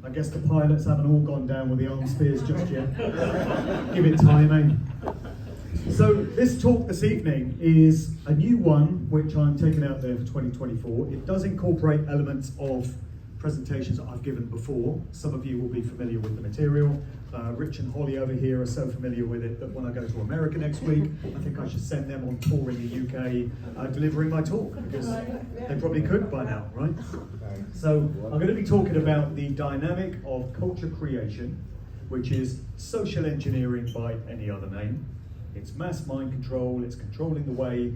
I guess the pilots haven't all gone down with the arm spears just yet. Give it time, eh? So this talk this evening is a new one, which I'm taking out there for 2024. It does incorporate elements of presentations that I've given before. Some of you will be familiar with the material. Rich and Holly over here are so familiar with it that when I go to America next week, I think I should send them on tour in the UK delivering my talk, because they probably could by now, right? So I'm going to be talking about the dynamic of culture creation, which is social engineering by any other name. It's mass mind control, it's controlling the way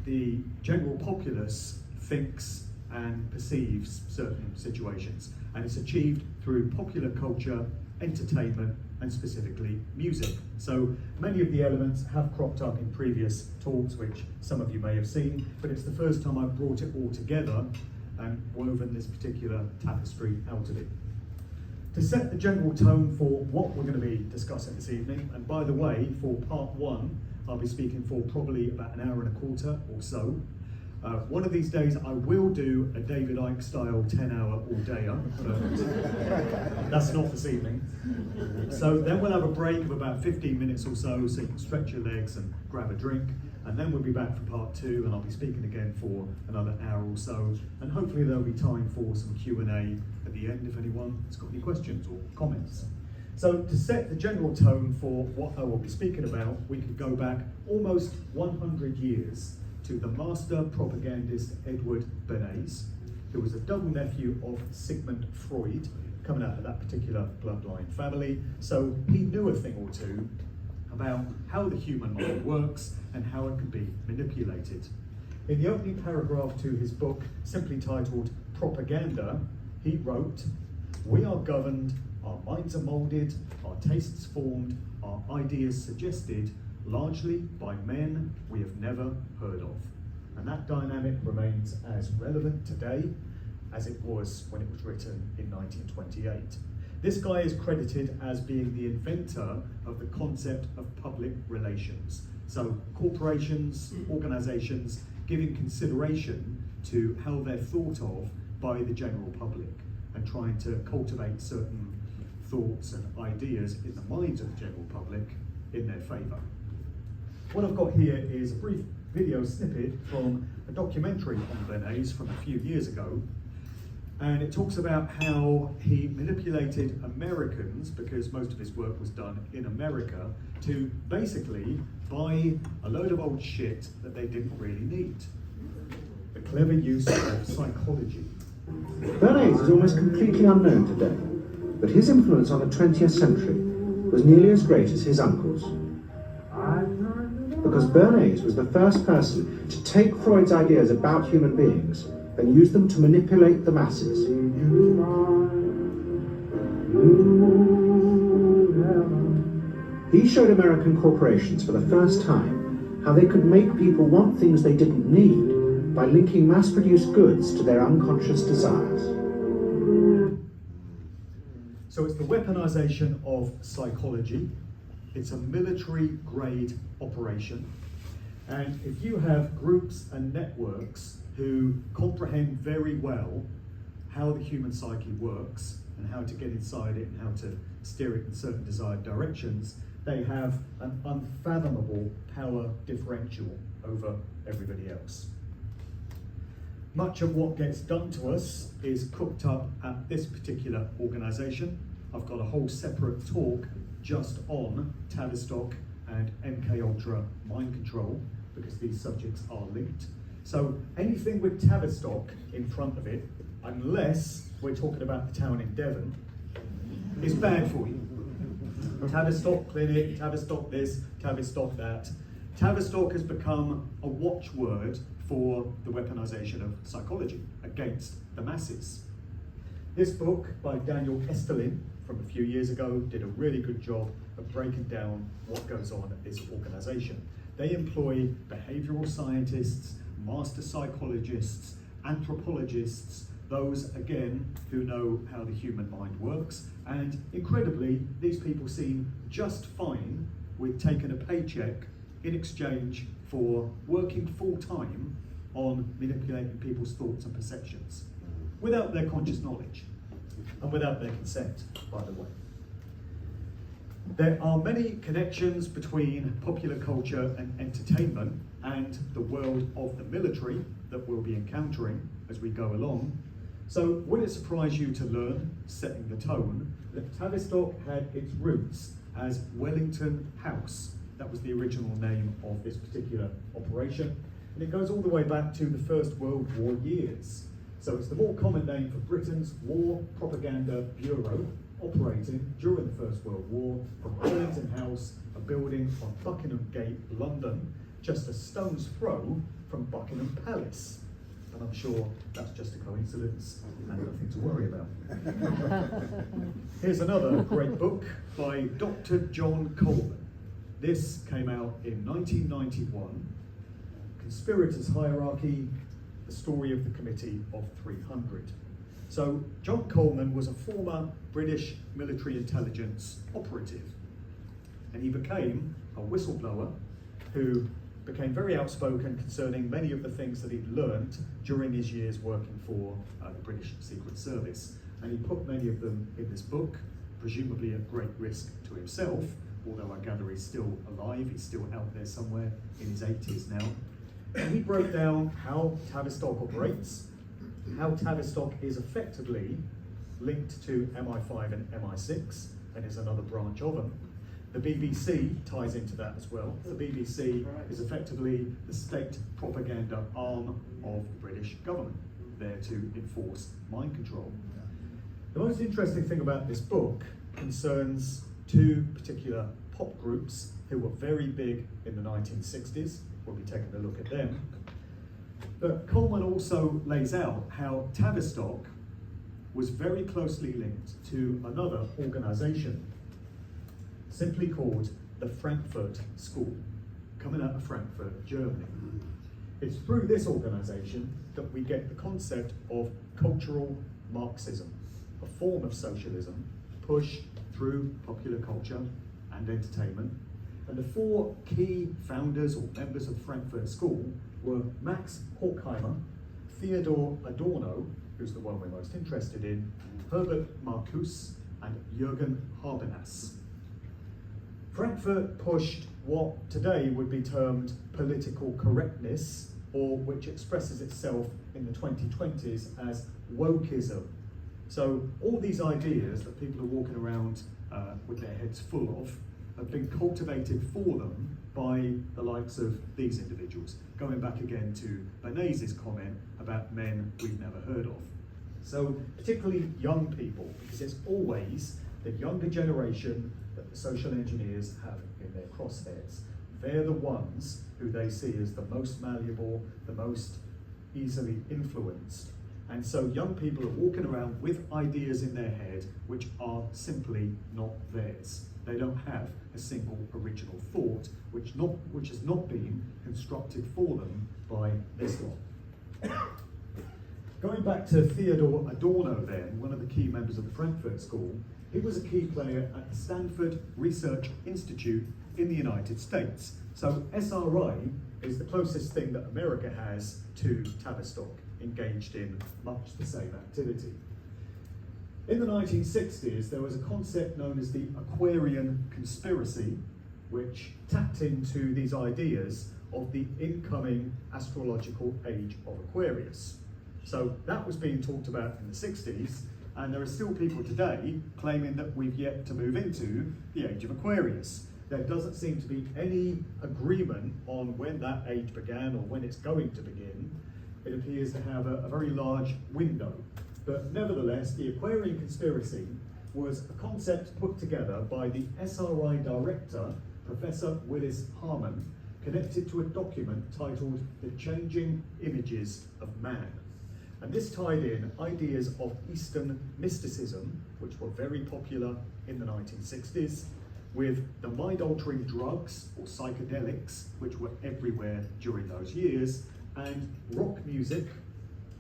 the general populace thinks and perceives certain situations. And it's achieved through popular culture, entertainment, and specifically music. So many of the elements have cropped up in previous talks, which some of you may have seen, but it's the first time I've brought it all together and woven this particular tapestry out of it. To set the general tone for what we're going to be discussing this evening, and by the way, for part one, I'll be speaking for probably about an hour and a quarter or so. One of these days I will do a David Icke style 10-hour all-dayer, but that's not this evening. So then we'll have a break of about 15 minutes or so you can stretch your legs and grab a drink, and then we'll be back for part two, and I'll be speaking again for another hour or so, and hopefully there'll be time for some Q&A at the end if anyone has got any questions or comments. So to set the general tone for what I will be speaking about, we could go back almost 100 years to the master propagandist Edward Bernays, who was a double nephew of Sigmund Freud, coming out of that particular bloodline family. So he knew a thing or two about how the human mind works and how it can be manipulated. In the opening paragraph to his book, simply titled Propaganda, he wrote, "We are governed, our minds are moulded, our tastes formed, our ideas suggested, largely by men we have never heard of." And that dynamic remains as relevant today as it was when it was written in 1928. This guy is credited as being the inventor of the concept of public relations. So corporations, organizations giving consideration to how they're thought of by the general public and trying to cultivate certain thoughts and ideas in the minds of the general public in their favor. What I've got here is a brief video snippet from a documentary on Bernays from a few years ago, and it talks about how he manipulated Americans, because most of his work was done in America, to basically buy a load of old shit that they didn't really need. The clever use of psychology. Bernays is almost completely unknown today, but his influence on the 20th century was nearly as great as his uncle's. Because Bernays was the first person to take Freud's ideas about human beings and use them to manipulate the masses. He showed American corporations for the first time how they could make people want things they didn't need by linking mass-produced goods to their unconscious desires. So it's the weaponization of psychology. It's a military-grade operation. And if you have groups and networks who comprehend very well how the human psyche works and how to get inside it and how to steer it in certain desired directions, they have an unfathomable power differential over everybody else. Much of what gets done to us is cooked up at this particular organisation. I've got a whole separate talk just on Tavistock and MKUltra mind control, because these subjects are linked. So anything with Tavistock in front of it, unless we're talking about the town in Devon, is bad for you. Tavistock clinic, Tavistock this, Tavistock that. Tavistock has become a watchword for the weaponization of psychology against the masses. This book by Daniel Esterlin from a few years ago did a really good job of breaking down what goes on at this organization. They employ behavioral scientists, master psychologists, anthropologists, those again who know how the human mind works, and incredibly these people seem just fine with taking a paycheck in exchange for working full-time on manipulating people's thoughts and perceptions without their conscious knowledge. and without their consent, by the way. There are many connections between popular culture and entertainment and the world of the military that we'll be encountering as we go along. So would it surprise you to learn, setting the tone, that Tavistock had its roots as Wellington House? That was the original name of this particular operation. And it goes all the way back to the First World War years. So it's the more common name for Britain's War Propaganda Bureau, operating during the First World War from Wellington House, a building on Buckingham Gate, London, just a stone's throw from Buckingham Palace. And I'm sure that's just a coincidence and nothing to worry about. Here's another great book by Dr. John Copeland. This came out in 1991, Conspirators' Hierarchy, the Story of the Committee of 300. So John Coleman was a former British military intelligence operative, and he became a whistleblower who became very outspoken concerning many of the things that he'd learned during his years working for the British Secret Service. And he put many of them in this book, presumably at great risk to himself, although I gather he's still alive, he's still out there somewhere in his 80s now. And he broke down how Tavistock operates, how Tavistock is effectively linked to MI5 and MI6, and is another branch of them. The BBC ties into that as well. The BBC is effectively the state propaganda arm of the British government, there to enforce mind control. The most interesting thing about this book concerns two particular pop groups who were very big in the 1960s. We'll be taking a look at them. But Coleman also lays out how Tavistock was very closely linked to another organisation, simply called the Frankfurt School, coming out of Frankfurt, Germany. It's through this organisation that we get the concept of cultural Marxism, a form of socialism pushed through popular culture and entertainment. And the four key founders or members of the Frankfurt School were Max Horkheimer, Theodor Adorno, who's the one we're most interested in, Herbert Marcuse, and Jürgen Habermas. Frankfurt pushed what today would be termed political correctness, or which expresses itself in the 2020s as wokeism. So all these ideas that people are walking around with their heads full of have been cultivated for them by the likes of these individuals, going back again to Bernays' comment about men we've never heard of. So particularly young people, because it's always the younger generation that the social engineers have in their crosshairs. They're the ones who they see as the most malleable, the most easily influenced. And so young people are walking around with ideas in their head which are simply not theirs. They don't have a single original thought which has not been constructed for them by this lot. Going back to Theodor Adorno then, one of the key members of the Frankfurt School, he was a key player at the Stanford Research Institute in the United States. So SRI is the closest thing that America has to Tavistock, engaged in much the same activity. In the 1960s, there was a concept known as the Aquarian conspiracy, which tapped into these ideas of the incoming astrological age of Aquarius. So that was being talked about in the 60s, and there are still people today claiming that we've yet to move into the age of Aquarius. There doesn't seem to be any agreement on when that age began or when it's going to begin. It appears to have a very large window. But nevertheless, the Aquarian conspiracy was a concept put together by the SRI director, Professor Willis Harman, connected to a document titled The Changing Images of Man. And this tied in ideas of Eastern mysticism, which were very popular in the 1960s, with the mind-altering drugs, or psychedelics, which were everywhere during those years, and rock music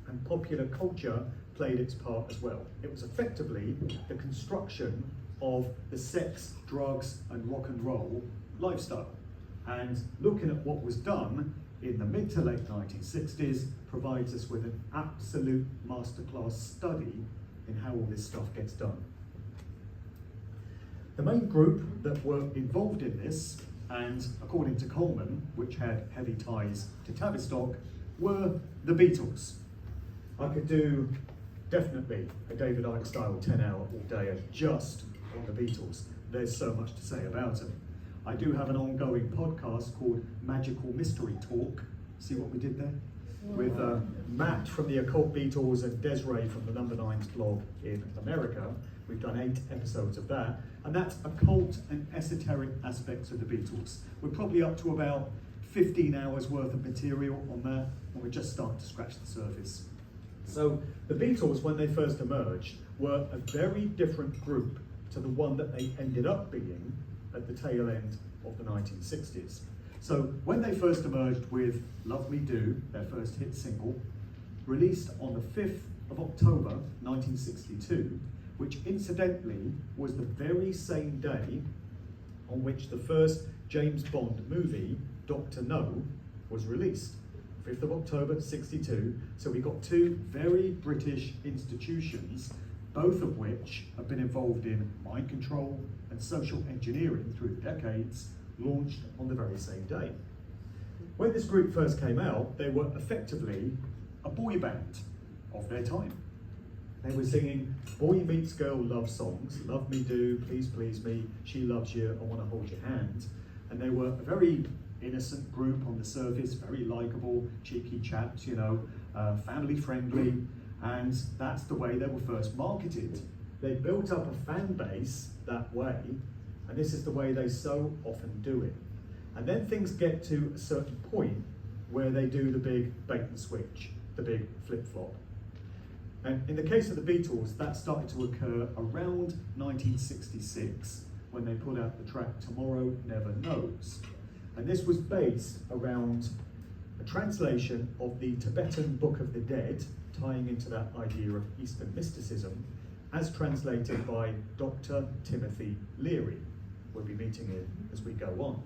and popular culture played its part as well. It was effectively the construction of the sex, drugs, and rock and roll lifestyle. And looking at what was done in the mid to late 1960s provides us with an absolute masterclass study in how all this stuff gets done. The main group that were involved in this, and according to Coleman, which had heavy ties to Tavistock, were the Beatles. I could do definitely a David Icke style 10-hour all day just on the Beatles. There's so much to say about them. I do have an ongoing podcast called Magical Mystery Talk. See what we did there? With Matt from the Occult Beatles and Desiree from the Number 9's blog in America. We've done 8 episodes of that. And that's occult and esoteric aspects of the Beatles. We're probably up to about 15 hours worth of material on that, and we're just starting to scratch the surface. So the Beatles, when they first emerged, were a very different group to the one that they ended up being at the tail end of the 1960s. So when they first emerged with Love Me Do, their first hit single, released on the 5th of October 1962, which incidentally was the very same day on which the first James Bond movie, Dr. No, was released. 5th of October 62. So we got 2 very British institutions, both of which have been involved in mind control and social engineering through the decades, launched on the very same day. When this group first came out, they were effectively a boy band of their time. They were singing boy meets girl love songs, Love Me Do, Please Please Me, She Loves You, I Want to Hold Your Hand. And they were a very innocent group on the surface, very likeable, cheeky chaps, you know, family friendly, and that's the way they were first marketed. They built up a fan base that way, and this is the way they so often do it. And then things get to a certain point where they do the big bait and switch, the big flip-flop. And in the case of the Beatles, that started to occur around 1966, when they put out the track Tomorrow Never Knows. And this was based around a translation of the Tibetan Book of the Dead, tying into that idea of Eastern mysticism, as translated by Dr. Timothy Leary. We'll be meeting him as we go on.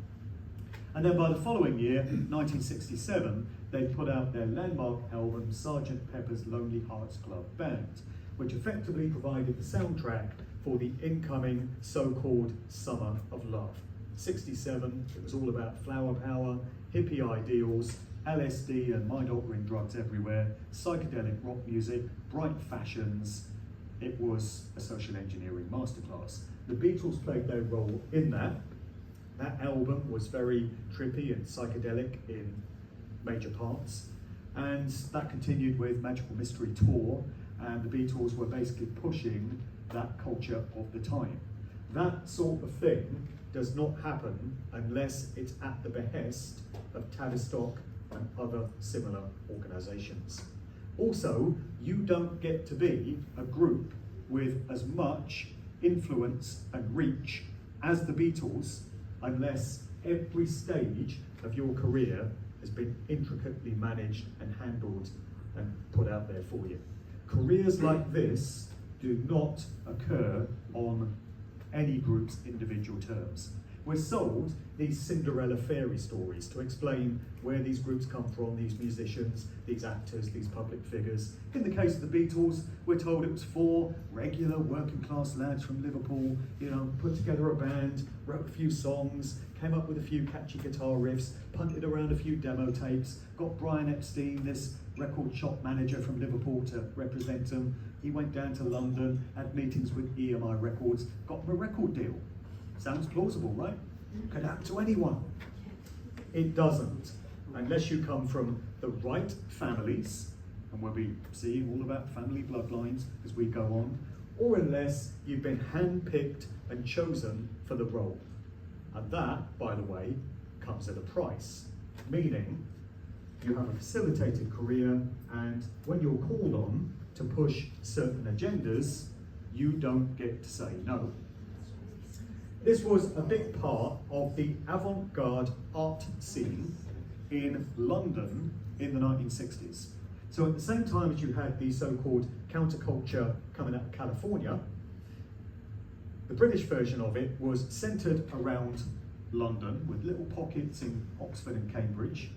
And then by the following year, 1967, they put out their landmark album, Sgt. Pepper's Lonely Hearts Club Band, which effectively provided the soundtrack for the incoming so-called Summer of Love. 67, it was all about flower power, hippie ideals, LSD and mind-altering drugs everywhere, psychedelic rock music, bright fashions. It was a social engineering masterclass. The Beatles played their role in that. That album was very trippy and psychedelic in major parts, and that continued with Magical Mystery Tour, and the Beatles were basically pushing that culture of the time. That sort of thing does not happen unless it's at the behest of Tavistock and other similar organisations. Also, you don't get to be a group with as much influence and reach as the Beatles unless every stage of your career has been intricately managed and handled and put out there for you. Careers like this do not occur on any group's individual terms. We're sold these Cinderella fairy stories to explain where these groups come from, these musicians, these actors, these public figures. In the case of the Beatles, we're told it was 4 regular working class lads from Liverpool, you know, put together a band, wrote a few songs, came up with a few catchy guitar riffs, punted around a few demo tapes, got Brian Epstein, this record shop manager from Liverpool, to represent them. He went down to London, had meetings with EMI Records, got him a record deal. Sounds plausible, right? Could happen to anyone. It doesn't, unless you come from the right families, and we'll be seeing all about family bloodlines as we go on, or unless you've been handpicked and chosen for the role. And that, by the way, comes at a price, meaning you have a facilitated career, and when you're called on to push certain agendas, you don't get to say no. This was a big part of the avant-garde art scene in London in the 1960s. So at the same time as you had the so-called counterculture coming out of California, the British version of it was centred around London, with little pockets in Oxford and Cambridge,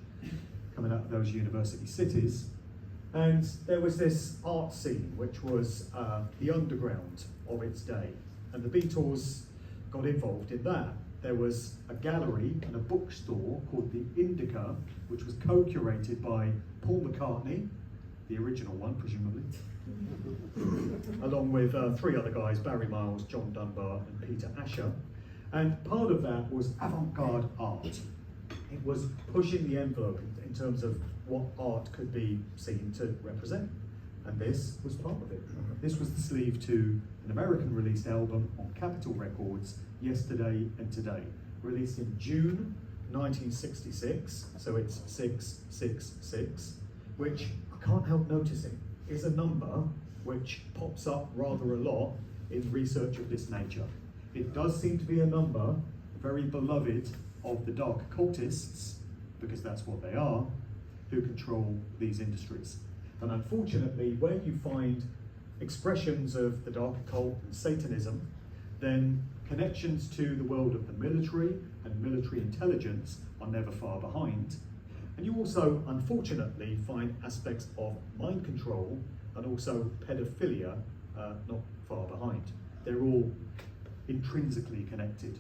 coming out of those university cities. And there was this art scene, which was the underground of its day. And the Beatles got involved in that. There was a gallery and a bookstore called the Indica, which was co-curated by Paul McCartney, the original one, presumably, along with 3 other guys, Barry Miles, John Dunbar, and Peter Asher. And part of that was avant-garde art. It was pushing the envelope in terms of what art could be seen to represent. And this was part of it. This was the sleeve to an American released album on Capitol Records, Yesterday and Today, released in June 1966, so it's 666, which I can't help noticing is a number which pops up rather a lot in research of this nature. It does seem to be a number very beloved of the dark occultists, because that's what they are, who control these industries. And unfortunately, where you find expressions of the dark occult and Satanism, then connections to the world of the military and military intelligence are never far behind. And you also, unfortunately, find aspects of mind control and also pedophilia not far behind. They're all intrinsically connected.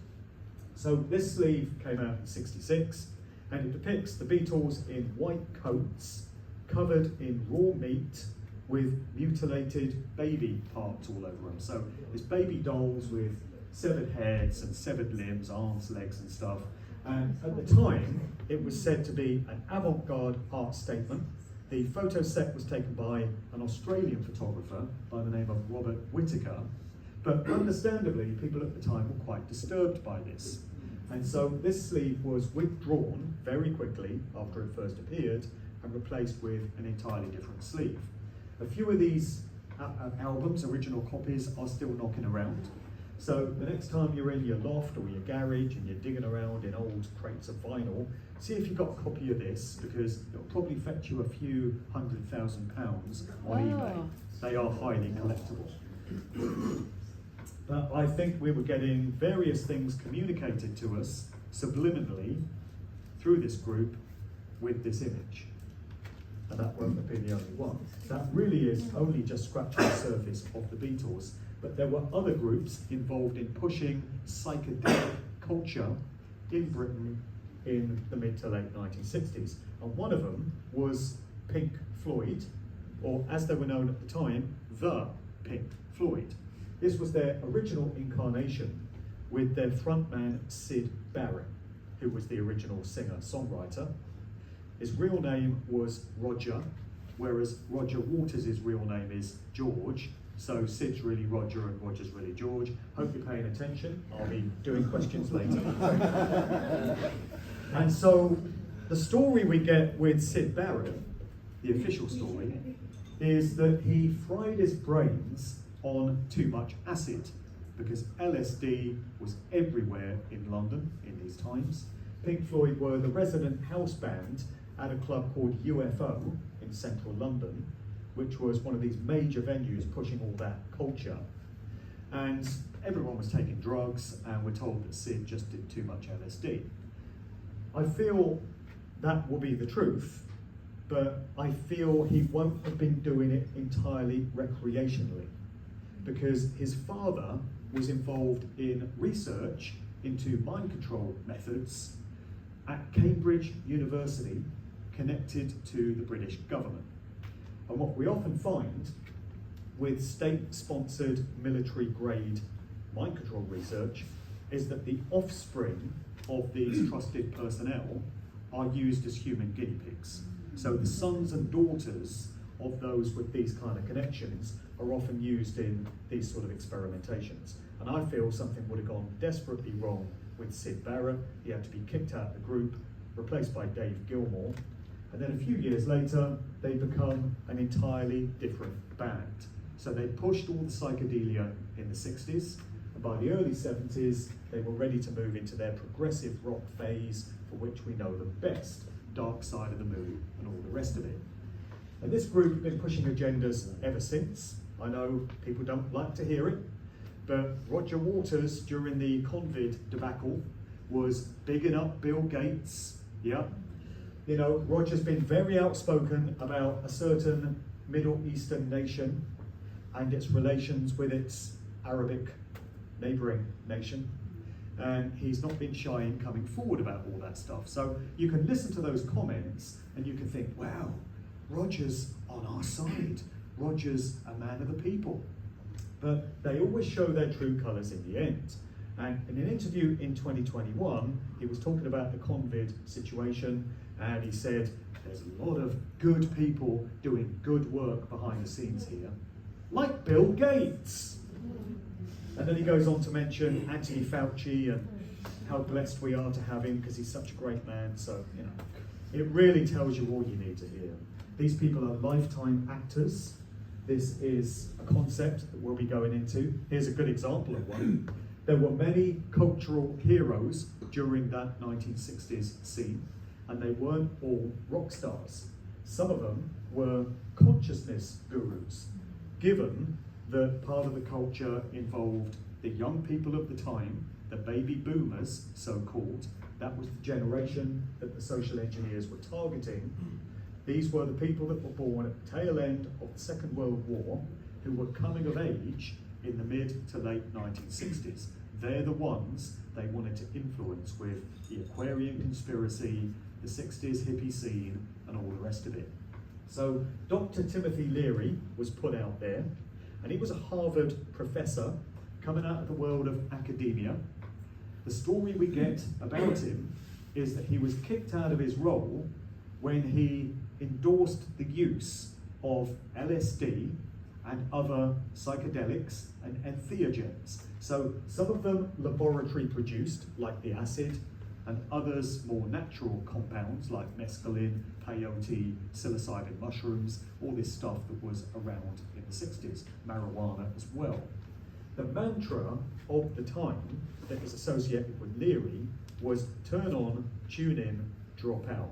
So this sleeve came out in '66, and it depicts the Beatles in white coats, covered in raw meat, with mutilated baby parts all over them. So there's baby dolls with severed heads and severed limbs, arms, legs and stuff. And at the time, it was said to be an avant-garde art statement. The photo set was taken by an Australian photographer by the name of Robert Whittaker. But understandably, people at the time were quite disturbed by this. And so this sleeve was withdrawn very quickly after it first appeared and replaced with an entirely different sleeve. A few of these albums, original copies, are still knocking around. So the next time you're in your loft or your garage and you're digging around in old crates of vinyl, see if you've got a copy of this, because it'll probably fetch you a few £100,000 on eBay. They are highly collectible. But I think we were getting various things communicated to us subliminally through this group with this image. And that won't be the only one. That really is only just scratching the surface of the Beatles. But there were other groups involved in pushing psychedelic culture in Britain in the mid to late 1960s. And one of them was Pink Floyd, or as they were known at the time, the Pink Floyd. This was their original incarnation with their frontman Syd Barrett, who was the original singer-songwriter. His real name was Roger, whereas Roger Waters' real name is George. So Sid's really Roger and Roger's really George. Hope you're paying attention. I'll be doing questions later. And so the story we get with Syd Barrett, the official story, is that he fried his brains on too much acid, because LSD was everywhere in London in these times. Pink Floyd were the resident house band at a club called UFO in central London, which was one of these major venues pushing all that culture. And everyone was taking drugs, and we're told that Syd just did too much LSD. I feel that will be the truth, but I feel he won't have been doing it entirely recreationally, because his father was involved in research into mind control methods at Cambridge University, connected to the British government. And what we often find with state-sponsored military-grade mind control research is that the offspring of these trusted personnel are used as human guinea pigs. So the sons and daughters of those with these kind of connections are often used in these sort of experimentations. And I feel something would have gone desperately wrong with Syd Barrett. He had to be kicked out of the group, replaced by Dave Gilmour. And then a few years later, they become an entirely different band. So they pushed all the psychedelia in the 60s, and by the early 70s, they were ready to move into their progressive rock phase, for which we know them best, Dark Side of the Moon and all the rest of it. And this group have been pushing agendas ever since. I know people don't like to hear it, but Roger Waters, during the Convid debacle, was bigging up Bill Gates. Yeah. You know, Roger's been very outspoken about a certain Middle Eastern nation and its relations with its Arabic neighbouring nation. And he's not been shy in coming forward about all that stuff. So you can listen to those comments and you can think, wow, Roger's on our side. Roger's a man of the people. But they always show their true colours in the end. And in an interview in 2021, he was talking about the Convid situation, and he said, there's a lot of good people doing good work behind the scenes here, like Bill Gates. And then he goes on to mention Anthony Fauci and how blessed we are to have him because he's such a great man. So, you know, it really tells you all you need to hear. These people are lifetime actors. This is a concept that we'll be going into. Here's a good example of one. There were many cultural heroes during that 1960s scene, and they weren't all rock stars. Some of them were consciousness gurus, given that part of the culture involved the young people of the time, the baby boomers, so-called. That was the generation that the social engineers were targeting. These were the people that were born at the tail end of the Second World War, who were coming of age in the mid to late 1960s. They're the ones they wanted to influence with the Aquarian conspiracy, the 60s hippie scene, and all the rest of it. So Dr. Timothy Leary was put out there, and he was a Harvard professor coming out of the world of academia. The story we get about him is that he was kicked out of his role when he endorsed the use of LSD and other psychedelics and entheogens. So some of them laboratory produced, like the acid, and others more natural compounds like mescaline, peyote, psilocybin mushrooms, all this stuff that was around in the 60s, marijuana as well. The mantra of the time that is associated with Leary was turn on, tune in, drop out.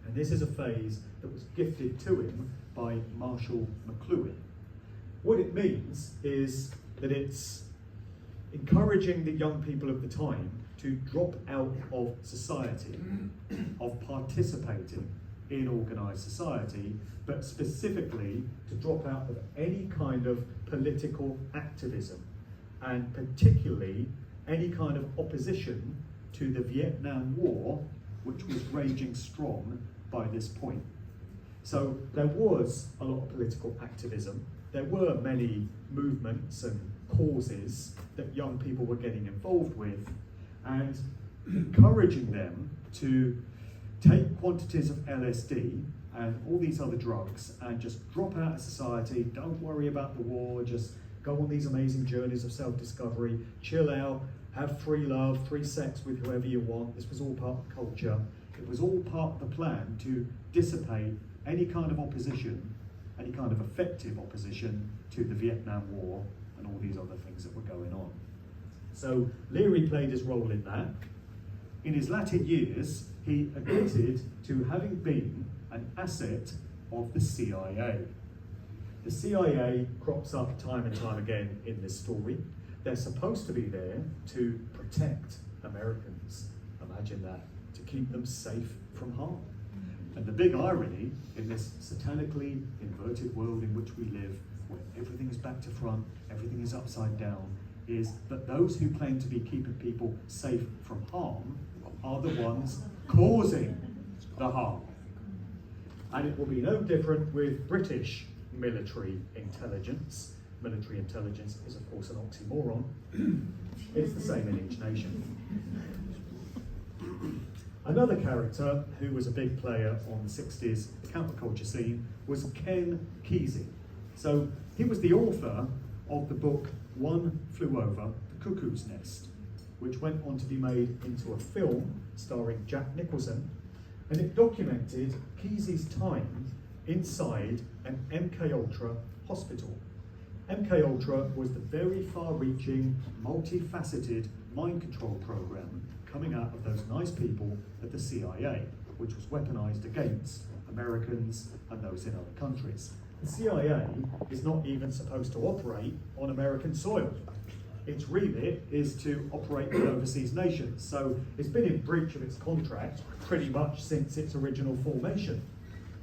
And this is a phase that was gifted to him by Marshall McLuhan. What it means is that it's encouraging the young people of the time to drop out of society, of participating in organised society, but specifically to drop out of any kind of political activism, and particularly any kind of opposition to the Vietnam War, which was raging strong by this point. So there was a lot of political activism. There were many movements and causes that young people were getting involved with, and encouraging them to take quantities of LSD and all these other drugs and just drop out of society, don't worry about the war, just go on these amazing journeys of self-discovery, chill out, have free love, free sex with whoever you want. This was all part of culture. It was all part of the plan to dissipate any kind of opposition, any kind of effective opposition to the Vietnam War and all these other things that were going on. So Leary played his role in that. In his latter years, he admitted to having been an asset of the CIA. The CIA crops up time and time again in this story. They're supposed to be there to protect Americans. Imagine that, to keep them safe from harm. And the big irony in this satanically inverted world in which we live, where everything is back to front, everything is upside down, is that those who claim to be keeping people safe from harm are the ones causing the harm. And it will be no different with British military intelligence. Military intelligence is, of course, an oxymoron. It's the same in each nation. Another character who was a big player on the 60s counterculture scene was Ken Kesey. So he was the author of the book One Flew Over the Cuckoo's Nest, which went on to be made into a film starring Jack Nicholson, and it documented Kesey's time inside an MKUltra hospital. MKUltra was the very far-reaching, multifaceted mind control program coming out of those nice people at the CIA, which was weaponized against Americans and those in other countries. The CIA is not even supposed to operate on American soil. Its remit is to operate with overseas nations, so it's been in breach of its contract pretty much since its original formation.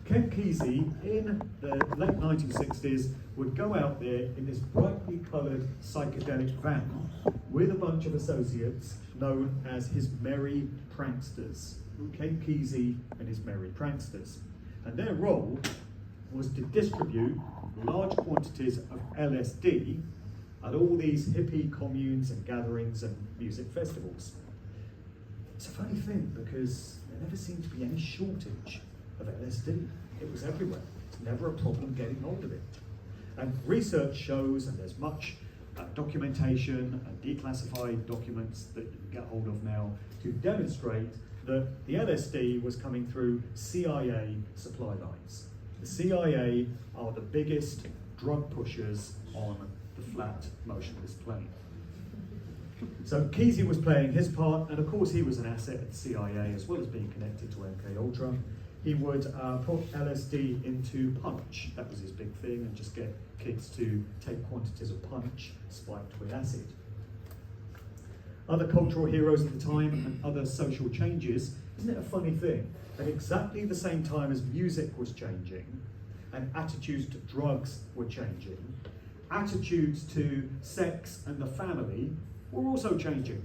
Ken Kesey, in the late 1960s, would go out there in this brightly coloured psychedelic van with a bunch of associates known as his Merry Pranksters. Ken Kesey and his Merry Pranksters. And their role was to distribute large quantities of LSD at all these hippie communes and gatherings and music festivals. It's a funny thing because there never seemed to be any shortage of LSD. It was everywhere. It's never a problem getting hold of it. And research shows, and there's much documentation and declassified documents that you can get hold of now to demonstrate that the LSD was coming through CIA supply lines. The CIA are the biggest drug pushers on the flat, motionless plane. So Kesey was playing his part, and of course he was an asset at the CIA as well as being connected to MKUltra. He would put LSD into punch. That was his big thing, and just get kids to take quantities of punch spiked with acid. Other cultural heroes at the time and other social changes. Isn't it a funny thing? At exactly the same time as music was changing and attitudes to drugs were changing, attitudes to sex and the family were also changing.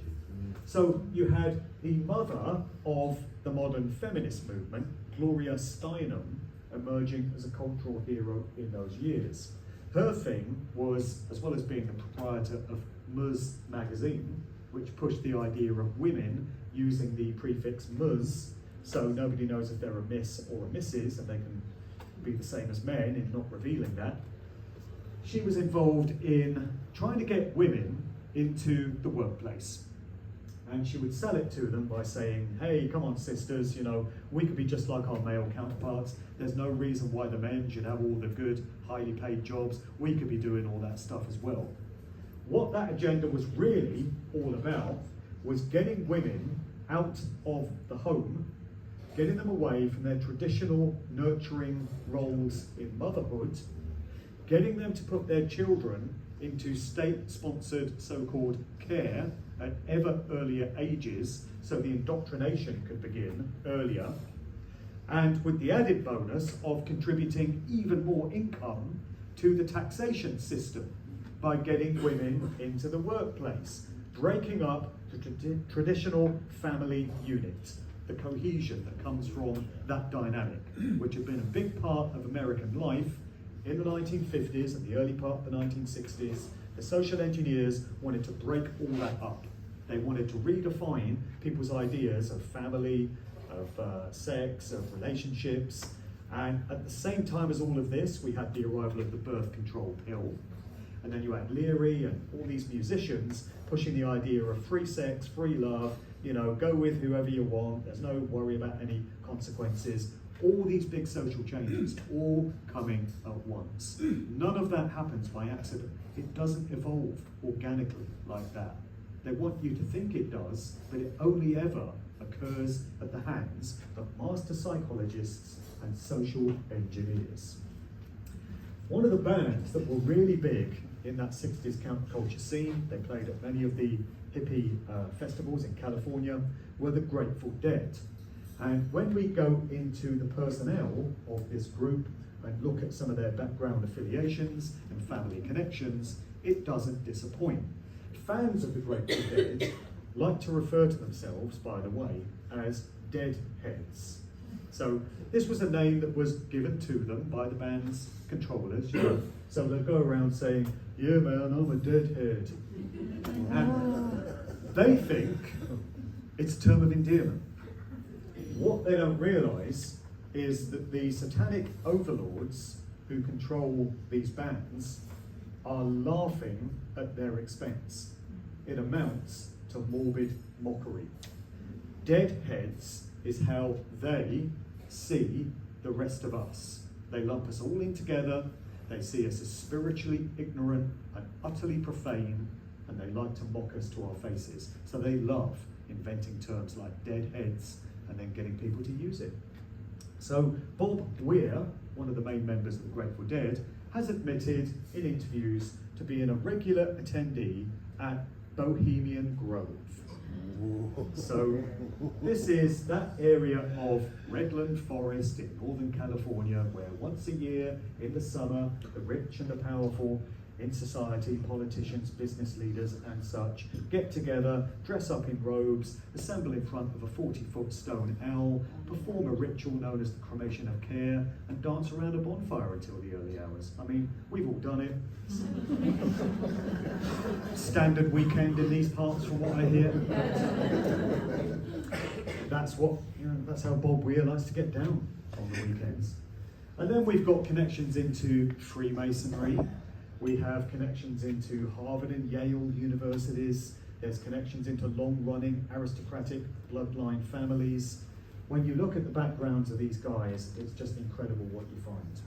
So you had the mother of the modern feminist movement, Gloria Steinem, emerging as a cultural hero in those years. Her thing was, as well as being the proprietor of Ms magazine, which pushed the idea of women using the prefix Ms, so nobody knows if they're a Miss or a Mrs, and they can be the same as men in not revealing that. She was involved in trying to get women into the workplace. And she would sell it to them by saying, hey, come on sisters, you know, we could be just like our male counterparts. There's no reason why the men should have all the good, highly paid jobs. We could be doing all that stuff as well. What that agenda was really all about was getting women out of the home, getting them away from their traditional nurturing roles in motherhood, getting them to put their children into state-sponsored so-called care at ever earlier ages, so the indoctrination could begin earlier, and with the added bonus of contributing even more income to the taxation system by getting women into the workplace, breaking up the traditional family unit, the cohesion that comes from that dynamic, which had been a big part of American life in the 1950s and the early part of the 1960s. The social engineers wanted to break all that up. They wanted to redefine people's ideas of family, of sex, of relationships. And at the same time as all of this, we had the arrival of the birth control pill. And then you had Leary and all these musicians pushing the idea of free sex, free love, you know, go with whoever you want, there's no worry about any consequences. All these big social changes, all coming at once. None of that happens by accident. It doesn't evolve organically like that. They want you to think it does, but it only ever occurs at the hands of master psychologists and social engineers. One of the bands that were really big in that 60s counterculture scene, they played at many of the hippie festivals in California, were the Grateful Dead. And when we go into the personnel of this group and look at some of their background affiliations and family connections, it doesn't disappoint. Fans of the Grateful Dead like to refer to themselves, by the way, as Deadheads. So this was a name that was given to them by the band's controllers. You know? So they'll go around saying, yeah man, I'm a deadhead. And they think it's a term of endearment. What they don't realise is that the satanic overlords who control these bands are laughing at their expense. It amounts to morbid mockery. Deadheads is how they see the rest of us. They lump us all in together, they see us as spiritually ignorant and utterly profane, and they like to mock us to our faces. So they love inventing terms like deadheads and then getting people to use it. So Bob Weir, one of the main members of the Grateful Dead, has admitted in interviews to being a regular attendee at Bohemian Grove. So this is that area of Redland Forest in Northern California where once a year in the summer, the rich and the powerful in society, politicians, business leaders and such, get together, dress up in robes, assemble in front of a 40-foot stone owl, perform a ritual known as the cremation of care, and dance around a bonfire until the early hours. I mean, we've all done it. Standard weekend in these parts from what I hear. That's what, that's how Bob Weir likes to get down on the weekends. And then we've got connections into Freemasonry. We have connections into Harvard and Yale universities. There's connections into long-running aristocratic bloodline families. When you look at the backgrounds of these guys, it's just incredible what you find.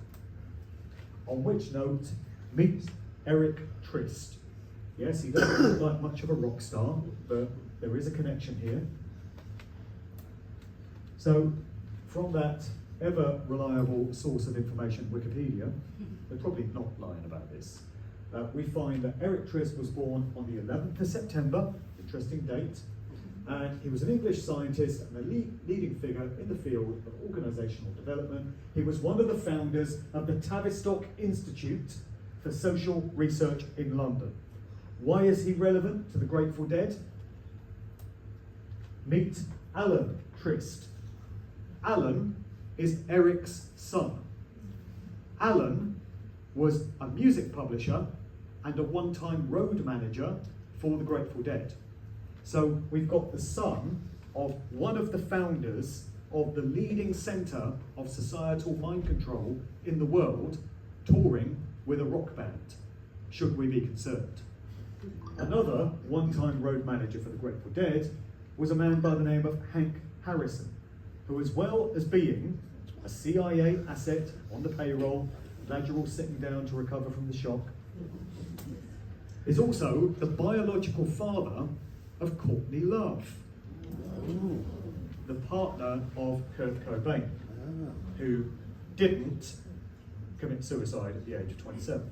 On which note, meet Eric Trist. Yes, he doesn't look like much of a rock star, but there is a connection here. So, from that ever reliable source of information, Wikipedia, they're probably not lying about this. We find that Eric Trist was born on the 11th of September, interesting date, and he was an English scientist and a leading figure in the field of organisational development. He was one of the founders of the Tavistock Institute for Social Research in London. Why is he relevant to the Grateful Dead? Meet Alan Trist. Alan is Eric's son. Alan was a music publisher and a one-time road manager for the Grateful Dead. So we've got the son of one of the founders of the leading centre of societal mind control in the world, touring with a rock band. Should we be concerned? Another one-time road manager for the Grateful Dead was a man by the name of Hank Harrison, who, as well as being a CIA asset on the payroll, glad you're all sitting down to recover from the shock, is also the biological father of Courtney Love, the partner of Kurt Cobain, who didn't commit suicide at the age of 27.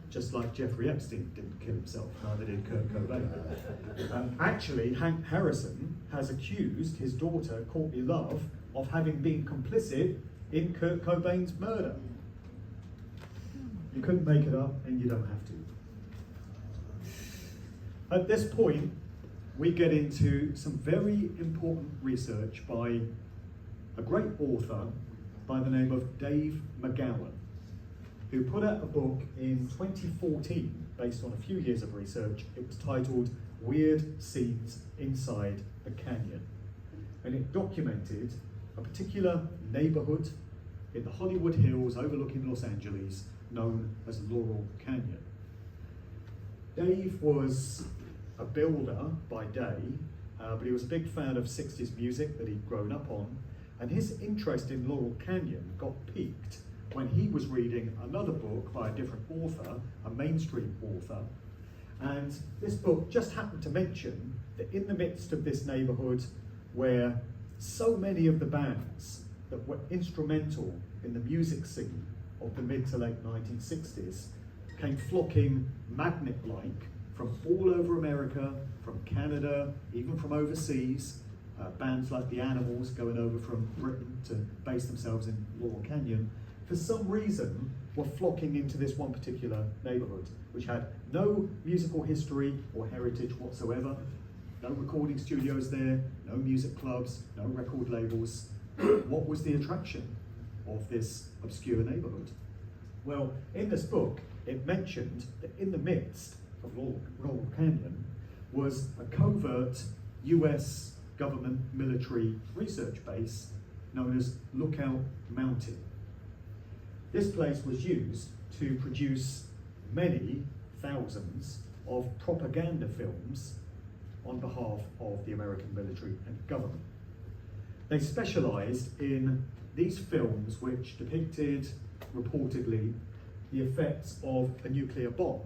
Just like Jeffrey Epstein didn't kill himself, neither did Kurt Cobain. Actually, Hank Harrison has accused his daughter, Courtney Love, of having been complicit in Kurt Cobain's murder. You couldn't make it up, and you don't have to. At this point, we get into some very important research by a great author by the name of Dave McGowan, who put out a book in 2014 based on a few years of research. It was titled Weird Scenes Inside a Canyon. And it documented a particular neighborhood in the Hollywood Hills overlooking Los Angeles known as Laurel Canyon. Dave was a builder by day, but he was a big fan of 60s music that he'd grown up on, and his interest in Laurel Canyon got piqued when he was reading another book by a different author, a mainstream author, and this book just happened to mention that in the midst of this neighborhood where so many of the bands that were instrumental in the music scene of the mid to late 1960s came flocking magnet-like from all over America, from Canada, even from overseas, bands like the Animals going over from Britain to base themselves in Laurel Canyon, for some reason were flocking into this one particular neighborhood, which had no musical history or heritage whatsoever, no recording studios there, no music clubs, no record labels. What was the attraction of this obscure neighborhood? Well, in this book, it mentioned that in the midst of Laurel Canyon was a covert US government military research base known as Lookout Mountain. This place was used to produce many thousands of propaganda films on behalf of the American military and government. They specialised in these films which depicted, reportedly, the effects of a nuclear bomb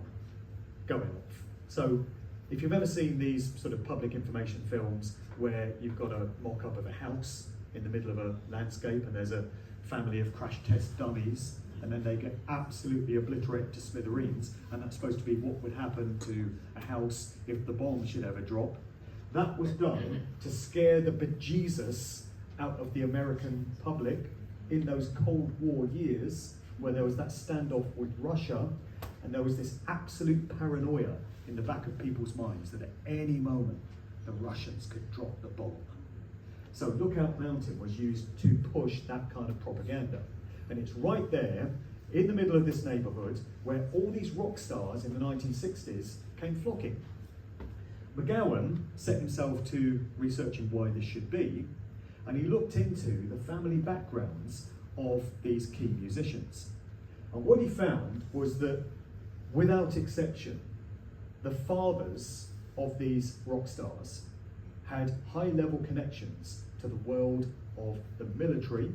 going off. So if you've ever seen these sort of public information films where you've got a mock-up of a house in the middle of a landscape and there's a family of crash test dummies and then they get absolutely obliterated to smithereens, and that's supposed to be what would happen to a house if the bomb should ever drop. That was done to scare the bejesus out of the American public in those Cold War years, where there was that standoff with Russia, and there was this absolute paranoia in the back of people's minds that at any moment the Russians could drop the bomb. So Lookout Mountain was used to push that kind of propaganda. And it's right there in the middle of this neighborhood where all these rock stars in the 1960s came flocking. McGowan set himself to researching why this should be, and he looked into the family backgrounds of these key musicians. And what he found was that, without exception, the fathers of these rock stars had high-level connections to the world of the military,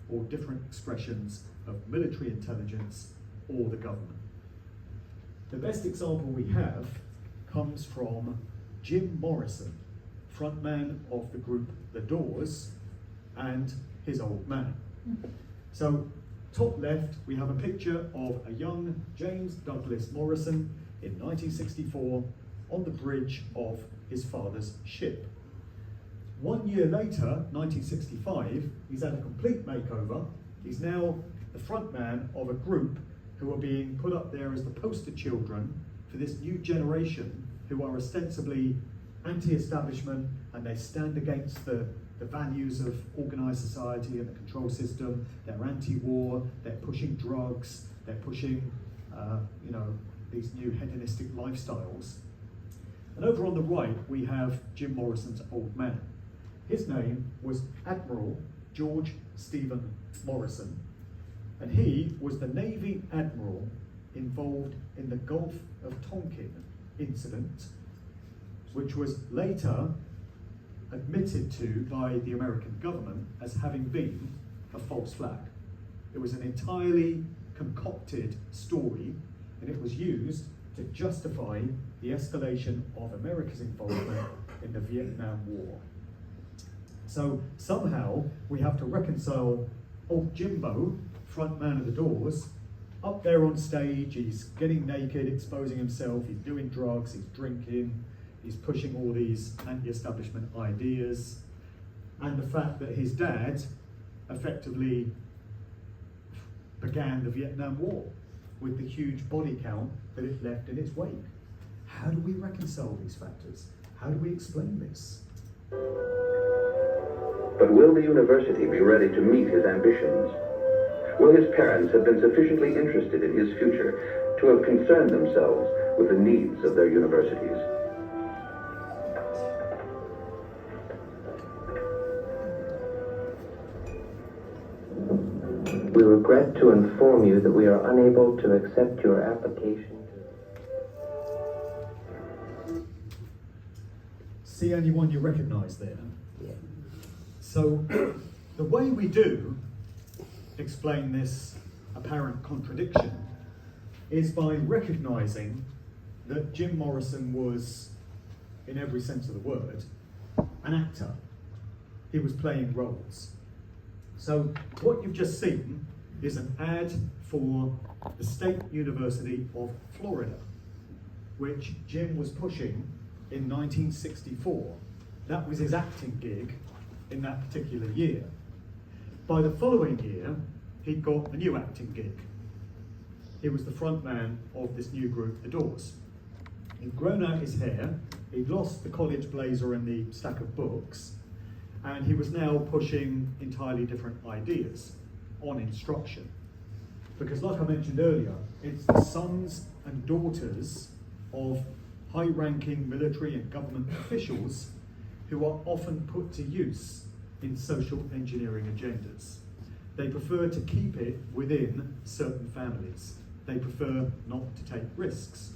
or different expressions of military intelligence, or the government. The best example we have comes from Jim Morrison, frontman of the group The Doors, and his old man. So, top left, we have a picture of a young James Douglas Morrison in 1964 on the bridge of his father's ship. 1 year later, 1965, he's had a complete makeover. He's now the frontman of a group who are being put up there as the poster children for this new generation who are ostensibly anti-establishment, and they stand against the values of organised society and the control system. They're anti-war, they're pushing drugs, they're pushing these new hedonistic lifestyles. And over on the right, we have Jim Morrison's old man. His name was Admiral George Stephen Morrison, and he was the Navy Admiral involved in the Gulf of Tonkin incident, which was later admitted to by the American government as having been a false flag. It was an entirely concocted story, and it was used to justify the escalation of America's involvement in the Vietnam War. So somehow we have to reconcile old Jimbo, frontman of the Doors, up there on stage. He's getting naked, exposing himself, he's doing drugs, he's drinking, he's pushing all these anti-establishment ideas, and the fact that his dad effectively began the Vietnam War with the huge body count that it left in its wake. How do we reconcile these factors? How do we explain this? But will the university be ready to meet his ambitions? Will his parents have been sufficiently interested in his future to have concerned themselves with the needs of their universities? We regret to inform you that we are unable to accept your application. See anyone you recognise there? Yeah. So the way we do explain this apparent contradiction is by recognising that Jim Morrison was, in every sense of the word, an actor. He was playing roles. So what you've just seen is an ad for the State University of Florida, which Jim was pushing in 1964. That was his acting gig in that particular year. By the following year, he'd got a new acting gig. He was the front man of this new group, The Doors. He'd grown out his hair, he'd lost the college blazer and the stack of books, and he was now pushing entirely different ideas on instruction. Because like I mentioned earlier, it's the sons and daughters of high-ranking military and government officials who are often put to use in social engineering agendas. They prefer to keep it within certain families. They prefer not to take risks.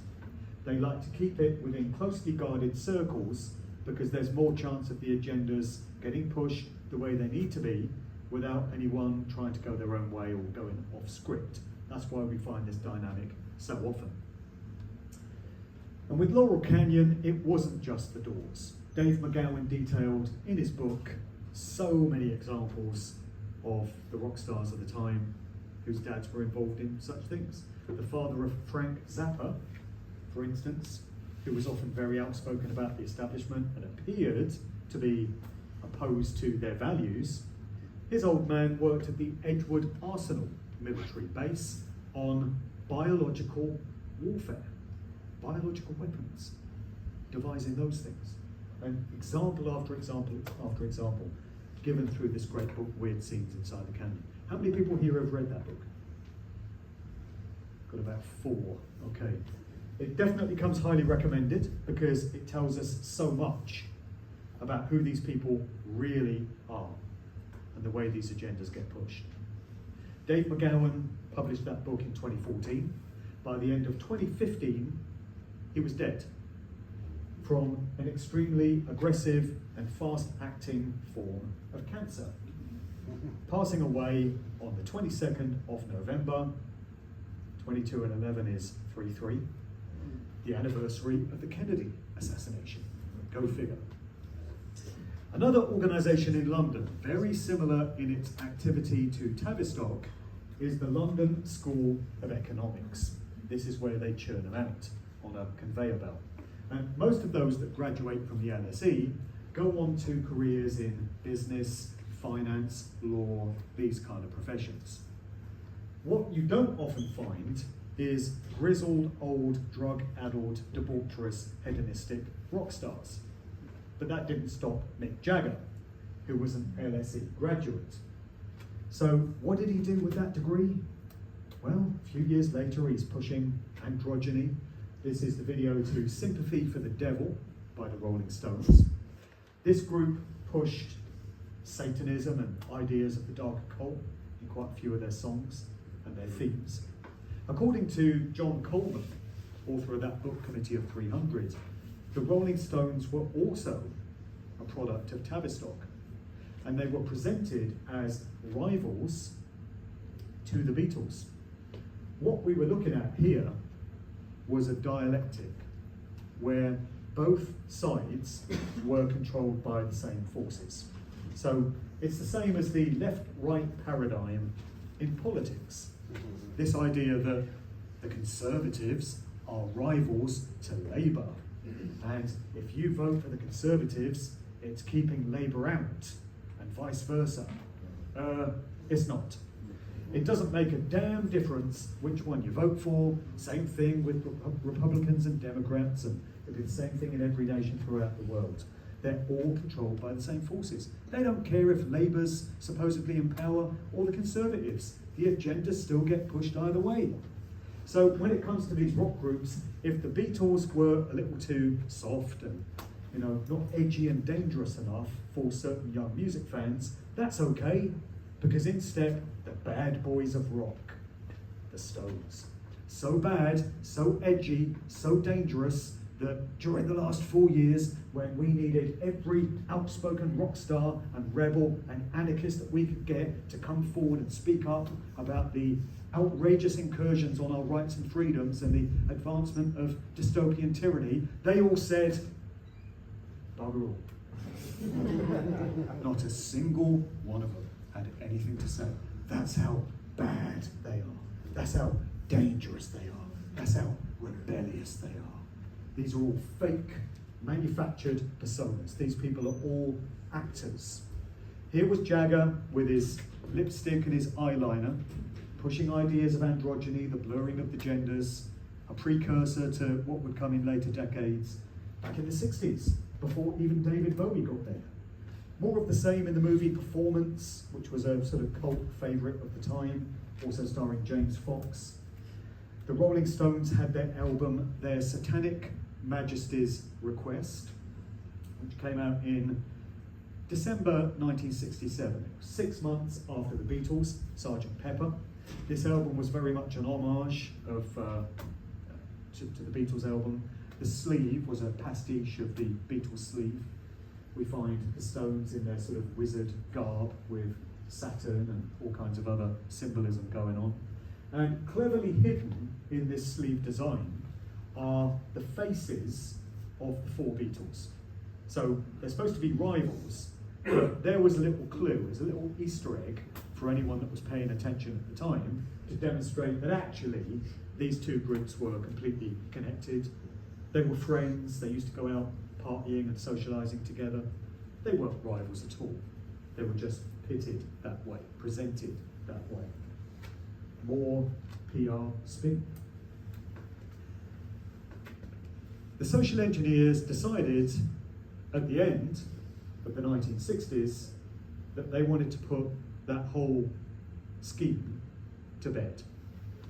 They like to keep it within closely guarded circles because there's more chance of the agendas getting pushed the way they need to be without anyone trying to go their own way or going off script. That's why we find this dynamic so often. And with Laurel Canyon, it wasn't just the Doors. Dave McGowan detailed in his book so many examples of the rock stars of the time whose dads were involved in such things. The father of Frank Zappa, for instance, who was often very outspoken about the establishment and appeared to be opposed to their values, his old man worked at the Edgewood Arsenal military base on biological warfare, biological weapons, devising those things. And example after example after example, given through this great book, Weird Scenes Inside the Canyon. How many people here have read that book? Got about 4, okay. It definitely comes highly recommended because it tells us so much about who these people really are and the way these agendas get pushed. Dave McGowan published that book in 2014. By the end of 2015, he was dead from an extremely aggressive and fast-acting form of cancer, passing away on the 22nd of November. 22 and 11 is 3-3, the anniversary of the Kennedy assassination. Go figure. Another organisation in London, very similar in its activity to Tavistock, is the London School of Economics. This is where they churn them out on a conveyor belt. And most of those that graduate from the LSE go on to careers in business, finance, law, these kind of professions. What you don't often find is grizzled, old, drug-addled, debaucherous, hedonistic rock stars. But that didn't stop Mick Jagger, who was an LSE graduate. So what did he do with that degree? Well, a few years later, he's pushing androgyny. This is the video to Sympathy for the Devil by the Rolling Stones. This group pushed Satanism and ideas of the dark occult in quite a few of their songs and their themes. According to John Coleman, author of that book, Committee of 300, the Rolling Stones were also a product of Tavistock, and they were presented as rivals to the Beatles. What we were looking at here was a dialectic where both sides were controlled by the same forces. So it's the same as the left-right paradigm in politics. This idea that the Conservatives are rivals to Labour, and if you vote for the Conservatives, it's keeping Labour out, and vice versa. It's not. It doesn't make a damn difference which one you vote for. Same thing with Republicans and Democrats, and it'll be the same thing in every nation throughout the world. They're all controlled by the same forces. They don't care if Labour's supposedly in power or the Conservatives. The agendas still get pushed either way. So when it comes to these rock groups, if the Beatles were a little too soft and not edgy and dangerous enough for certain young music fans, that's okay, because in step the bad boys of rock, the Stones. So bad, so edgy, so dangerous that during the last 4 years, when we needed every outspoken rock star and rebel and anarchist that we could get to come forward and speak up about the outrageous incursions on our rights and freedoms and the advancement of dystopian tyranny, they all said, bugger all. Not a single one of them had anything to say. That's how bad they are. That's how dangerous they are. That's how rebellious they are. These are all fake, manufactured personas. These people are all actors. Here was Jagger with his lipstick and his eyeliner, pushing ideas of androgyny, the blurring of the genders, a precursor to what would come in later decades, back in the 60s, before even David Bowie got there. More of the same in the movie Performance, which was a sort of cult favourite of the time, also starring James Fox. The Rolling Stones had their album, Their Satanic Majesty's Request, which came out in December 1967, 6 months after the Beatles, Sgt. Pepper. This album was very much an homage to the Beatles album. The sleeve was a pastiche of the Beatles sleeve. We find the Stones in their sort of wizard garb with Saturn and all kinds of other symbolism going on. And cleverly hidden in this sleeve design are the faces of the 4 Beatles. So they're supposed to be rivals, but there was a little clue, there's a little Easter egg for anyone that was paying attention at the time to demonstrate that actually these two groups were completely connected. They were friends, they used to go out partying and socialising together. They weren't rivals at all. They were just pitted that way, presented that way. More PR spin. The social engineers decided at the end of the 1960s that they wanted to put that whole scheme to bed.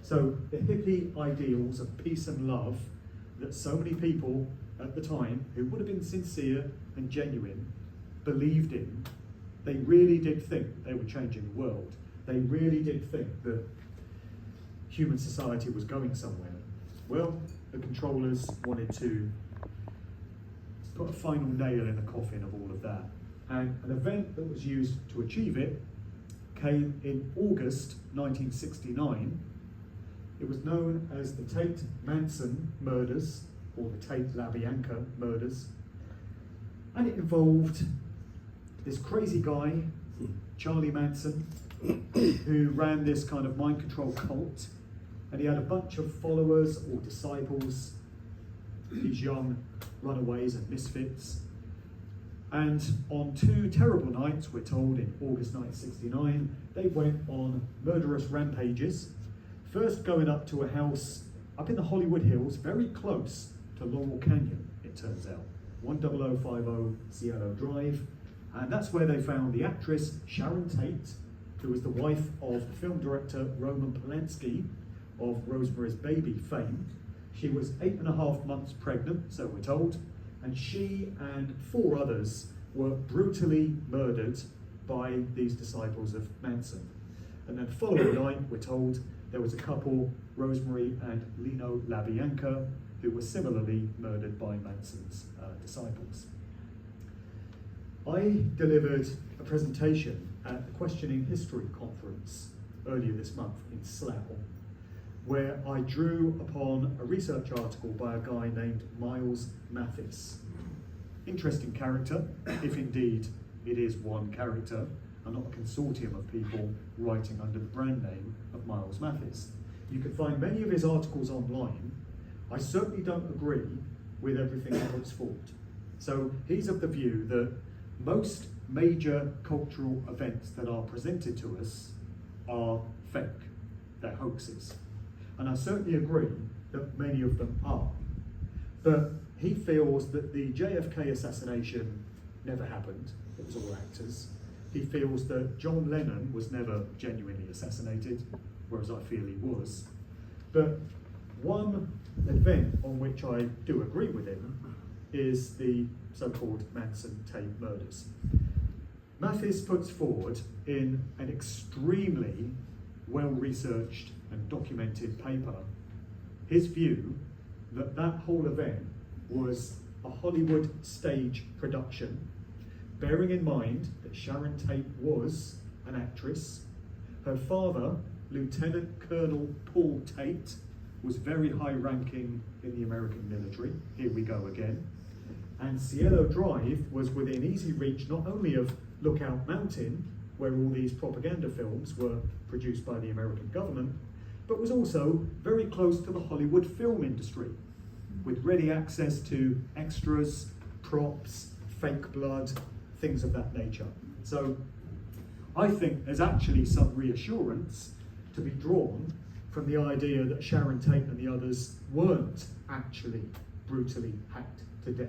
So the hippie ideals of peace and love that so many people at the time, who would have been sincere and genuine, believed in, they really did think they were changing the world. They really did think that human society was going somewhere. Well, the controllers wanted to put a final nail in the coffin of all of that. And an event that was used to achieve it came in August 1969. It was known as the Tate-Manson murders, or the Tate-LaBianca murders. And it involved this crazy guy, Charlie Manson, who ran this kind of mind control cult. And he had a bunch of followers or disciples, these young runaways and misfits. And on 2 terrible nights, we're told, in August 1969, they went on murderous rampages. First going up to a house up in the Hollywood Hills, very close to Laurel Canyon, it turns out. 10050 Cielo Drive. And that's where they found the actress Sharon Tate, who was the wife of the film director Roman Polanski of Rosemary's Baby fame. She was 8.5 months pregnant, so we're told, and she and 4 others were brutally murdered by these disciples of Manson. And then following night, we're told, there was a couple, Rosemary and Lino LaBianca, who were similarly murdered by Manson's disciples. I delivered a presentation at the Questioning History conference earlier this month in Slough, where I drew upon a research article by a guy named Miles Mathis. Interesting character, if indeed it is one character, and not a consortium of people writing under the brand name of Miles Mathis. You can find many of his articles online. I certainly don't agree with everything he puts forward. So he's of the view that most major cultural events that are presented to us are fake, they're hoaxes. And I certainly agree that many of them are. But he feels that the JFK assassination never happened, it was all actors. He feels that John Lennon was never genuinely assassinated, whereas I feel he was. But one event on which I do agree with him is the so-called Manson-Tate murders. Mathis puts forward in an extremely well-researched and documented paper his view that that whole event was a Hollywood stage production, bearing in mind that Sharon Tate was an actress. Her father, Lieutenant Colonel Paul Tate, was very high-ranking in the American military. Here we go again. And Cielo Drive was within easy reach not only of Lookout Mountain, where all these propaganda films were produced by the American government, but was also very close to the Hollywood film industry, with ready access to extras, props, fake blood, things of that nature. So I think there's actually some reassurance to be drawn from the idea that Sharon Tate and the others weren't actually brutally hacked to death.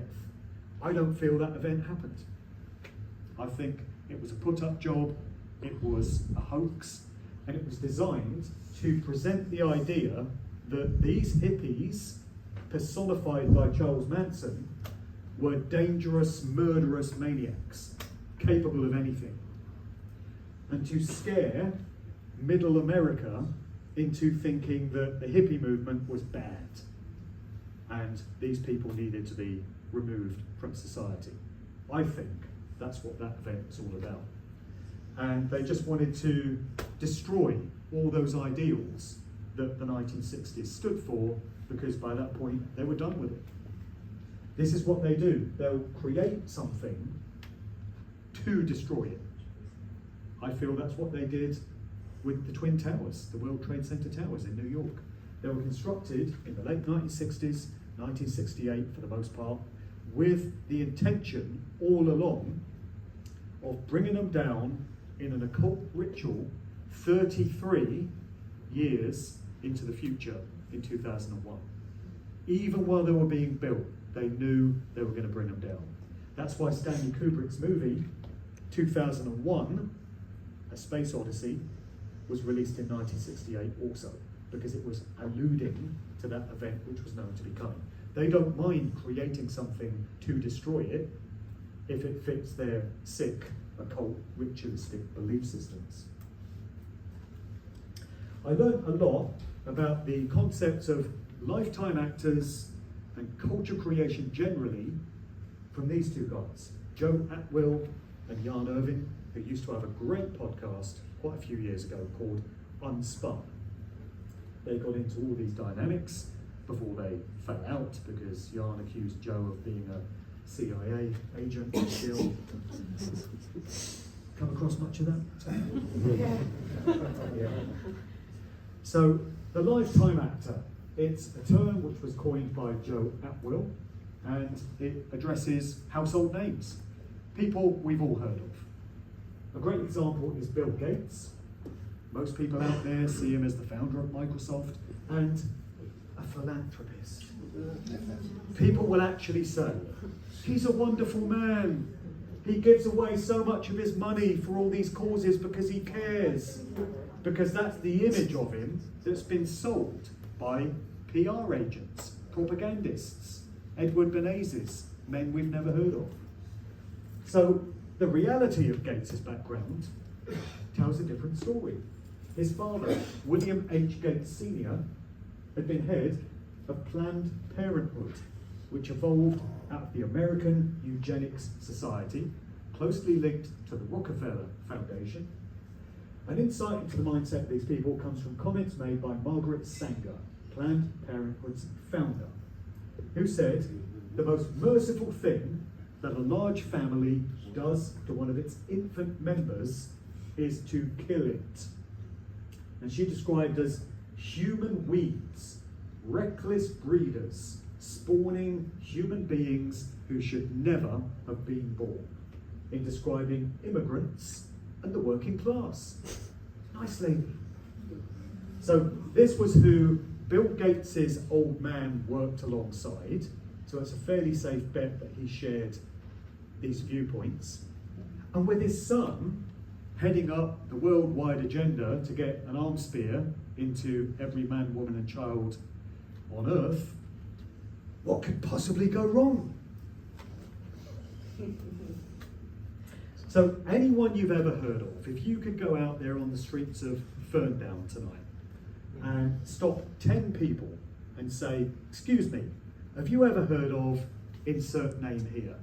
I don't feel that event happened. I think it was a put-up job, it was a hoax, and it was designed to present the idea that these hippies, personified by Charles Manson, were dangerous, murderous maniacs, capable of anything. And to scare middle America into thinking that the hippie movement was bad and these people needed to be removed from society. I think that's what that event was all about. And they just wanted to destroy all those ideals that the 1960s stood for, because by that point they were done with it. This is what they do. They'll create something to destroy it. I feel that's what they did with the Twin Towers, the World Trade Center towers in New York. They were constructed in the late 1960s 1968 for the most part, with the intention all along of bringing them down in an occult ritual 33 years into the future in 2001. Even while they were being built, they knew they were going to bring them down. That's why Stanley Kubrick's movie, 2001, A Space Odyssey, was released in 1968 also, because it was alluding to that event which was known to be coming. They don't mind creating something to destroy it if it fits their sick, occult, ritualistic belief systems. I learned a lot about the concepts of lifetime actors and culture creation generally from these two guys, Joe Atwill and Jan Irvin, who used to have a great podcast quite a few years ago called Unspun. They got into all these dynamics before they fell out because Jan accused Joe of being a CIA agent still. Come across much of that? Yeah. So, the lifetime actor, it's a term which was coined by Joe Atwill, and it addresses household names, people we've all heard of. A great example is Bill Gates. Most people out there see him as the founder of Microsoft and a philanthropist. People will actually say, he's a wonderful man. He gives away so much of his money for all these causes because he cares. Because that's the image of him that's been sold by PR agents, propagandists, Edward Bernays, men we've never heard of. So the reality of Gates's background tells a different story. His father, William H. Gates Sr., had been head of Planned Parenthood, which evolved out of the American Eugenics Society, closely linked to the Rockefeller Foundation. An insight into the mindset of these people comes from comments made by Margaret Sanger, Planned Parenthood's founder, who said, "The most merciful thing that a large family does to one of its infant members is to kill it." And she described as human weeds, reckless breeders, spawning human beings who should never have been born, in describing immigrants and the working class. Nice lady. So this was who Bill Gates's old man worked alongside, so it's a fairly safe bet that he shared these viewpoints. And with his son heading up the worldwide agenda to get an arms spear into every man, woman and child on Earth, what could possibly go wrong? So anyone you've ever heard of, if you could go out there on the streets of Ferndown tonight and stop 10 people and say, "Excuse me, have you ever heard of insert name here?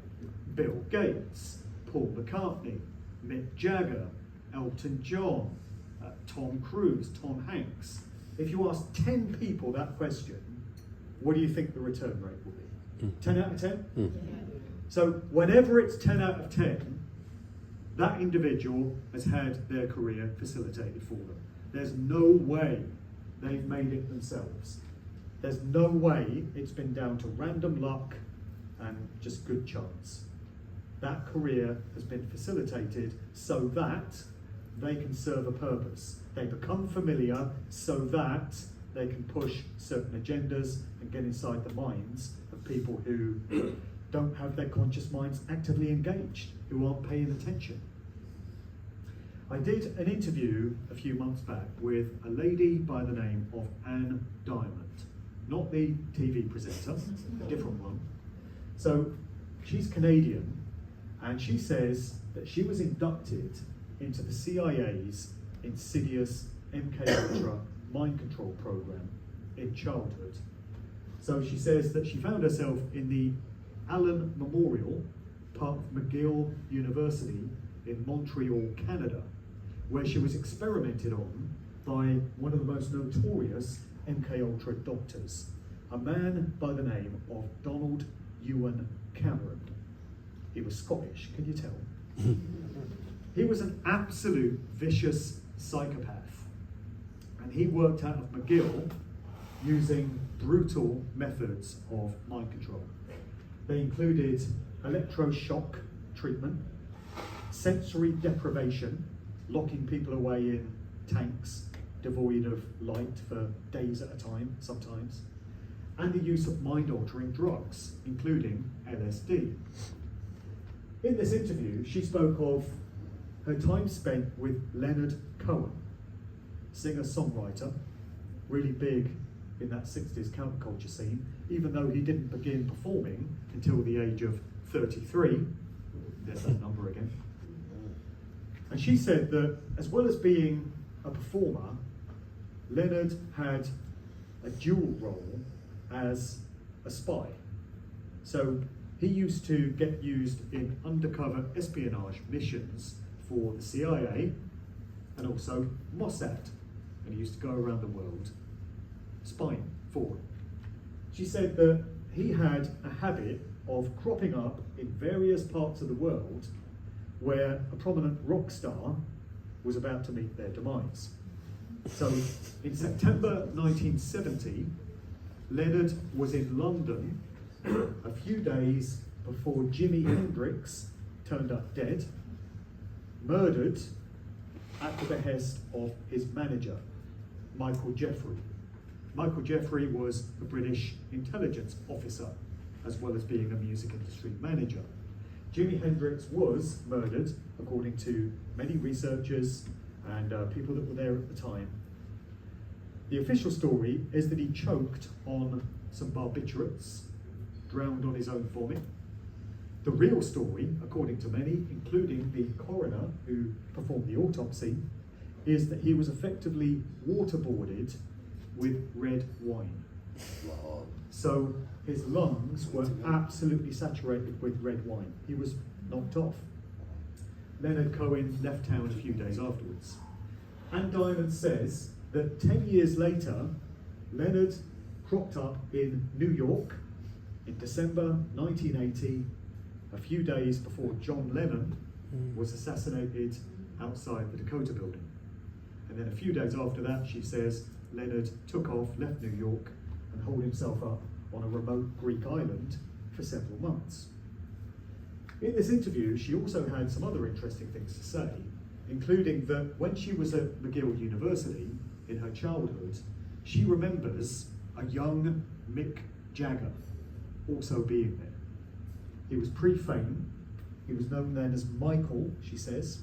Bill Gates, Paul McCartney, Mick Jagger, Elton John, Tom Cruise, Tom Hanks." If you ask 10 people that question, what do you think the return rate will be? 10 out of 10? So whenever it's 10 out of 10, that individual has had their career facilitated for them. There's no way they've made it themselves. There's no way it's been down to random luck and just good chance. That career has been facilitated so that they can serve a purpose. They become familiar so that they can push certain agendas and get inside the minds of people who don't have their conscious minds actively engaged, who aren't paying attention. I did an interview a few months back with a lady by the name of Anne Diamond, not the TV presenter, a different one. So she's Canadian, and she says that she was inducted into the CIA's insidious MKUltra mind control program in childhood. So she says that she found herself in the Allen Memorial, part of McGill University in Montreal, Canada, where she was experimented on by one of the most notorious MKUltra doctors, a man by the name of Donald Ewan Cameron. He was Scottish, can you tell? He was an absolute vicious psychopath, and he worked out of McGill using brutal methods of mind control. They included electroshock treatment, sensory deprivation, locking people away in tanks devoid of light for days at a time, sometimes, and the use of mind-altering drugs, including LSD. In this interview, she spoke of her time spent with Leonard Cohen, singer-songwriter, really big in that 60s counterculture scene, even though he didn't begin performing until the age of 33. There's that number again. And she said that as well as being a performer, Leonard had a dual role as a spy. So he used to get used in undercover espionage missions for the CIA and also Mossad. And he used to go around the world spying for them. She said that he had a habit of cropping up in various parts of the world where a prominent rock star was about to meet their demise. So in September 1970, Leonard was in London a few days before Jimi Hendrix turned up dead, murdered at the behest of his manager, Michael Jeffrey. Michael Jeffrey was a British intelligence officer, as well as being a music industry manager. Jimi Hendrix was murdered, according to many researchers and people that were there at the time. The official story is that he choked on some barbiturates, drowned on his own vomit. The real story, according to many, including the coroner who performed the autopsy, is that he was effectively waterboarded with red wine. So his lungs were absolutely saturated with red wine. He was knocked off. Leonard Cohen left town a few days afterwards. Anne Diamond says that 10 years later, Leonard cropped up in New York in December 1980, a few days before John Lennon was assassinated outside the Dakota building. And then a few days after that, she says, Leonard took off, left New York, and holed himself up on a remote Greek island for several months. In this interview, she also had some other interesting things to say, including that when she was at McGill University in her childhood, she remembers a young Mick Jagger also being there. He was pre-fame. He was known then as Michael, she says.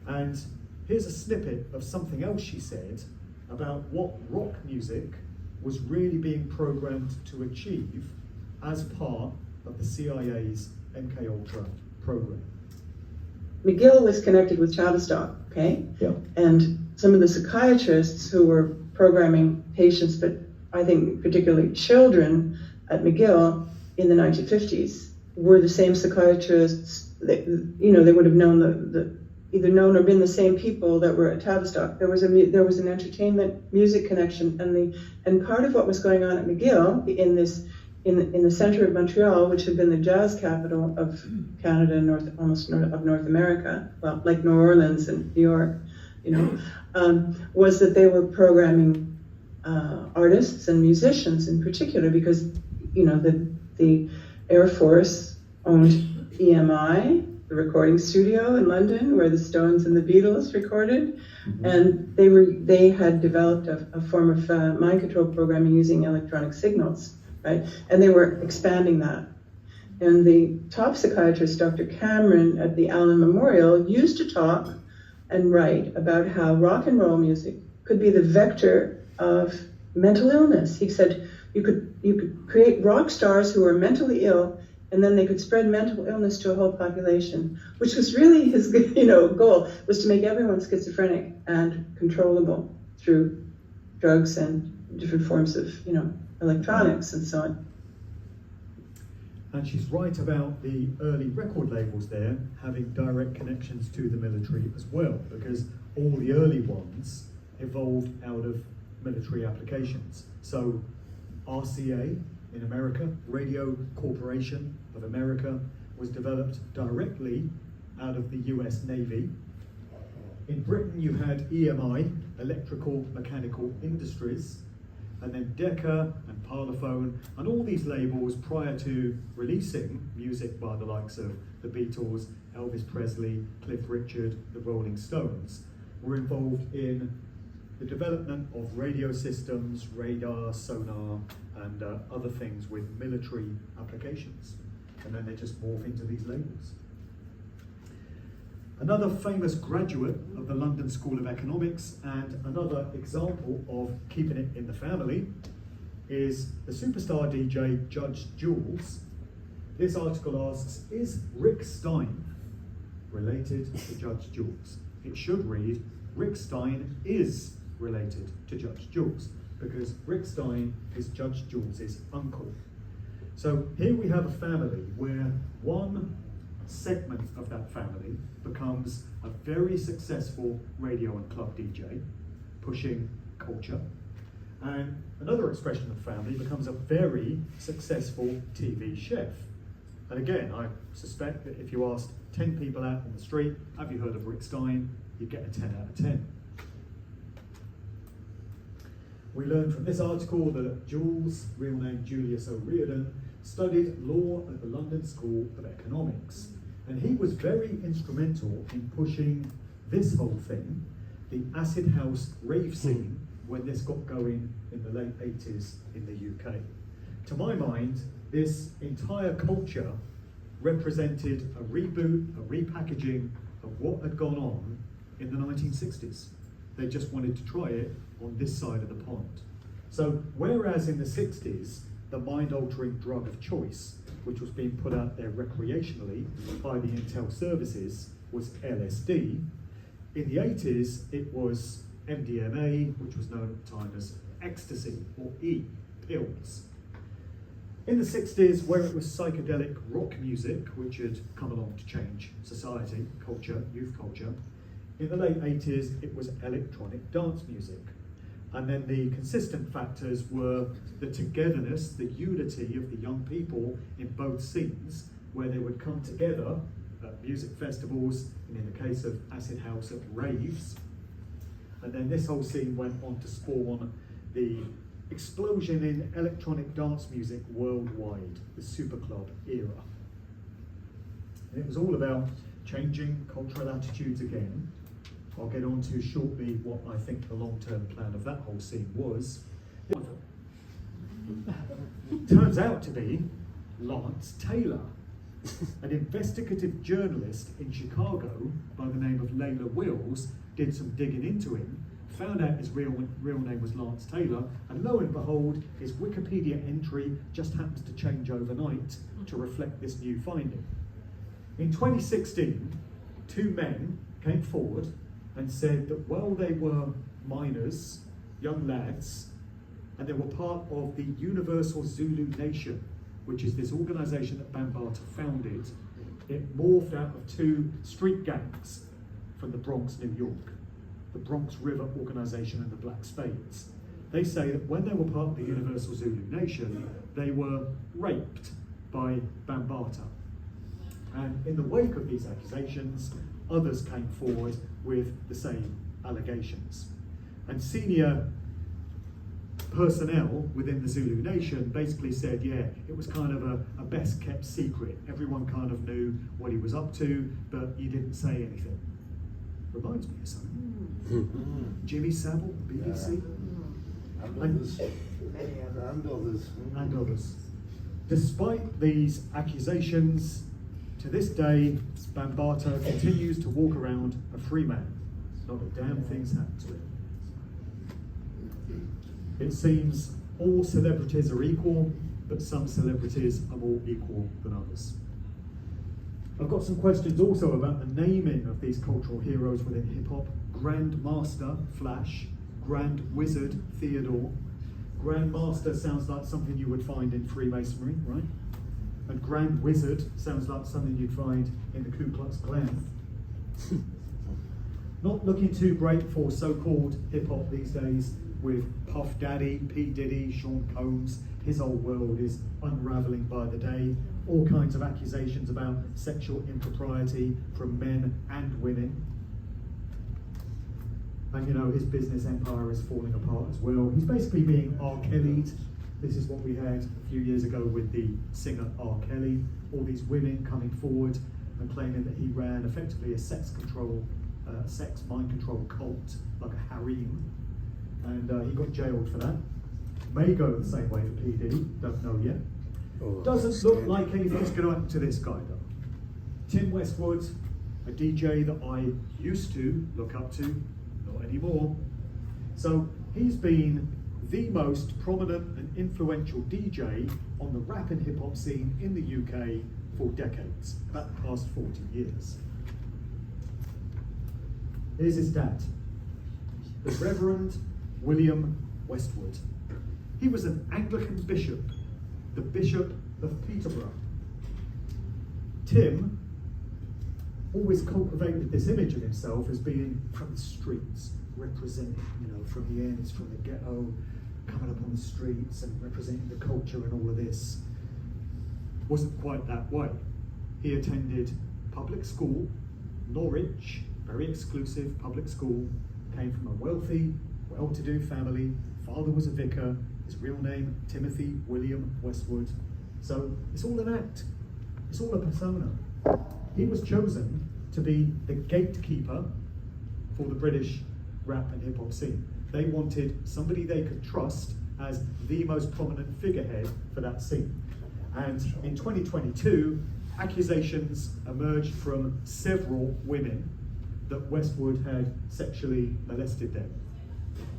And here's a snippet of something else she said about what rock music was really being programmed to achieve as part of the CIA's MKUltra program. McGill was connected with Tavistock, okay? Yeah. And some of the psychiatrists who were programming patients, but I think particularly children at McGill in the 1950s, were the same psychiatrists that, they would have known either known or been the same people that were at Tavistock. There was an entertainment music connection, and part of what was going on at McGill in the center of Montreal, which had been the jazz capital of Canada and of North America, well, like New Orleans and New York, was that they were programming artists and musicians in particular, because the Air Force owned EMI, the recording studio in London where the Stones and the Beatles recorded, and they had developed a form of mind control programming using electronic signals, right? And they were expanding that. And the top psychiatrist, Dr. Cameron at the Allen Memorial, used to talk and write about how rock and roll music could be the vector of mental illness. He said you could create rock stars who were mentally ill, and then they could spread mental illness to a whole population, which was really his goal, was to make everyone schizophrenic and controllable through drugs and different forms of electronics and so on. And she's right about the early record labels there having direct connections to the military as well, because all the early ones evolved out of military applications. So RCA in America, Radio Corporation of America, was developed directly out of the US Navy. In Britain, you had EMI, Electrical Mechanical Industries, and then Decca and Parlophone, and all these labels prior to releasing music by the likes of the Beatles, Elvis Presley, Cliff Richard, the Rolling Stones, were involved in the development of radio systems, radar, sonar, and other things with military applications. And then they just morph into these labels. Another famous graduate of the London School of Economics and another example of keeping it in the family is the superstar DJ Judge Jules. This article asks, is Rick Stein related to Judge Jules? It should read, Rick Stein is related to Judge Jules, because Rick Stein is Judge Jules's uncle. So here we have a family where one segment of that family becomes a very successful radio and club DJ, pushing culture, and another expression of the family becomes a very successful TV chef. And again, I suspect that if you asked 10 people out on the street, have you heard of Rick Stein, you'd get a 10 out of 10. We learned from this article that Jules, real name Julius O'Riordan, studied law at the London School of Economics. And he was very instrumental in pushing this whole thing, the acid house rave scene, when this got going in the late 80s in the UK. To my mind, this entire culture represented a reboot, a repackaging of what had gone on in the 1960s. They just wanted to try it on this side of the pond. So whereas in the 60s, the mind-altering drug of choice, which was being put out there recreationally by the intel services, was LSD, in the 80s it was MDMA, which was known at the time as ecstasy, or E, pills. In the 60s, where it was psychedelic rock music, which had come along to change society, culture, youth culture, in the late 80s it was electronic dance music. And then the consistent factors were the togetherness, the unity of the young people in both scenes, where they would come together at music festivals, and in the case of acid house, at raves. And then this whole scene went on to spawn the explosion in electronic dance music worldwide, the superclub era. And it was all about changing cultural attitudes again. I'll get on to shortly what I think the long-term plan of that whole scene was. Turns out to be Lance Taylor, an investigative journalist in Chicago by the name of Layla Wills, did some digging into him, found out his real name was Lance Taylor, and lo and behold, his Wikipedia entry just happens to change overnight to reflect this new finding. In 2016, two men came forward and said that while they were minors, young lads, and they were part of the Universal Zulu Nation, which is this organisation that Bambaataa founded, it morphed out of two street gangs from the Bronx, New York, the Bronx River Organisation and the Black Spades. They say that when they were part of the Universal Zulu Nation, they were raped by Bambaataa. And in the wake of these accusations, others came forward with the same allegations. And senior personnel within the Zulu Nation basically said, yeah, it was kind of a best kept secret. Everyone kind of knew what he was up to, but he didn't say anything. Reminds me of something. Jimmy Savile, BBC. And others. Despite these accusations, to this day, Bambaataa continues to walk around a free man. Not a damn thing's happened to him. It seems all celebrities are equal, but some celebrities are more equal than others. I've got some questions also about the naming of these cultural heroes within hip-hop. Grand Master, Flash. Grand Wizard, Theodore. Grand Master sounds like something you would find in Freemasonry, right? And Grand Wizard sounds like something you'd find in the Ku Klux Klan. Not looking too great for so-called hip-hop these days, with Puff Daddy, P. Diddy, Sean Combs. His whole world is unraveling by the day. All kinds of accusations about sexual impropriety from men and women. And you know, his business empire is falling apart as well. He's basically being R. Kelly'd. This is what we had a few years ago with the singer R. Kelly. All these women coming forward and claiming that he ran effectively a sex mind control cult, like a harem. And he got jailed for that. May go the same way for P. Diddy, don't know yet. Doesn't look like anything's going to happen to this guy though. Tim Westwood, a DJ that I used to look up to, not anymore. So he's been the most prominent and influential DJ on the rap and hip hop scene in the UK for decades, about the past 40 years. Here's his dad, the Reverend William Westwood. He was an Anglican bishop, the Bishop of Peterborough. Tim always cultivated this image of himself as being from the streets, representing, you know, from the ends, from the ghetto, coming up on the streets and representing the culture and all of this. Wasn't quite that way. He attended public school, Norwich, very exclusive public school, came from a wealthy, well-to-do family. Father was a vicar, his real name, Timothy William Westwood. So it's all an act, it's all a persona. He was chosen to be the gatekeeper for the British rap and hip hop scene. They wanted somebody they could trust as the most prominent figurehead for that scene. And in 2022, accusations emerged from several women that Westwood had sexually molested them,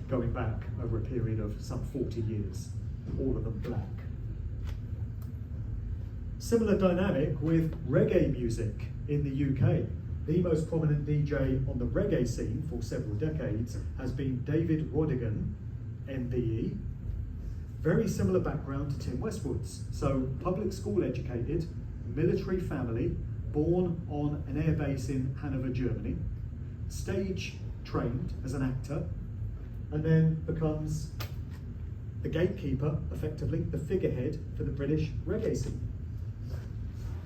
going back over a period of some 40 years, all of them black. Similar dynamic with reggae music in the UK. The most prominent DJ on the reggae scene for several decades has been David Rodigan, MBE. Very similar background to Tim Westwood's. So public school educated, military family, born on an airbase in Hanover, Germany, stage trained as an actor, and then becomes the gatekeeper, effectively, the figurehead for the British reggae scene.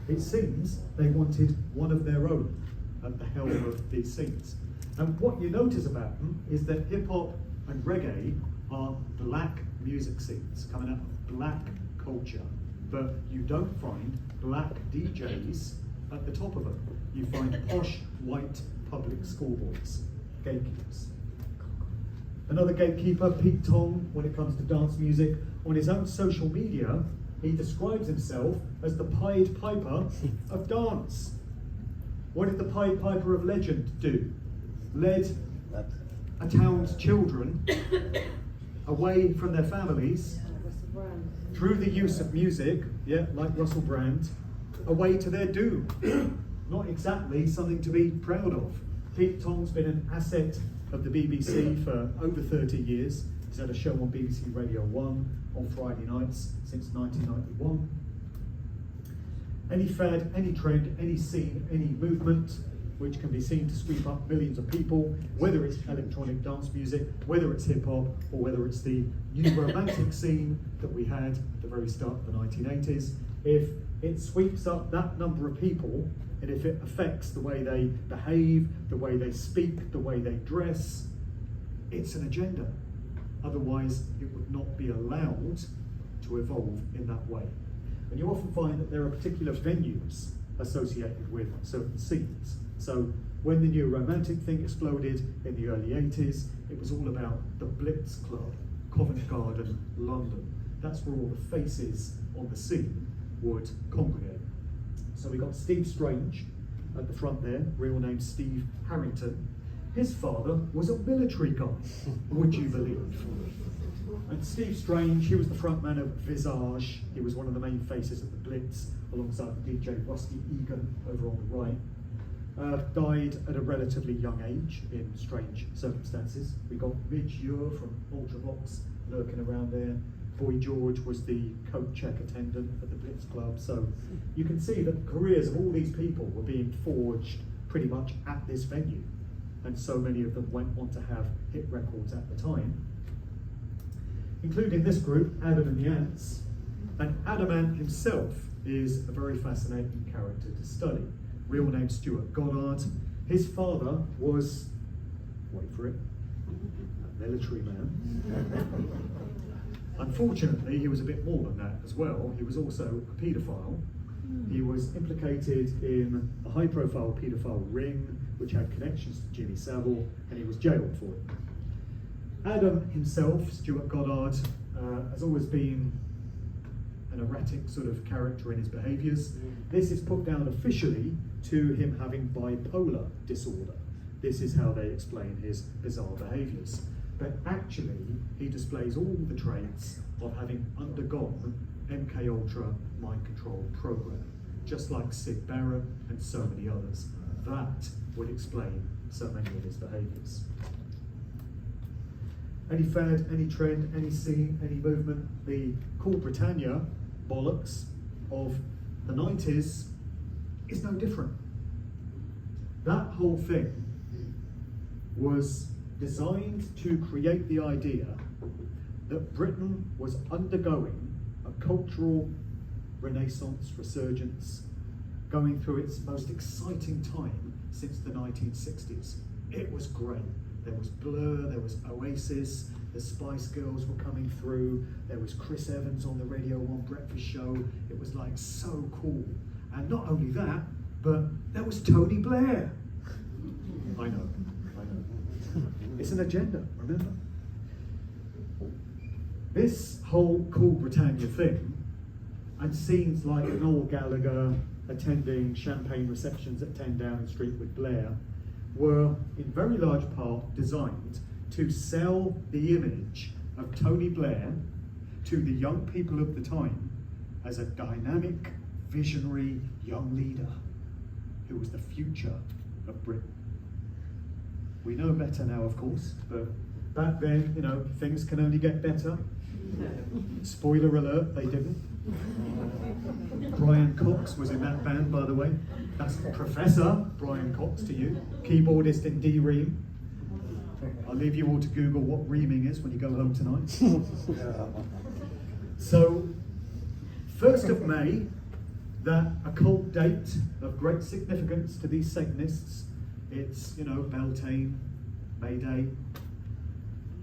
It seems they wanted one of their own at the helm of these scenes. And what you notice about them is that hip hop and reggae are black music scenes, coming out of black culture. But you don't find black DJs at the top of them. You find posh, white, public schoolboys, gatekeepers. Another gatekeeper, Pete Tong, when it comes to dance music, on his own social media, he describes himself as the Pied Piper of dance. What did the Pied Piper of legend do? Led a town's children away from their families through the use of music, yeah, like Russell Brand, away to their doom. Not exactly something to be proud of. Pete Tong's been an asset of the BBC for over 30 years. He's had a show on BBC Radio 1 on Friday nights since 1991. Any fad, any trend, any scene, any movement which can be seen to sweep up millions of people, whether it's electronic dance music, whether it's hip hop, or whether it's the new romantic scene that we had at the very start of the 1980s, if it sweeps up that number of people, and if it affects the way they behave, the way they speak, the way they dress, it's an agenda. Otherwise, it would not be allowed to evolve in that way. And you often find that there are particular venues associated with certain scenes. So when the new romantic thing exploded in the early 80s, it was all about the Blitz Club, Covent Garden, London. That's where all the faces on the scene would congregate. So we got Steve Strange at the front there, real name Steve Harrington. His father was a military guy, would you believe? And Steve Strange, he was the front man of Visage. He was one of the main faces of the Blitz, alongside DJ Rusty Egan over on the right. Died at a relatively young age in strange circumstances. We got Midge Ure from Ultravox lurking around there. Boy George was the coat check attendant at the Blitz Club. So you can see that the careers of all these people were being forged pretty much at this venue. And so many of them went on to have hit records at the time, including this group, Adam and the Ants. And Adam Ant himself is a very fascinating character to study. Real name Stuart Goddard. His father was, wait for it, military man. Unfortunately, he was a bit more than that as well. He was also a paedophile. He was implicated in a high-profile paedophile ring, which had connections to Jimmy Savile, and he was jailed for it. Adam himself, Stuart Goddard, has always been an erratic sort of character in his behaviours. This is put down officially to him having bipolar disorder. This is how they explain his bizarre behaviours. But actually, he displays all the traits of having undergone MKUltra mind control program, just like Sid Barrett and so many others. That would explain so many of his behaviours. Any fad, any trend, any scene, any movement, the cool Britannia bollocks of the 90s is no different. That whole thing was designed to create the idea that Britain was undergoing a cultural renaissance, resurgence, going through its most exciting time since the 1960s. It was great. There was Blur, there was Oasis, the Spice Girls were coming through, there was Chris Evans on the Radio 1 breakfast show. It was like so cool. And not only that, but there was Tony Blair. I know. It's an agenda, remember? This whole cool Britannia thing, and scenes like Noel Gallagher attending champagne receptions at 10 Downing Street with Blair, were in very large part designed to sell the image of Tony Blair to the young people of the time as a dynamic, visionary young leader who was the future of Britain. We know better now, of course, but back then, you know, things can only get better. Spoiler alert, they didn't. Brian Cox was in that band, by the way. That's Professor Brian Cox to you, keyboardist in D-Ream. I'll leave you all to Google what reaming is when you go home tonight. So, 1st of May, that occult date of great significance to these Satanists. It's, you know, Beltane, May Day.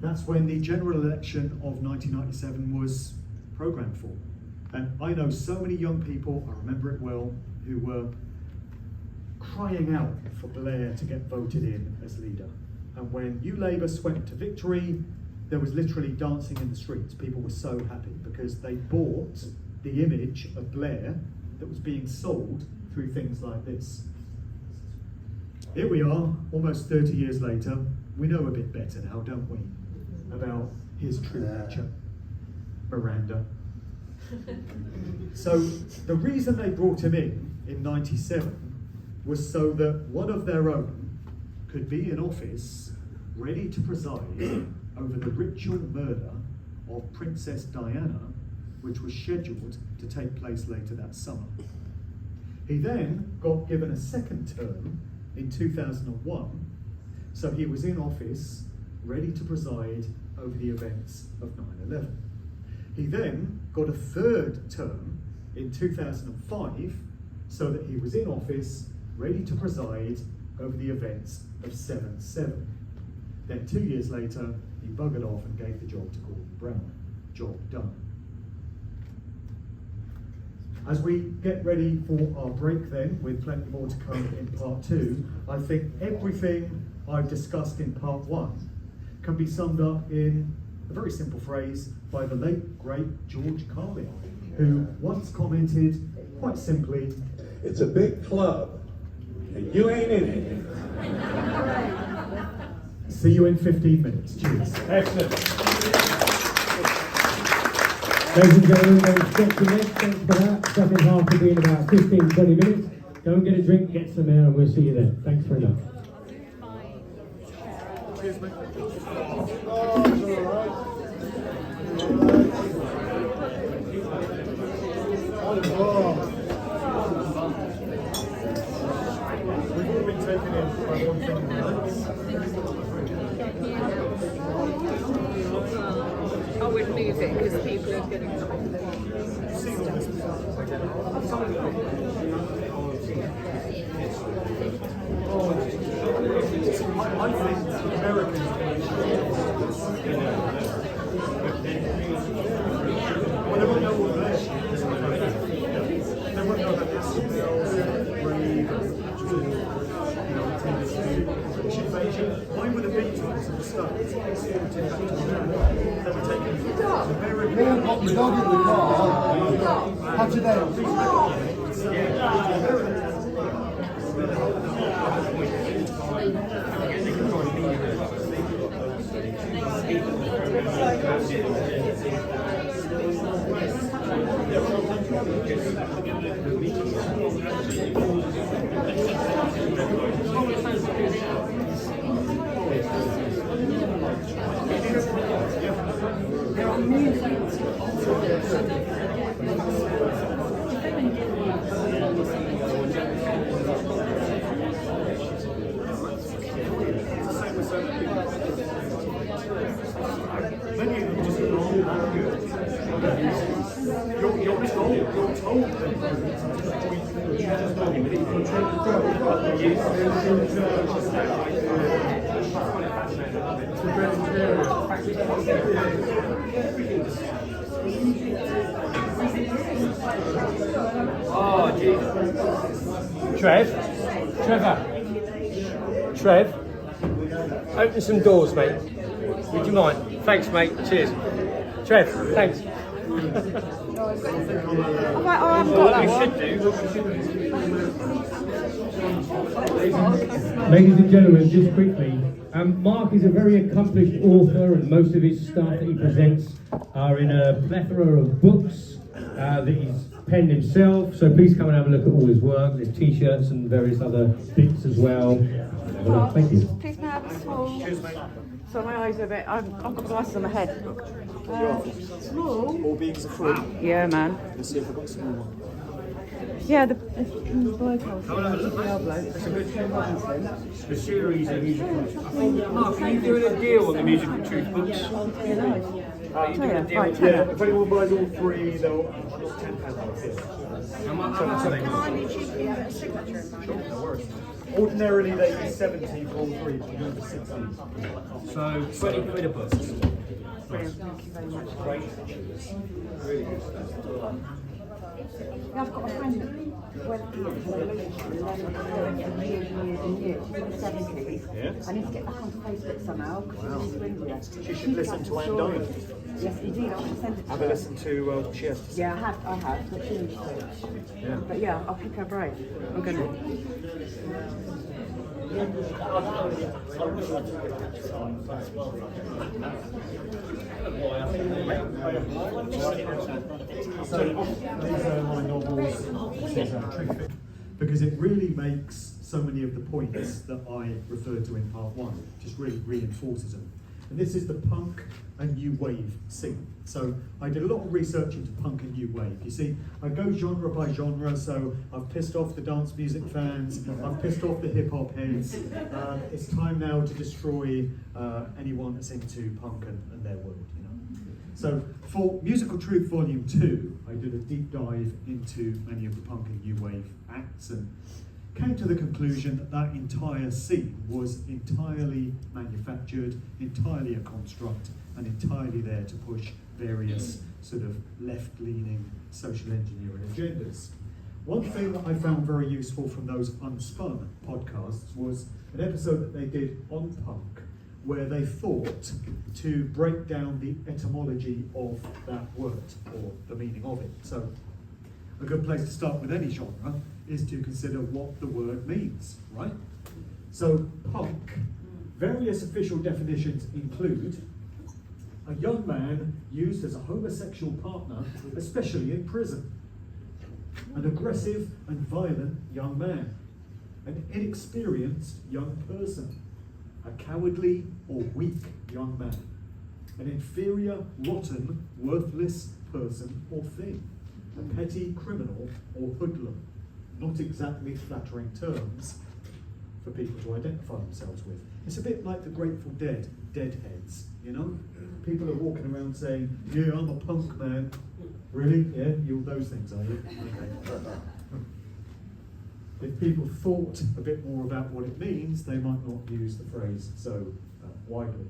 That's when the general election of 1997 was programmed for. And I know so many young people, I remember it well, who were crying out for Blair to get voted in as leader. And when New Labour swept to victory, there was literally dancing in the streets. People were so happy because they bought the image of Blair that was being sold through things like this. Here we are, almost 30 years later. We know a bit better now, don't we, about his true nature, Miranda. So the reason they brought him in 97 was so that one of their own could be in office ready to preside over the ritual murder of Princess Diana, which was scheduled to take place later that summer. He then got given a second term in 2001, so he was in office ready to preside over the events of 9/11. He then got a third term in 2005, so that he was in office ready to preside over the events of 7/7. Then 2 years later, he buggered off and gave the job to Gordon Brown. Job done. As we get ready for our break then, with plenty more to come in part 2, I think everything I've discussed in part 1 can be summed up in a very simple phrase by the late, great George Carlin, who once commented, quite simply, "It's a big club, and you ain't in it." See you in 15 minutes. Cheers. Excellent. Ladies and gentlemen, we're stretching next. Thanks for that. Second half will be in about 15-20 minutes. Go and get a drink, get some air, and we'll see you then. Thanks very much. Cheers, mate. We've all been taken in by one thing tonight. I would move it because people are going to come. I think Americans stuff. Liam got the dog in the car. Patch it out. Oh, Jesus. Trev, open some doors, mate. Would you mind? Thanks, mate. Cheers. Trev, thanks. Ladies and gentlemen, just quickly, Mark is a very accomplished author, and most of his stuff that he presents are in a plethora of books that he's penned himself. So please come and have a look at all his work. There's t-shirts and various other bits as well. Thank you. Please may I have a small... So my eyes are a bit... I've got glasses on my head. Small? All beings are free. Yeah, man. Let's see if I've got a small one. Yeah, the Bridgehouse. The series of musical. Mark, are you doing a deal on the musical truth books? Yeah, if anyone buys all three, they'll £10. Ordinarily they be 70 for all three, but you're going for 60. So 20 quid a book. Brilliant, thank you very much. Really good stuff. Yeah, I've got a friend that went here for years and years, she's in the 70s. Yeah. I need to get back onto Facebook somehow, because she's in India. She should listen to Anne Diamond. Yes, indeed, I should send it to Have her. a listen to what she has to say. Yeah, I have, but she needs to. Yeah. But yeah, I'll pick her brain. I'm going to... So these are my novels, because it really makes so many of the points that I referred to in part one, just really reinforces them. And this is the punk and new wave scene. So I did a lot of research into punk and new wave. You see, I go genre by genre, so I've pissed off the dance music fans, I've pissed off the hip hop heads. It's time now to destroy anyone that's into punk and their world, you know. So for Musical Truth Volume 2, I did a deep dive into many of the punk and new wave acts and came to the conclusion that that entire scene was entirely manufactured, entirely a construct, and entirely there to push various sort of left-leaning social engineering agendas. One thing that I found very useful from those Unspun podcasts was an episode that they did on punk, where they thought to break down the etymology of that word, or the meaning of it. So a good place to start with any genre is to consider what the word means, right? So punk, various official definitions include a young man used as a homosexual partner, especially in prison, an aggressive and violent young man, an inexperienced young person, a cowardly or weak young man, an inferior, rotten, worthless person or thing, a petty criminal or hoodlum. Not exactly flattering terms for people to identify themselves with. It's a bit like the Grateful Dead, deadheads, you know? People are walking around saying, yeah, I'm a punk man. Really? Yeah, you're those things, are you? Okay. If people thought a bit more about what it means, they might not use the phrase so widely.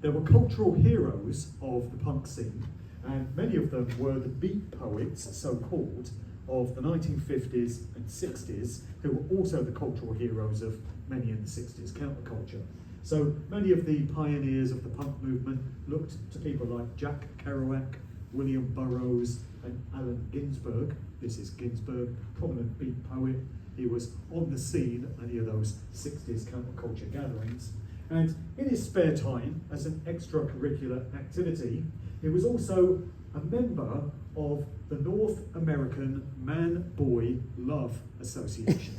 There were cultural heroes of the punk scene, and many of them were the beat poets, so-called, of the 1950s and 60s, who were also the cultural heroes of many in the 60s, counterculture. So many of the pioneers of the punk movement looked to people like Jack Kerouac, William Burroughs, and Allen Ginsberg. This is Ginsberg, prominent beat poet. He was on the scene at many of those 60s counterculture gatherings. And in his spare time, as an extracurricular activity, he was also a member of the North American Man-Boy Love Association.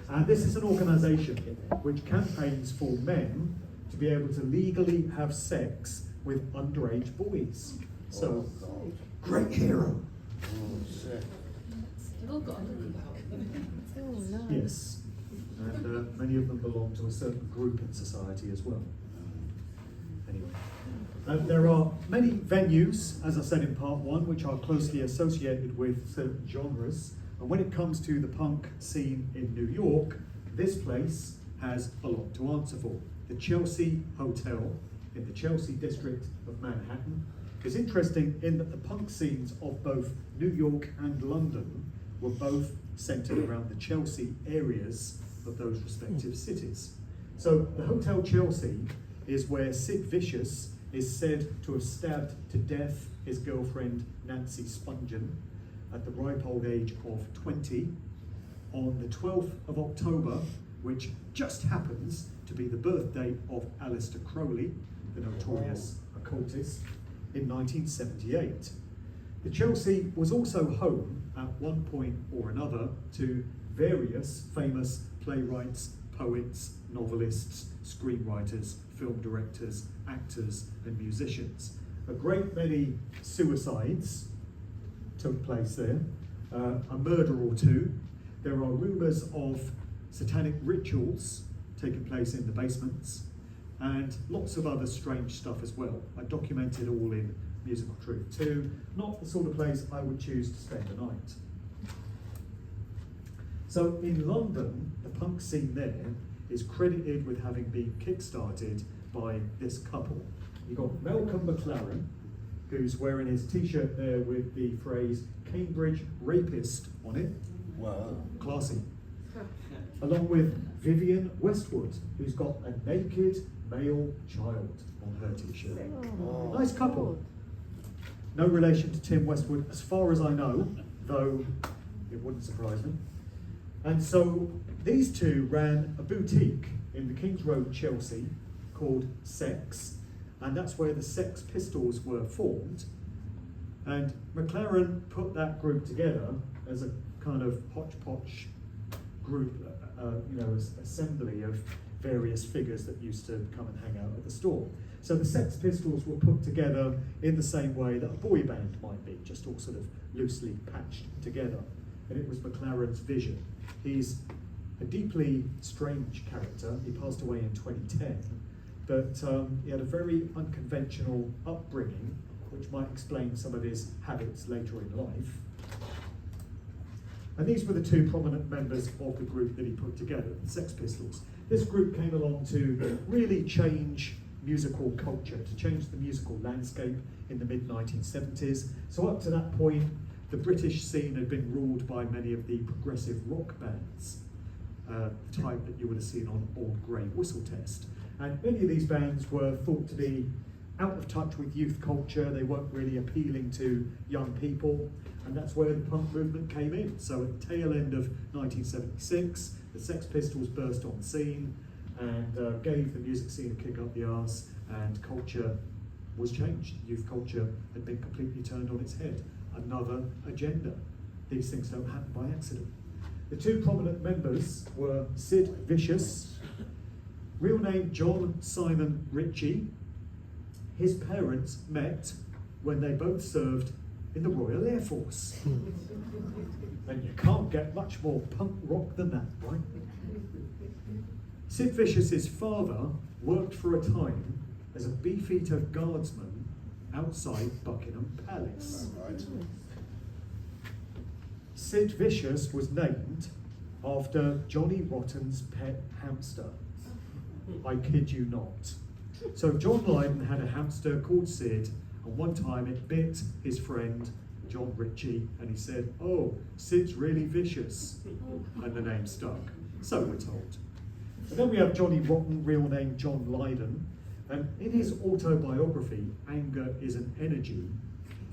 And this is an organisation which campaigns for men to be able to legally have sex with underage boys. So, great hero. Still got Yes, and many of them belong to a certain group in society as well. Anyway, there are many venues, as I said in part one, which are closely associated with certain genres. And when it comes to the punk scene in New York, this place has a lot to answer for. The Chelsea Hotel in the Chelsea district of Manhattan is interesting in that the punk scenes of both New York and London were both centred around the Chelsea areas of those respective cities. So the Hotel Chelsea is where Sid Vicious is said to have stabbed to death his girlfriend Nancy Spungen at the ripe old age of 20 on the 12th of October, which just happens to be the birthday of Aleister Crowley, the notorious occultist, in 1978. The Chelsea was also home at one point or another to various famous playwrights, poets, novelists, screenwriters, film directors, actors and musicians. A great many suicides took place there, a murder or two. There are rumours of satanic rituals taking place in the basements and lots of other strange stuff as well. I documented all in Musical Truth 2, not the sort of place I would choose to spend the night. So in London, the punk scene there is credited with having been kick-started by this couple. You've got Malcolm McLaren, who's wearing his t-shirt there with the phrase Cambridge Rapist on it. Wow. Classy. Along with Vivienne Westwood, who's got a naked male child on her t-shirt. Oh. Nice couple. No relation to Tim Westwood, as far as I know, though it wouldn't surprise me. And so these two ran a boutique in the King's Road, Chelsea, called Sex, and that's where the Sex Pistols were formed. And McLaren put that group together as a kind of hodgepodge group, assembly of various figures that used to come and hang out at the store. So the Sex Pistols were put together in the same way that a boy band might be, just all sort of loosely patched together. And it was McLaren's vision. He's a deeply strange character. He passed away in 2010, but he had a very unconventional upbringing, which might explain some of his habits later in life. And these were the two prominent members of the group that he put together, the Sex Pistols. This group came along to really change musical culture, to change the musical landscape in the mid-1970s. So up to that point, the British scene had been ruled by many of the progressive rock bands, the type that you would have seen on Old Grey Whistle Test. And many of these bands were thought to be out of touch with youth culture. They weren't really appealing to young people, and that's where the punk movement came in. So at the tail end of 1976, the Sex Pistols burst on the scene and gave the music scene a kick up the arse, and culture was changed. Youth culture had been completely turned on its head. Another agenda. These things don't happen by accident. The two prominent members were Sid Vicious, real name John Simon Ritchie. His parents met when they both served in the Royal Air Force. And you can't get much more punk rock than that, right? Sid Vicious's father worked for a time as a Beefeater guardsman outside Buckingham Palace. Sid Vicious was named after Johnny Rotten's pet hamster. I kid you not. So John Lydon had a hamster called Sid, and one time it bit his friend John Ritchie, and he said, "Oh, Sid's really vicious," and the name stuck. So we're told. And then we have Johnny Rotten, real name John Lydon. And in his autobiography, Anger is an Energy,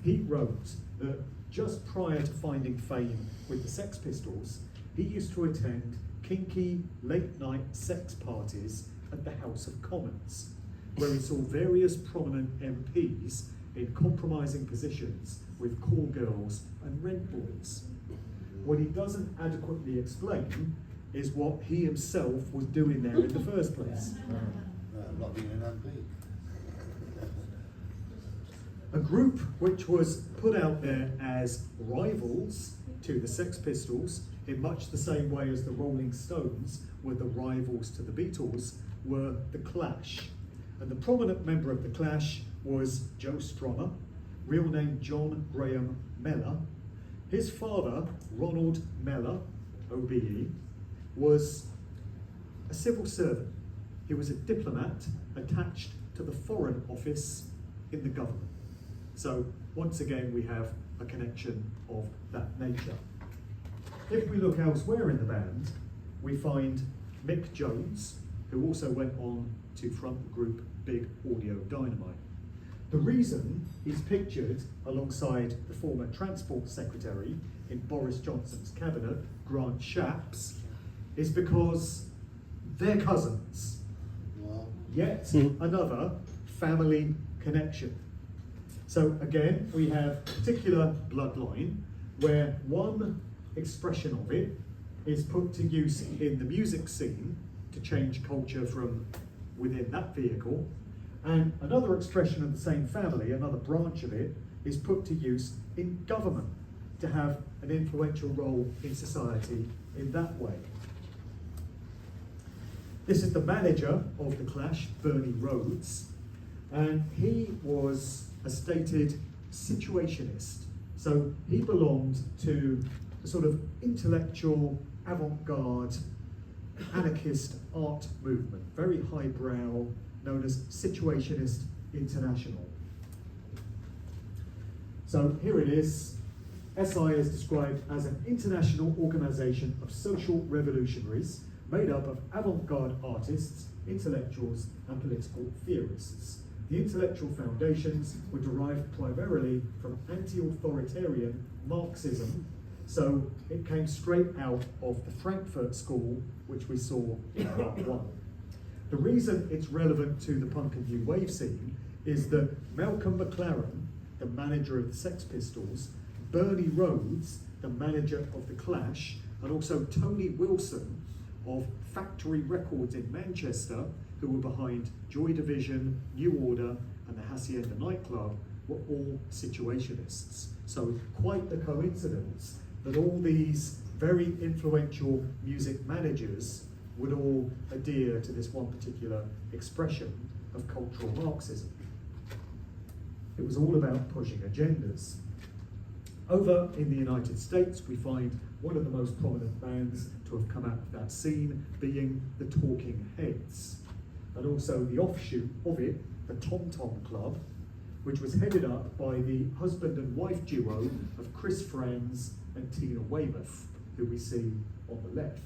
he wrote that just prior to finding fame with the Sex Pistols, he used to attend kinky late-night sex parties at the House of Commons, where he saw various prominent MPs in compromising positions with call girls and rent boys. What he doesn't adequately explain is what he himself was doing there in the first place. Not being an MP. A group which was put out there as rivals to the Sex Pistols, in much the same way as the Rolling Stones were the rivals to the Beatles, were the Clash. And the prominent member of the Clash was Joe Strummer, real name John Graham Mellor. His father, Ronald Mellor, OBE, was a civil servant. He was a diplomat attached to the Foreign Office in the government. So once again, we have a connection of that nature. If we look elsewhere in the band, we find Mick Jones, who also went on to front the group Big Audio Dynamite. The reason he's pictured alongside the former Transport Secretary in Boris Johnson's cabinet, Grant Shapps, is because they're cousins. Wow. Yet another family connection. So again, we have a particular bloodline where one expression of it is put to use in the music scene to change culture from within that vehicle, and another expression of the same family, another branch of it, is put to use in government to have an influential role in society in that way. This is the manager of the Clash, Bernie Rhodes, and he was a stated situationist. So he belonged to the sort of intellectual, avant-garde, anarchist art movement, very highbrow, known as Situationist International. So here it is. SI is described as an international organisation of social revolutionaries made up of avant-garde artists, intellectuals and political theorists. The intellectual foundations were derived primarily from anti-authoritarian Marxism, so it came straight out of the Frankfurt school, which we saw in part one. The reason it's relevant to the punk and new wave scene is that Malcolm McLaren, the manager of the Sex Pistols, Bernie Rhodes, the manager of the Clash, and also Tony Wilson of Factory Records in Manchester, who were behind Joy Division, New Order, and the Hacienda nightclub, were all situationists. So quite the coincidence that all these very influential music managers would all adhere to this one particular expression of cultural Marxism. It was all about pushing agendas. Over in the United States, we find one of the most prominent bands to have come out of that scene being the Talking Heads, and also the offshoot of it, the Tom Tom Club, which was headed up by the husband and wife duo of Chris Franz and Tina Weymouth, who we see on the left.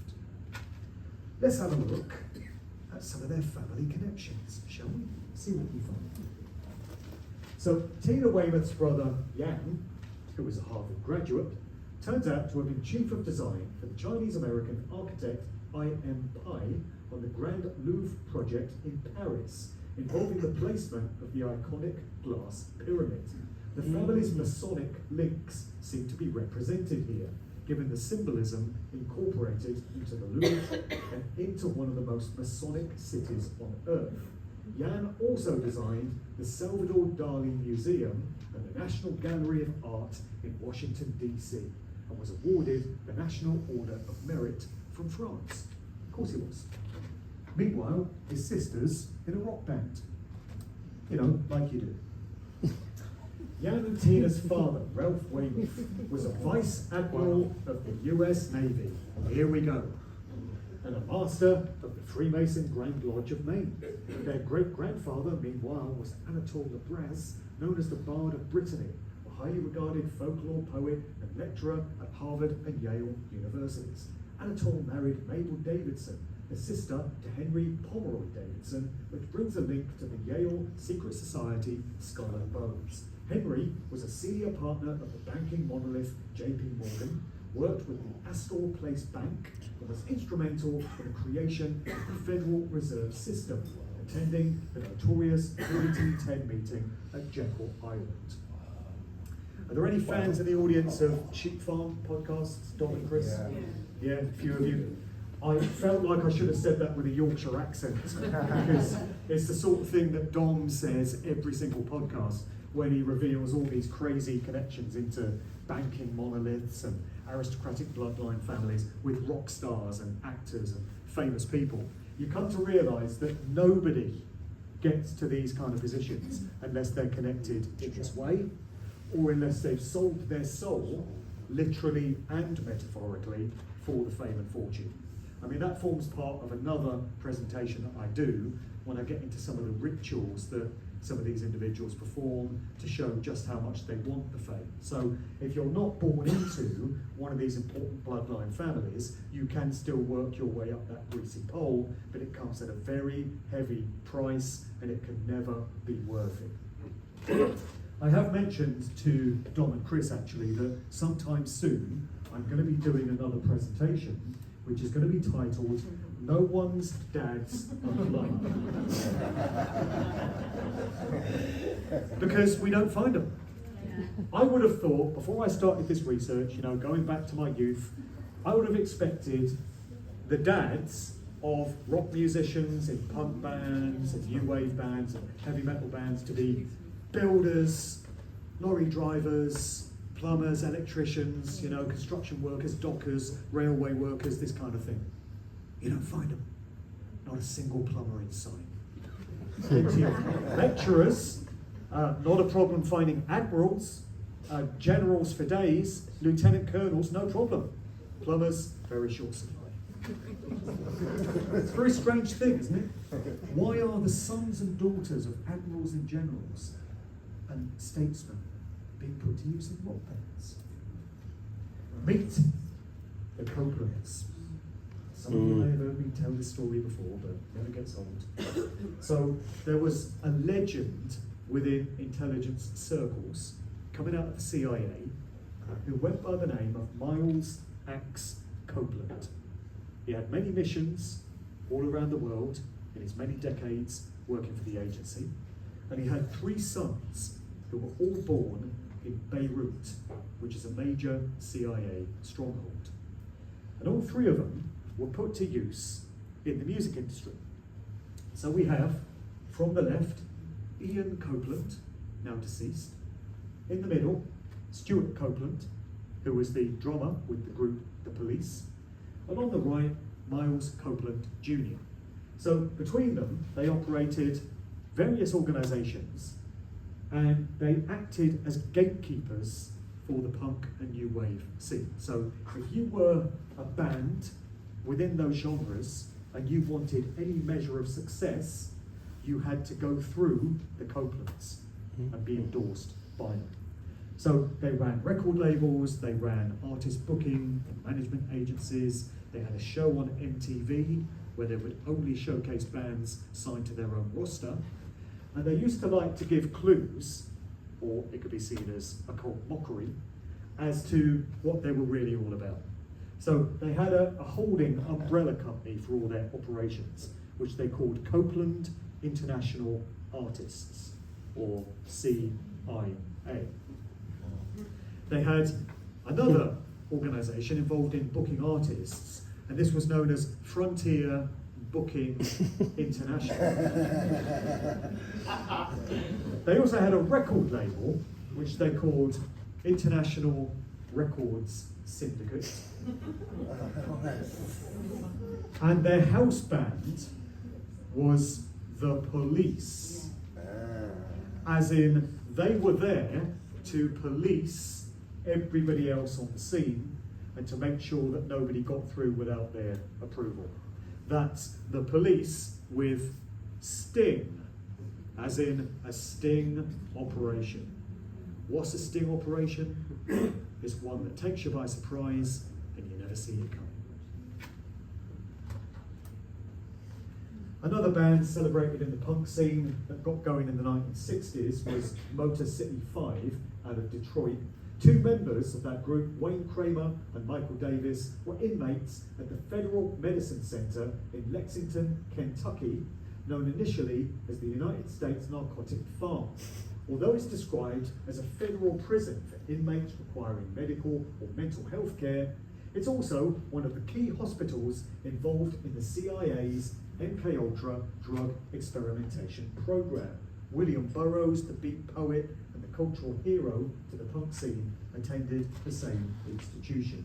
Let's have a look at some of their family connections, shall we? See what we find. So Tina Weymouth's brother, Jan, who was a Harvard graduate, turns out to have been chief of design for the Chinese-American architect I.M. Pei on the Grand Louvre project in Paris, involving the placement of the iconic glass pyramid. The family's Masonic links seem to be represented here, given the symbolism incorporated into the Louvre and into one of the most Masonic cities on earth. Jan also designed the Salvador Dali Museum and the National Gallery of Art in Washington, D.C., and was awarded the National Order of Merit from France. Of course he was. Meanwhile, his sister's in a rock band. You know, like you do. Jan and Tina's father, Ralph Weymouth, was a Vice Admiral of the US Navy. Here we go. And a master of the Freemason Grand Lodge of Maine. Their great-grandfather, meanwhile, was Anatole Lebras, known as the Bard of Britannia, a highly regarded folklore poet and lecturer at Harvard and Yale universities. Anatole married Mabel Davidson, the sister to Henry Pomeroy Davidson, which brings a link to the Yale secret society Skull and Bones. Henry was a senior partner of the banking monolith JP Morgan, worked with the Astor Place Bank, and was instrumental in the creation of the Federal Reserve System, attending the notorious 1910 meeting at Jekyll Island. Are there any fans in the audience of Sheep Farm podcasts, Dom and Chris? Yeah, a few of you. I felt like I should have said that with a Yorkshire accent, because it's the sort of thing that Dom says every single podcast when he reveals all these crazy connections into banking monoliths and aristocratic bloodline families with rock stars and actors and famous people. You come to realise that nobody gets to these kind of positions unless they're connected in this way, or unless they've sold their soul, literally and metaphorically, for the fame and fortune. I mean, that forms part of another presentation that I do when I get into some of the rituals that some of these individuals perform to show just how much they want the fame. So if you're not born into one of these important bloodline families, you can still work your way up that greasy pole, but it comes at a very heavy price and it can never be worth it. I have mentioned to Dom and Chris actually that sometime soon I'm going to be doing another presentation which is going to be titled No One's Dad's Unplanned. Because we don't find them. I would have thought, before I started this research, going back to my youth, I would have expected the dads of rock musicians in punk bands and new wave bands and heavy metal bands to be builders, lorry drivers, plumbers, electricians, construction workers, dockers, railway workers, this kind of thing. You don't find them. Not a single plumber in sight. Plenty of lecturers, not a problem finding admirals, generals for days, lieutenant colonels, no problem. Plumbers, very short supply. It's a very strange thing, isn't it? Why are the sons and daughters of admirals and generals and statesmen being put to use in rock bands? Meet the Copelands. Some of you may have heard me tell this story before, but it never gets old. So there was a legend within intelligence circles coming out of the CIA who went by the name of Miles Axe Copeland. He had many missions all around the world in his many decades working for the agency, and he had 3 sons who were all born in Beirut, which is a major CIA stronghold. And all 3 of them were put to use in the music industry. So we have, from the left, Ian Copeland, now deceased. In the middle, Stuart Copeland, who was the drummer with the group The Police. And on the right, Miles Copeland Jr. So between them, they operated various organisations and they acted as gatekeepers for the punk and new wave scene. So if you were a band within those genres and you wanted any measure of success, you had to go through the Copelands and be endorsed by them. So they ran record labels, they ran artist booking and management agencies, they had a show on MTV where they would only showcase bands signed to their own roster, and they used to like to give clues, or it could be seen as occult mockery, as to what they were really all about. So they had a holding umbrella company for all their operations, which they called Copeland International Artists, or CIA. They had another organisation involved in booking artists, and this was known as Frontier Booking International. They also had a record label, which they called International Records Syndicate. And their house band was The Police. As in, they were there to police everybody else on the scene and to make sure that nobody got through without their approval. That's The Police with sting, as in a sting operation. What's a sting operation? It's one that takes you by surprise and you never see it coming. Another band celebrated in the punk scene that got going in the 1960s was Motor City 5 out of Detroit. Two members of that group, Wayne Kramer and Michael Davis, were inmates at the Federal Medicine Center in Lexington, Kentucky, known initially as the United States Narcotic Farm. Although it's described as a federal prison for inmates requiring medical or mental health care, it's also one of the key hospitals involved in the CIA's MKUltra drug experimentation program. William Burroughs, the beat poet and the cultural hero to the punk scene, attended the same institution.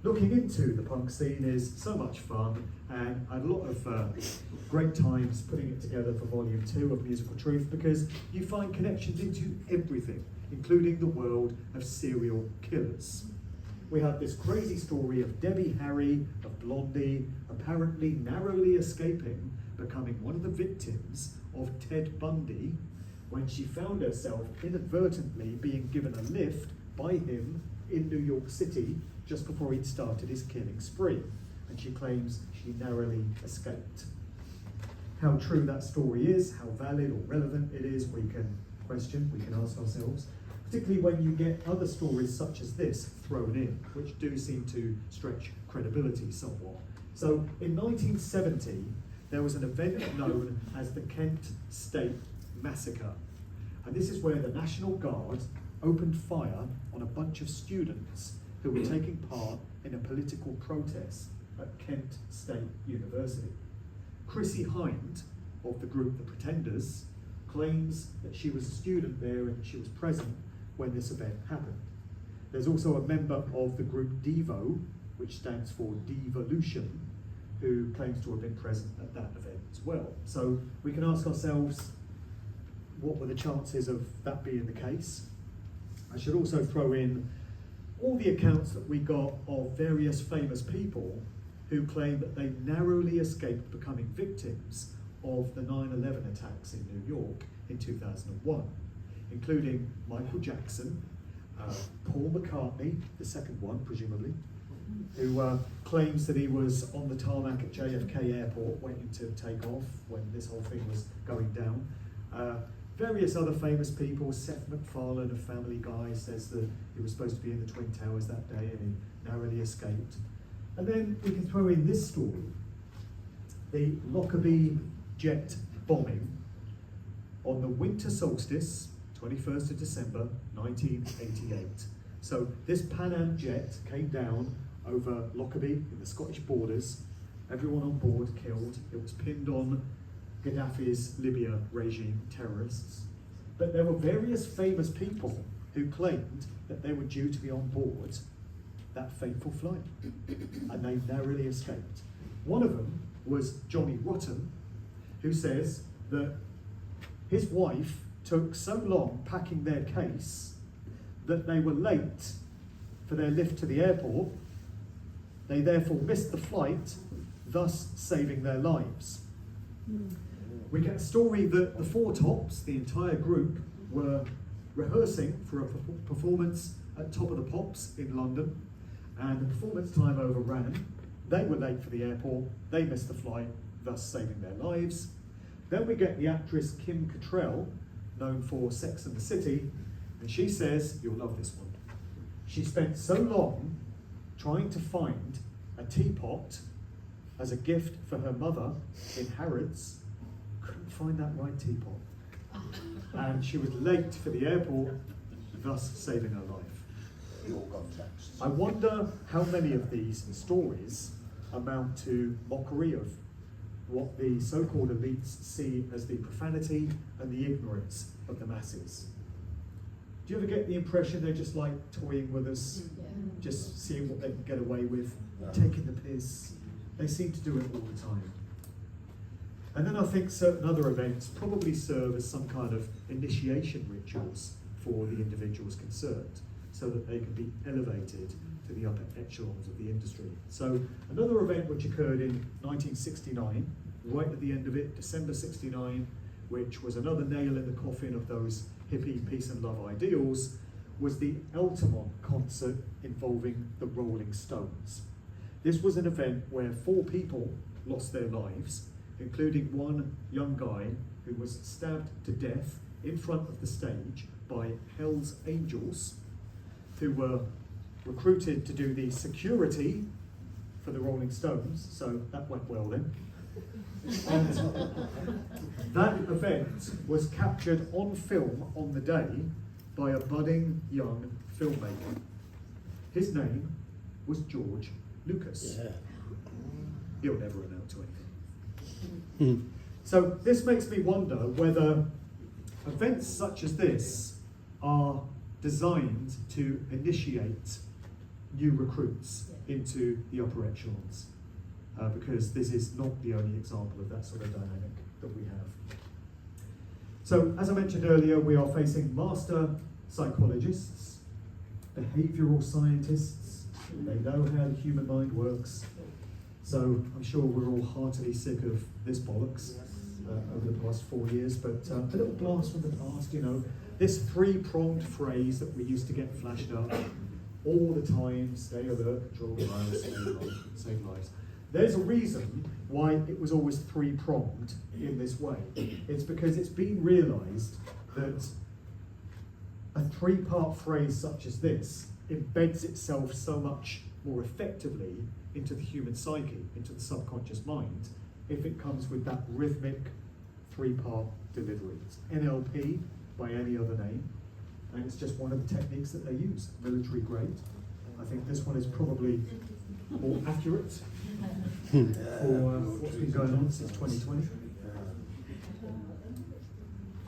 Looking into the punk scene is so much fun, and I had a lot of great times putting it together for Volume 2 of Musical Truth, because you find connections into everything, including the world of serial killers. We have this crazy story of Debbie Harry of Blondie apparently narrowly escaping becoming one of the victims of Ted Bundy when she found herself inadvertently being given a lift by him in New York City just before he'd started his killing spree, and she claims she narrowly escaped. How true that story is, how valid or relevant it is, we can question, we can ask ourselves, particularly when you get other stories such as this thrown in, which do seem to stretch credibility somewhat. So in 1970, there was an event known as the Kent State Massacre. And this is where the National Guard opened fire on a bunch of students who were taking part in a political protest at Kent State University. Chrissy Hind, of the group The Pretenders, claims that she was a student there and she was present when this event happened. There's also a member of the group Devo, which stands for Devolution, who claims to have been present at that event as well. So we can ask ourselves, what were the chances of that being the case? I should also throw in all the accounts that we got of various famous people who claim that they narrowly escaped becoming victims of the 9/11 attacks in New York in 2001, including Michael Jackson, Paul McCartney, the second one presumably, who claims that he was on the tarmac at JFK Airport waiting to take off when this whole thing was going down. Various other famous people, Seth MacFarlane of Family Guy says that he was supposed to be in the Twin Towers that day and he narrowly escaped. And then we can throw in this story, the Lockerbie jet bombing on the winter solstice, 21st of December, 1988. So this Pan Am jet came down over Lockerbie in the Scottish borders. Everyone on board killed. It was pinned on Gaddafi's Libya regime terrorists. But there were various famous people who claimed that they were due to be on board that fateful flight, and they narrowly escaped. One of them was Johnny Rotten, who says that his wife took so long packing their case that they were late for their lift to the airport. They therefore missed the flight, thus saving their lives. We get a story that the Four Tops, the entire group, were rehearsing for a performance at Top of the Pops in London, and the performance time overran. They were late for the airport, they missed the flight, thus saving their lives. Then we get the actress Kim Cattrall, known for Sex and the City, and she says, you'll love this one, she spent so long trying to find a teapot as a gift for her mother in Harrods, couldn't find that right teapot. And she was late for the airport, thus saving her life. I wonder how many of these stories amount to mockery of what the so-called elites see as the profanity and the ignorance of the masses. Do you ever get the impression they're just like toying with us, just seeing what they can get away with, taking the piss? They seem to do it all the time. And then I think certain other events probably serve as some kind of initiation rituals for the individuals concerned, so that they can be elevated to the upper echelons of the industry. So another event which occurred in 1969, right at the end of it, December 69, which was another nail in the coffin of those hippie peace and love ideals, was the Altamont concert involving the Rolling Stones. This was an event where 4 people lost their lives, including one young guy who was stabbed to death in front of the stage by Hell's Angels, who were recruited to do the security for the Rolling Stones, so that went well then. And that event was captured on film on the day by a budding young filmmaker. His name was George Lucas. Yeah. He'll never amount to anything. So this makes me wonder whether events such as this are designed to initiate new recruits into the upper echelons, because this is not the only example of that sort of dynamic that we have. So, as I mentioned earlier, we are facing master psychologists, behavioural scientists. They know how the human mind works. So I'm sure we're all heartily sick of this bollocks over the past 4 years, but a little blast from the past, you know, this three-pronged phrase that we used to get flashed up all the time: stay alert, control the virus, save lives. There's a reason why it was always three-pronged in this way. It's because it's been realised that a three-part phrase such as this embeds itself so much more effectively into the human psyche, into the subconscious mind, if it comes with that rhythmic three-part delivery. It's NLP by any other name, and it's just one of the techniques that they use, military grade. I think this one is probably more accurate for what's been going on since 2020.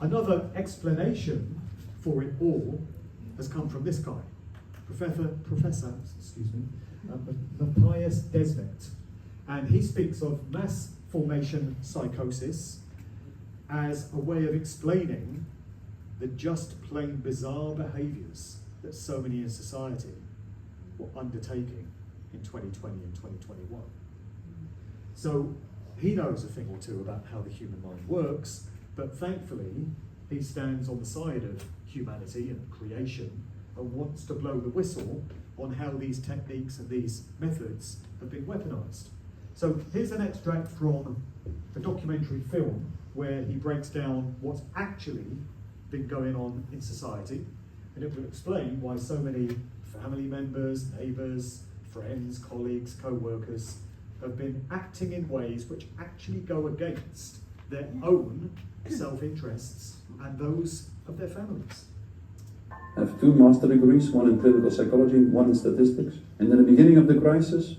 Another explanation for it all has come from this guy, Professor Matthias Desmet, and he speaks of mass formation psychosis as a way of explaining the just plain bizarre behaviours that so many in society were undertaking in 2020 and 2021. So he knows a thing or two about how the human mind works, but thankfully he stands on the side of humanity and creation and wants to blow the whistle on how these techniques and these methods have been weaponized. So here's an extract from a documentary film where he breaks down what's actually been going on in society, and it will explain why so many family members, neighbours, friends, colleagues, co-workers have been acting in ways which actually go against their own self-interests and those of their families. I have 2 master degrees, one in clinical psychology, one in statistics. And in the beginning of the crisis,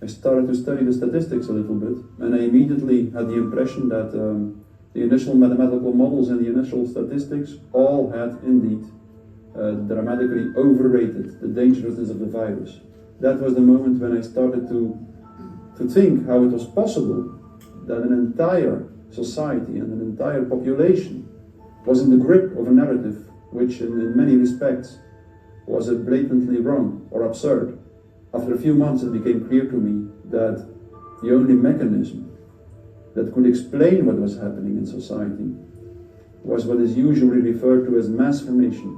I started to study the statistics a little bit, and I immediately had the impression that the initial mathematical models and the initial statistics all had indeed dramatically overrated the dangerousness of the virus. That was the moment when I started to think how it was possible that an entire society and an entire population was in the grip of a narrative which in many respects was blatantly wrong or absurd. After a few months it became clear to me that the only mechanism that could explain what was happening in society was what is usually referred to as mass formation.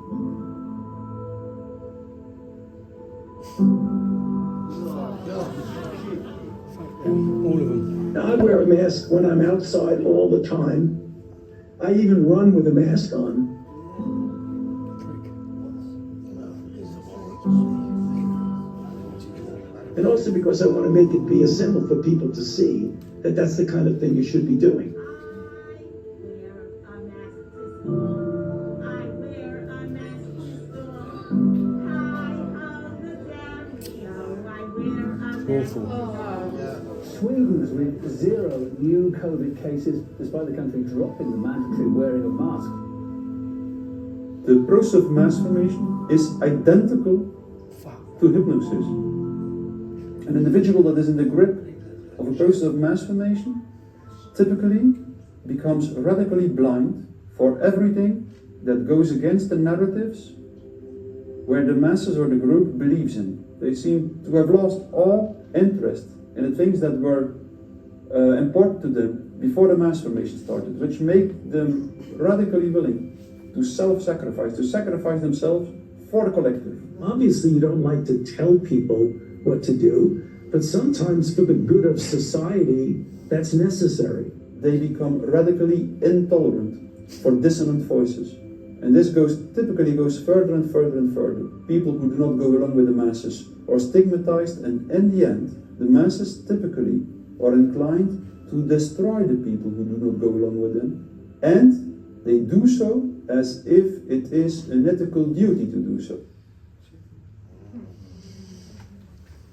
All of them. Now, I wear a mask when I'm outside all the time. I even run with a mask on. And also because I want to make it be a symbol for people to see that that's the kind of thing you should be doing. Sweden's with 0 new COVID cases, despite the country dropping the mandatory wearing of masks. The process of mass formation is identical to hypnosis. An individual that is in the grip of a process of mass formation typically becomes radically blind for everything that goes against the narratives where the masses or the group believes in. They seem to have lost all interest in the things that were important to them before the mass formation started, which make them radically willing to self-sacrifice, to sacrifice themselves for the collective. Obviously, you don't like to tell people what to do, but sometimes for the good of society, that's necessary. they become radically intolerant for dissonant voices. And this typically goes further and further and further. People who do not go along with the masses are stigmatized, and in the end, the masses typically are inclined to destroy the people who do not go along with them, and they do so as if it is an ethical duty to do so.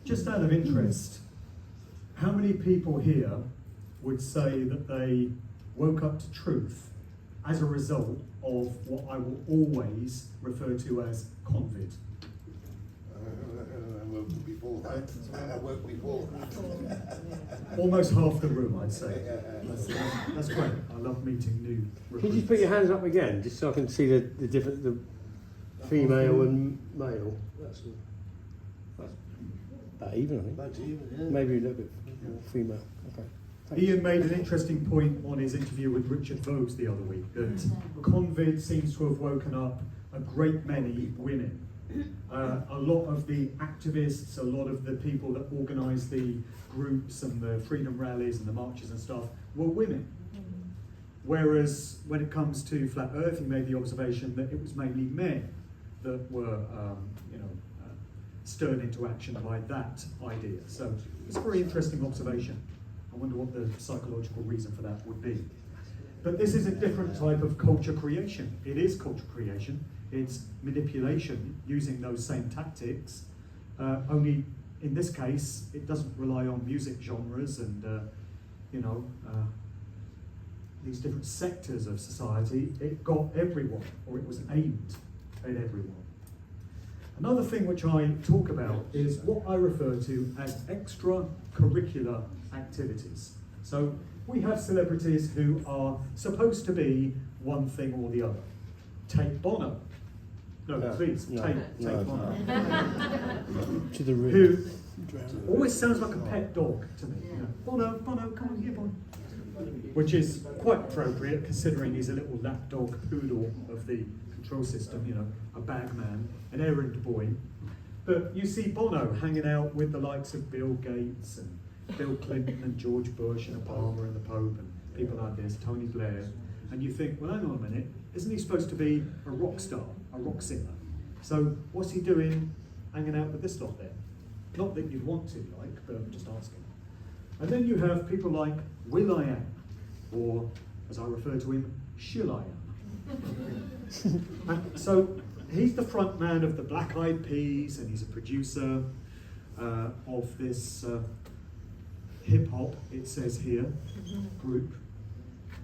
Just out of interest, how many people here would say that they woke up to truth as a result of what I will always refer to as COVID? I woke before that. I woke before that. Almost half the room, I'd say. That's great. I love meeting new recruits. Could you put your hands up again, just so I can see the different, the female and male? That's about even, I think. About even, yeah. Maybe a little bit more female. Okay. Thanks. Ian made an interesting point on his interview with Richard Vokes the other week, that COVID seems to have woken up a great many women. A lot of the activists, a lot of the people that organised the groups and the freedom rallies and the marches and stuff were women. Whereas when it comes to Flat Earth, he made the observation that it was mainly men that were, stirred into action by that idea. So it's a very interesting observation. I wonder what the psychological reason for that would be. But this is a different type of culture creation. It is culture creation. It's manipulation using those same tactics, only in this case, it doesn't rely on music genres and, these different sectors of society. It got everyone, or it was aimed at everyone. Another thing which I talk about is what I refer to as extracurricular activities. So we have celebrities who are supposed to be one thing or the other. Take Bono. No, please, take Bono. To the room. Who always sounds like a pet dog to me. You know, Bono, come on here, Bono. Which is quite appropriate considering he's a little lapdog poodle of the control system, a bagman, an errand boy. But you see Bono hanging out with the likes of Bill Gates and Bill Clinton and George Bush and Obama and the Pope and people like this, Tony Blair, and you think, well, hang on a minute, isn't he supposed to be a rock star, a rock singer? So what's he doing hanging out with this lot there? Not that you'd want to, but I'm just asking. And then you have people like will.i.am, or as I refer to him, Shill.i.am. And so he's the front man of the Black Eyed Peas, and he's a producer of this hip hop, it says here, group.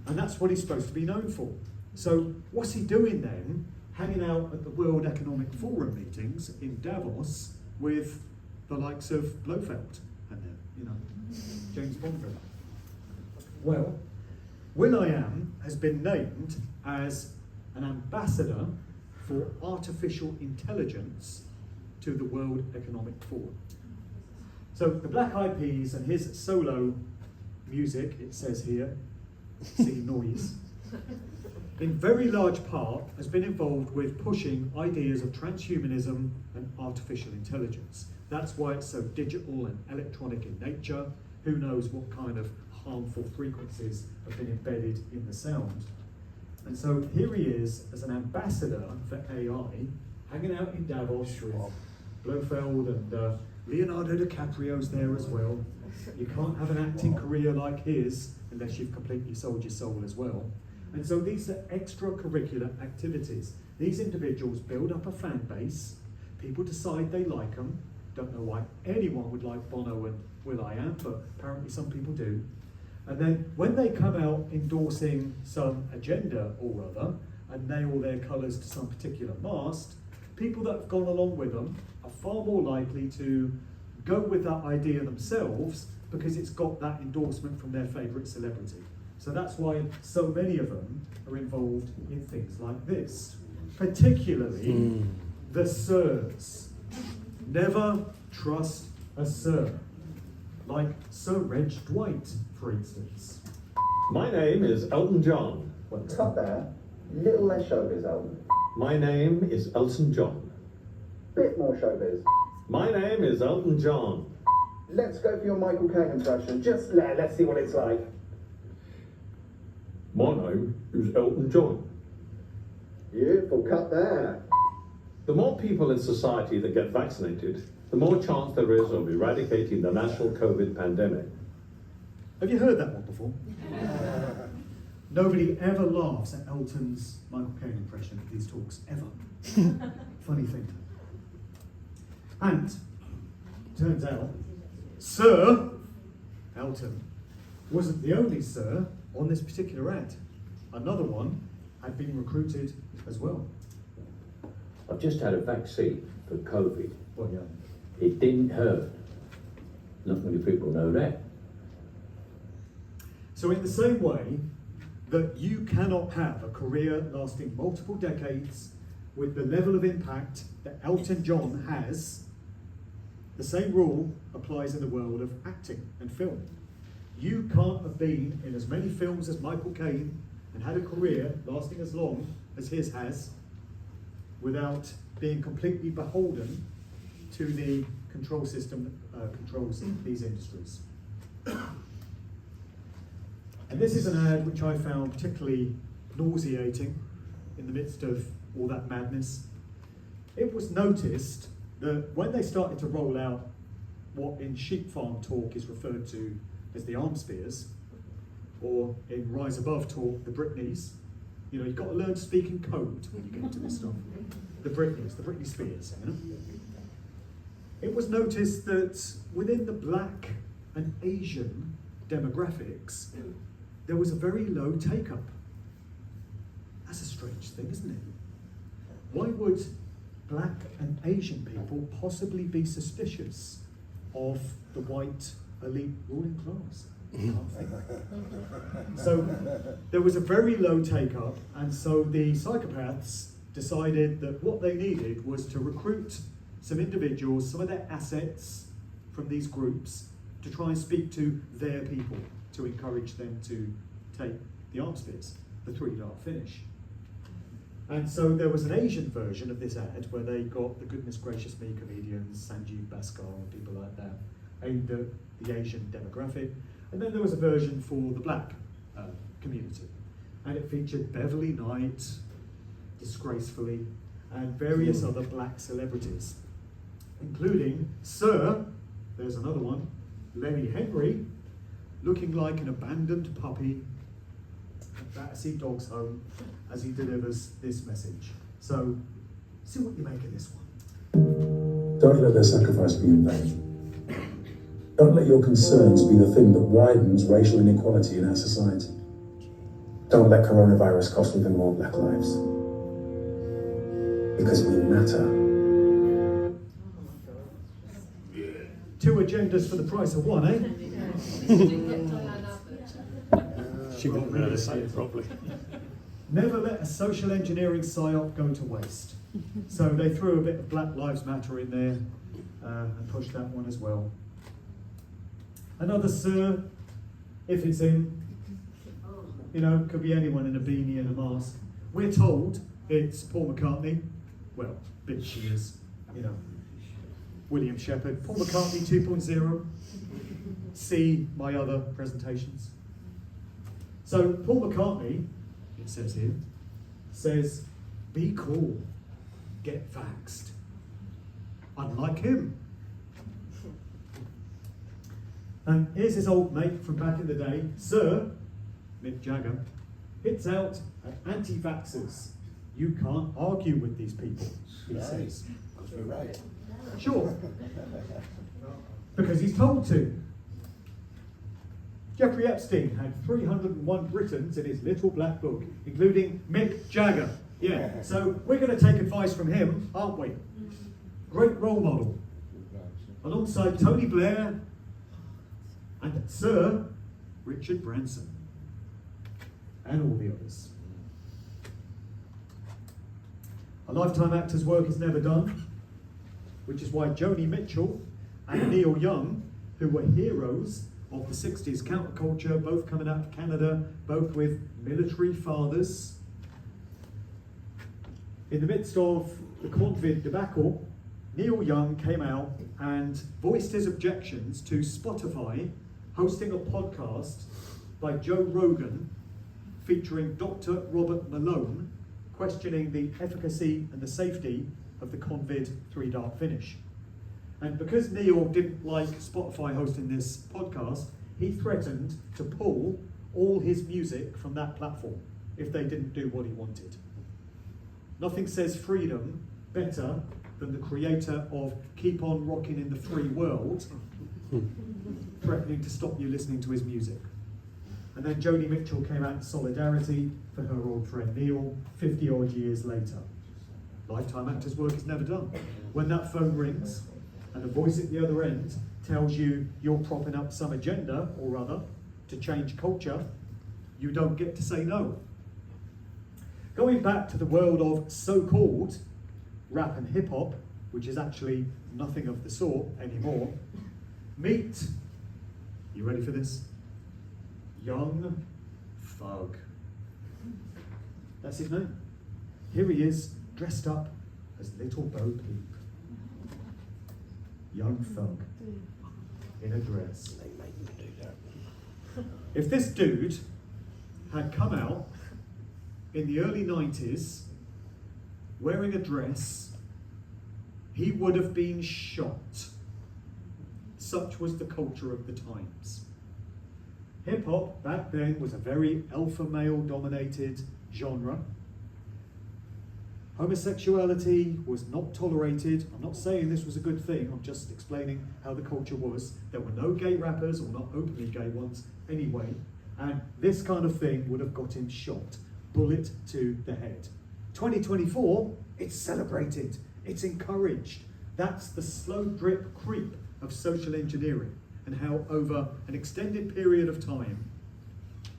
And that's what he's supposed to be known for. So what's he doing then, hanging out at the World Economic Forum meetings in Davos with the likes of Blofeld and James Bond villain? Well, will.i.am has been named as an ambassador for artificial intelligence to the World Economic Forum. So the Black Eyed Peas and his solo music, it says here, see noise, in very large part has been involved with pushing ideas of transhumanism and artificial intelligence. That's why it's so digital and electronic in nature. Who knows what kind of harmful frequencies have been embedded in the sound. And so here he is as an ambassador for AI, hanging out in Davos with Blofeld and Leonardo DiCaprio's there as well. You can't have an acting career like his unless you've completely sold your soul as well. And so these are extracurricular activities. These individuals build up a fan base. People decide they like them. Don't know why anyone would like Bono and will.i.am, but apparently some people do. And then when they come out endorsing some agenda or other and nail their colours to some particular mast, people that have gone along with them are far more likely to go with that idea themselves because it's got that endorsement from their favourite celebrity. So that's why so many of them are involved in things like this, particularly the sirs. Never trust a sir, like Sir Reg Dwight, for instance. My name is Elton John. Well, stop there. Little less showbiz, Elton. My name is Elton John. Bit more showbiz. My name is Elton John. Let's go for your Michael Caine impression. Just let's see what it's like. Elton John. Beautiful cut there. The more people in society that get vaccinated, the more chance there is of eradicating the national COVID pandemic. Have you heard that one before? Nobody ever laughs at Elton's Michael Caine impression of these talks, ever. Funny thing. And, turns out, Sir Elton wasn't the only Sir on this particular ad. Another one had been recruited as well. I've just had a vaccine for COVID. Well, yeah. It didn't hurt. Not many people know that. So in the same way that you cannot have a career lasting multiple decades with the level of impact that Elton John has, the same rule applies in the world of acting and film. You can't have been in as many films as Michael Caine and had a career lasting as long as his has without being completely beholden to the control system that controls these industries. And this is an ad which I found particularly nauseating in the midst of all that madness. It was noticed that when they started to roll out what in sheep farm talk is referred to as the arm spears, or in Rise Above talk, the Britneys, you know, you've got to learn to speak in code when you get into this stuff. The Britneys, the Britney Spears, you know? It was noticed that within the black and Asian demographics, there was a very low take-up. That's a strange thing, isn't it? Why would black and Asian people possibly be suspicious of the white elite ruling class? So there was a very low take-up, and so the psychopaths decided that what they needed was to recruit some individuals, some of their assets from these groups, to try and speak to their people, to encourage them to take the arm spears, the 3-dart finish. And so there was an Asian version of this ad where they got the goodness gracious me comedians, Sanjeev Bhaskar and people like that, aimed at the Asian demographic. And then there was a version for the black community. And it featured Beverly Knight, disgracefully, and various other black celebrities, including Sir, there's another one, Lenny Henry, looking like an abandoned puppy at Battersea Dog's home as he delivers this message. So, see what you make of this one. Don't let their sacrifice be in vain. Don't let your concerns be the thing that widens racial inequality in our society. Don't let coronavirus cost even more black lives. Because we matter. 2 agendas for the price of 1, eh? She wouldn't be able to say it properly. Never let a social engineering psyop go to waste. So they threw a bit of Black Lives Matter in there and pushed that one as well. Another Sir, if it's him, you know, could be anyone in a beanie and a mask. We're told it's Paul McCartney. Well, bit she is, you know. William Shepherd, Paul McCartney 2.0. See my other presentations. So Paul McCartney, it says here, says, be cool, get vaxxed. Unlike him. And here's his old mate from back in the day, Sir Mick Jagger, hits out at anti-vaxxers. You can't argue with these people, he says. Because we're right. Sure. Because he's told to. Jeffrey Epstein had 301 Britons in his little black book, including Mick Jagger. Yeah, so we're going to take advice from him, aren't we? Great role model. Alongside Tony Blair and Sir Richard Branson. And all the others. A lifetime actor's work is never done, which is why Joni Mitchell and Neil Young, who were heroes of the 60s counterculture, both coming out of Canada, both with military fathers. In the midst of the COVID debacle, Neil Young came out and voiced his objections to Spotify hosting a podcast by Joe Rogan featuring Dr. Robert Malone questioning the efficacy and the safety of the Convid 3 Dark Finish. And because Neil didn't like Spotify hosting this podcast, he threatened to pull all his music from that platform if they didn't do what he wanted. Nothing says freedom better than the creator of Keep On Rockin' in the Free World threatening to stop you listening to his music. And then Joni Mitchell came out in solidarity for her old friend Neil 50 odd years later. Lifetime actors' work is never done. When that phone rings and the voice at the other end tells you you're propping up some agenda or other to change culture, you don't get to say no. Going back to the world of so-called rap and hip-hop, which is actually nothing of the sort anymore, meet, you ready for this? Young Thug. That's his name. Here he is, dressed up as Little Bo Peep. Young Thug in a dress. If this dude had come out in the early 90s wearing a dress, he would have been shot. Such was the culture of the times. Hip-hop back then was a very alpha male dominated genre. Homosexuality was not tolerated. I'm not saying this was a good thing, I'm just explaining how the culture was. There were no gay rappers, or not openly gay ones anyway, and this kind of thing would have got him shot. Bullet to the head. 2024, it's celebrated, it's encouraged. That's the slow drip creep of social engineering, and how over an extended period of time,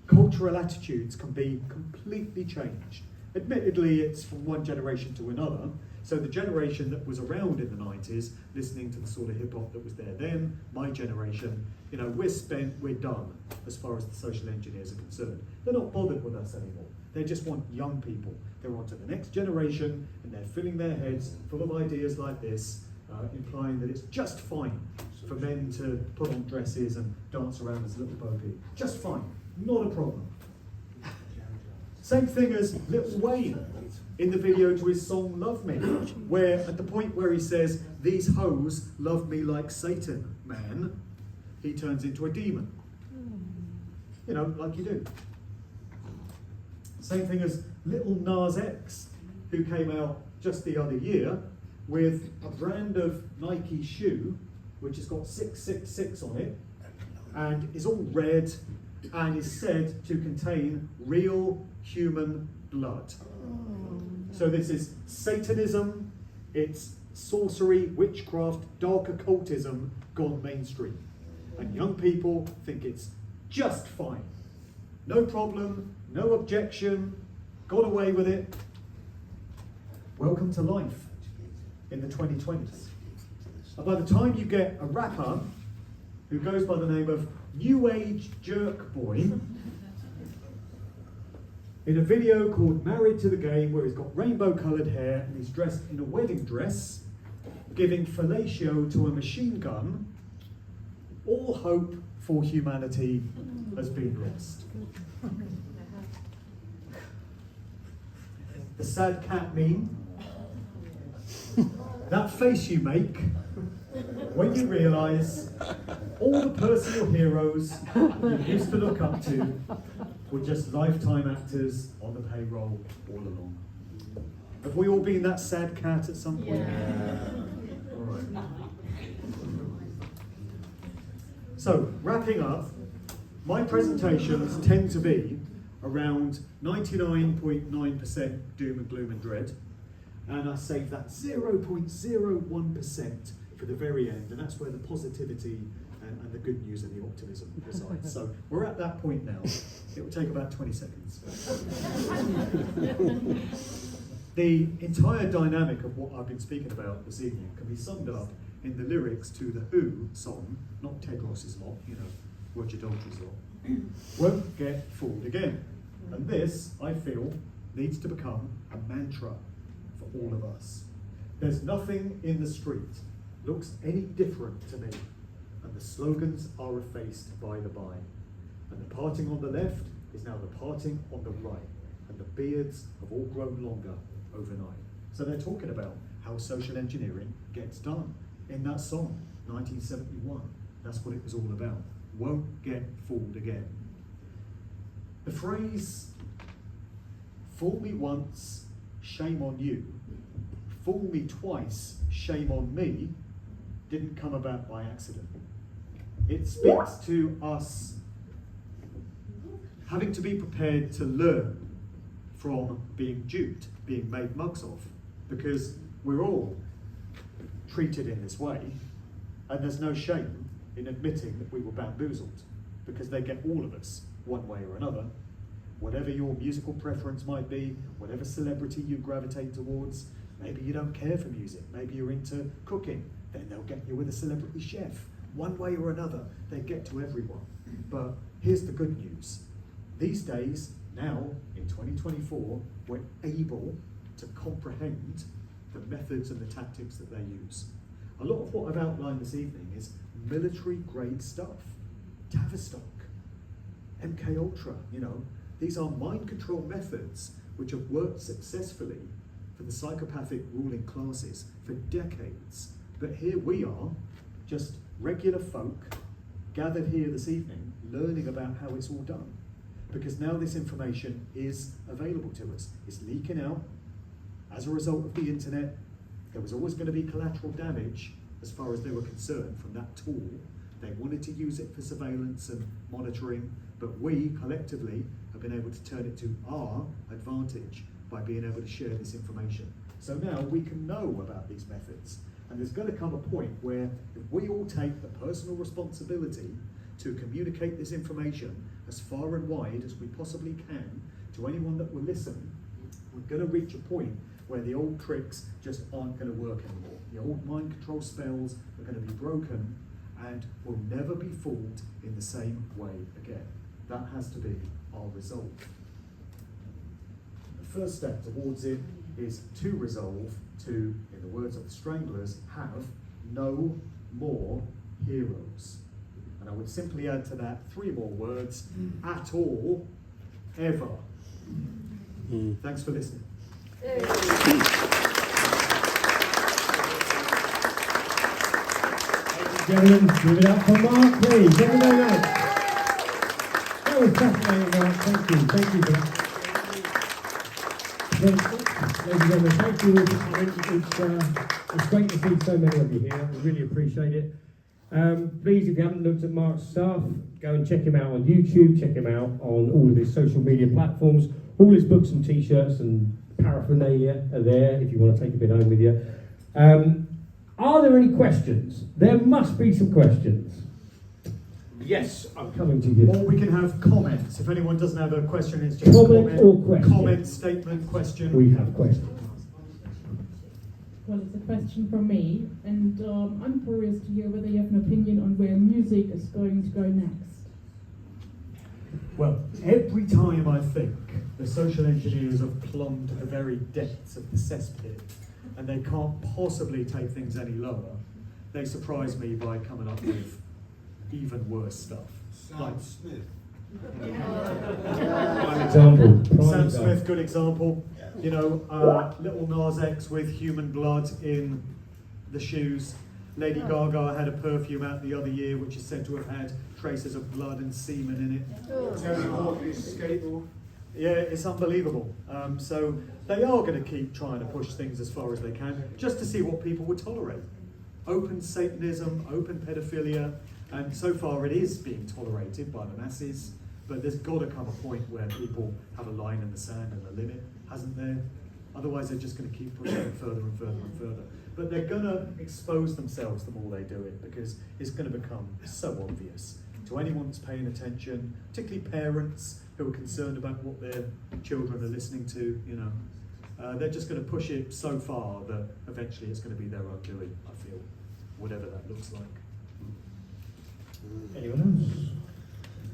cultural attitudes can be completely changed. Admittedly, it's from one generation to another. So the generation that was around in the 90s, listening to the sort of hip hop that was there then, my generation, you know, we're done as far as the social engineers are concerned. They're not bothered with us anymore. They just want young people. They're on to the next generation, and they're filling their heads full of ideas like this, implying that it's just fine for men to put on dresses and dance around as Little Bo Peep. Just fine, not a problem. Same thing as Lil Wayne in the video to his song Love Me, where at the point where he says, "These hoes love me like Satan, man," he turns into a demon. You know, like you do. Same thing as Little Nas X, who came out just the other year with a brand of Nike shoe, which has got 666 on it, and is all red, and is said to contain real human blood. So this is Satanism, it's sorcery, witchcraft, dark occultism gone mainstream. And young people think it's just fine. No problem, no objection, got away with it. Welcome to life in the 2020s. And by the time you get a rapper who goes by the name of New Age Jerk Boy in a video called Married to the Game, where he's got rainbow coloured hair and he's dressed in a wedding dress, giving fellatio to a machine gun, all hope for humanity has been lost. The sad cat meme, that face you make when you realise all the personal heroes you used to look up to were just lifetime actors on the payroll all along. Have we all been that sad cat at some point? Yeah. All right. So, wrapping up, my presentations tend to be around 99.9% doom and gloom and dread, and I save that 0.01% for the very end, and that's where the positivity and the good news and the optimism resides. So we're at that point now. It will take about 20 seconds. The entire dynamic of what I've been speaking about this evening can be summed up in the lyrics to the Who song, not Ted Ross's lot, you know, Roger Daltrey's lot. Won't get fooled again. And this, I feel, needs to become a mantra for all of us. There's nothing in the street looks any different to me, and the slogans are effaced by the by. And the parting on the left is now departing on the right, and the beards have all grown longer overnight. So they're talking about how social engineering gets done in that song, 1971. That's what it was all about. Won't get fooled again. The phrase, fool me once, shame on you, fool me twice, shame on me, didn't come about by accident. It speaks to us having to be prepared to learn from being duped, being made mugs of, because we're all treated in this way, and there's no shame in admitting that we were bamboozled, because they get all of us one way or another. Whatever your musical preference might be, whatever celebrity you gravitate towards, maybe you don't care for music, maybe you're into cooking, then they'll get you with a celebrity chef. One way or another, they get to everyone. But here's the good news. These days, now, in 2024, we're able to comprehend the methods and the tactics that they use. A lot of what I've outlined this evening is military-grade stuff. Tavistock, MK Ultra, you know, these are mind control methods which have worked successfully for the psychopathic ruling classes for decades. But here we are, just regular folk, gathered here this evening, learning about how it's all done. Because now this information is available to us. It's leaking out. As a result of the internet, there was always going to be collateral damage as far as they were concerned from that tool. They wanted to use it for surveillance and monitoring, but we collectively have been able to turn it to our advantage by being able to share this information. So now we can know about these methods. And there's going to come a point where if we all take the personal responsibility to communicate this information as far and wide as we possibly can to anyone that will listen, we're going to reach a point where the old tricks just aren't going to work anymore. The old mind control spells are going to be broken and will never be fooled in the same way again. That has to be our resolve. The first step towards it is to resolve to, in the words of the Stranglers, have no more heroes. And I would simply add to that 3 more words, at all, ever. Thanks for listening. Gentlemen, give it up for Mark, please. Thank you very much. That was fascinating, Mark. Thank you. Thank you for that. Ladies and gentlemen, thank you all for coming. It's great to see so many of you here. We really appreciate it. Please, if you haven't looked at Mark's stuff, go and check him out on YouTube, check him out on all of his social media platforms. All his books and t-shirts and paraphernalia are there if you want to take a bit home with you. Are there any questions? There must be some questions. Yes, I'm coming to you. Or we can have comments. If anyone doesn't have a question, it's just comment or question. Comment, statement, question. We have questions. Well, it's a question from me, and I'm curious to hear whether you have an opinion on where music is going to go next. Well, every time I think the social engineers have plumbed the very depths of the cesspit and they can't possibly take things any lower, they surprise me by coming up with even worse stuff. Sam Smith. Prime example. Sam Smith, good example. You know, Little Nas X with human blood in the shoes. Lady Gaga had a perfume out the other year which is said to have had traces of blood and semen in it. Terry Hawkins' skateboard. Yeah, it's unbelievable. So they are going to keep trying to push things as far as they can, just to see what people would tolerate. Open Satanism, open pedophilia, and so far it is being tolerated by the masses, but there's got to come a point where people have a line in the sand and a limit, hasn't there? Otherwise they're just going to keep pushing it further and further and further. But they're going to expose themselves the more they do it, because it's going to become so obvious to anyone that's paying attention, particularly parents who are concerned about what their children are listening to, you know. They're just going to push it so far that eventually it's going to be their own doing, I feel, whatever that looks like. Anyone else?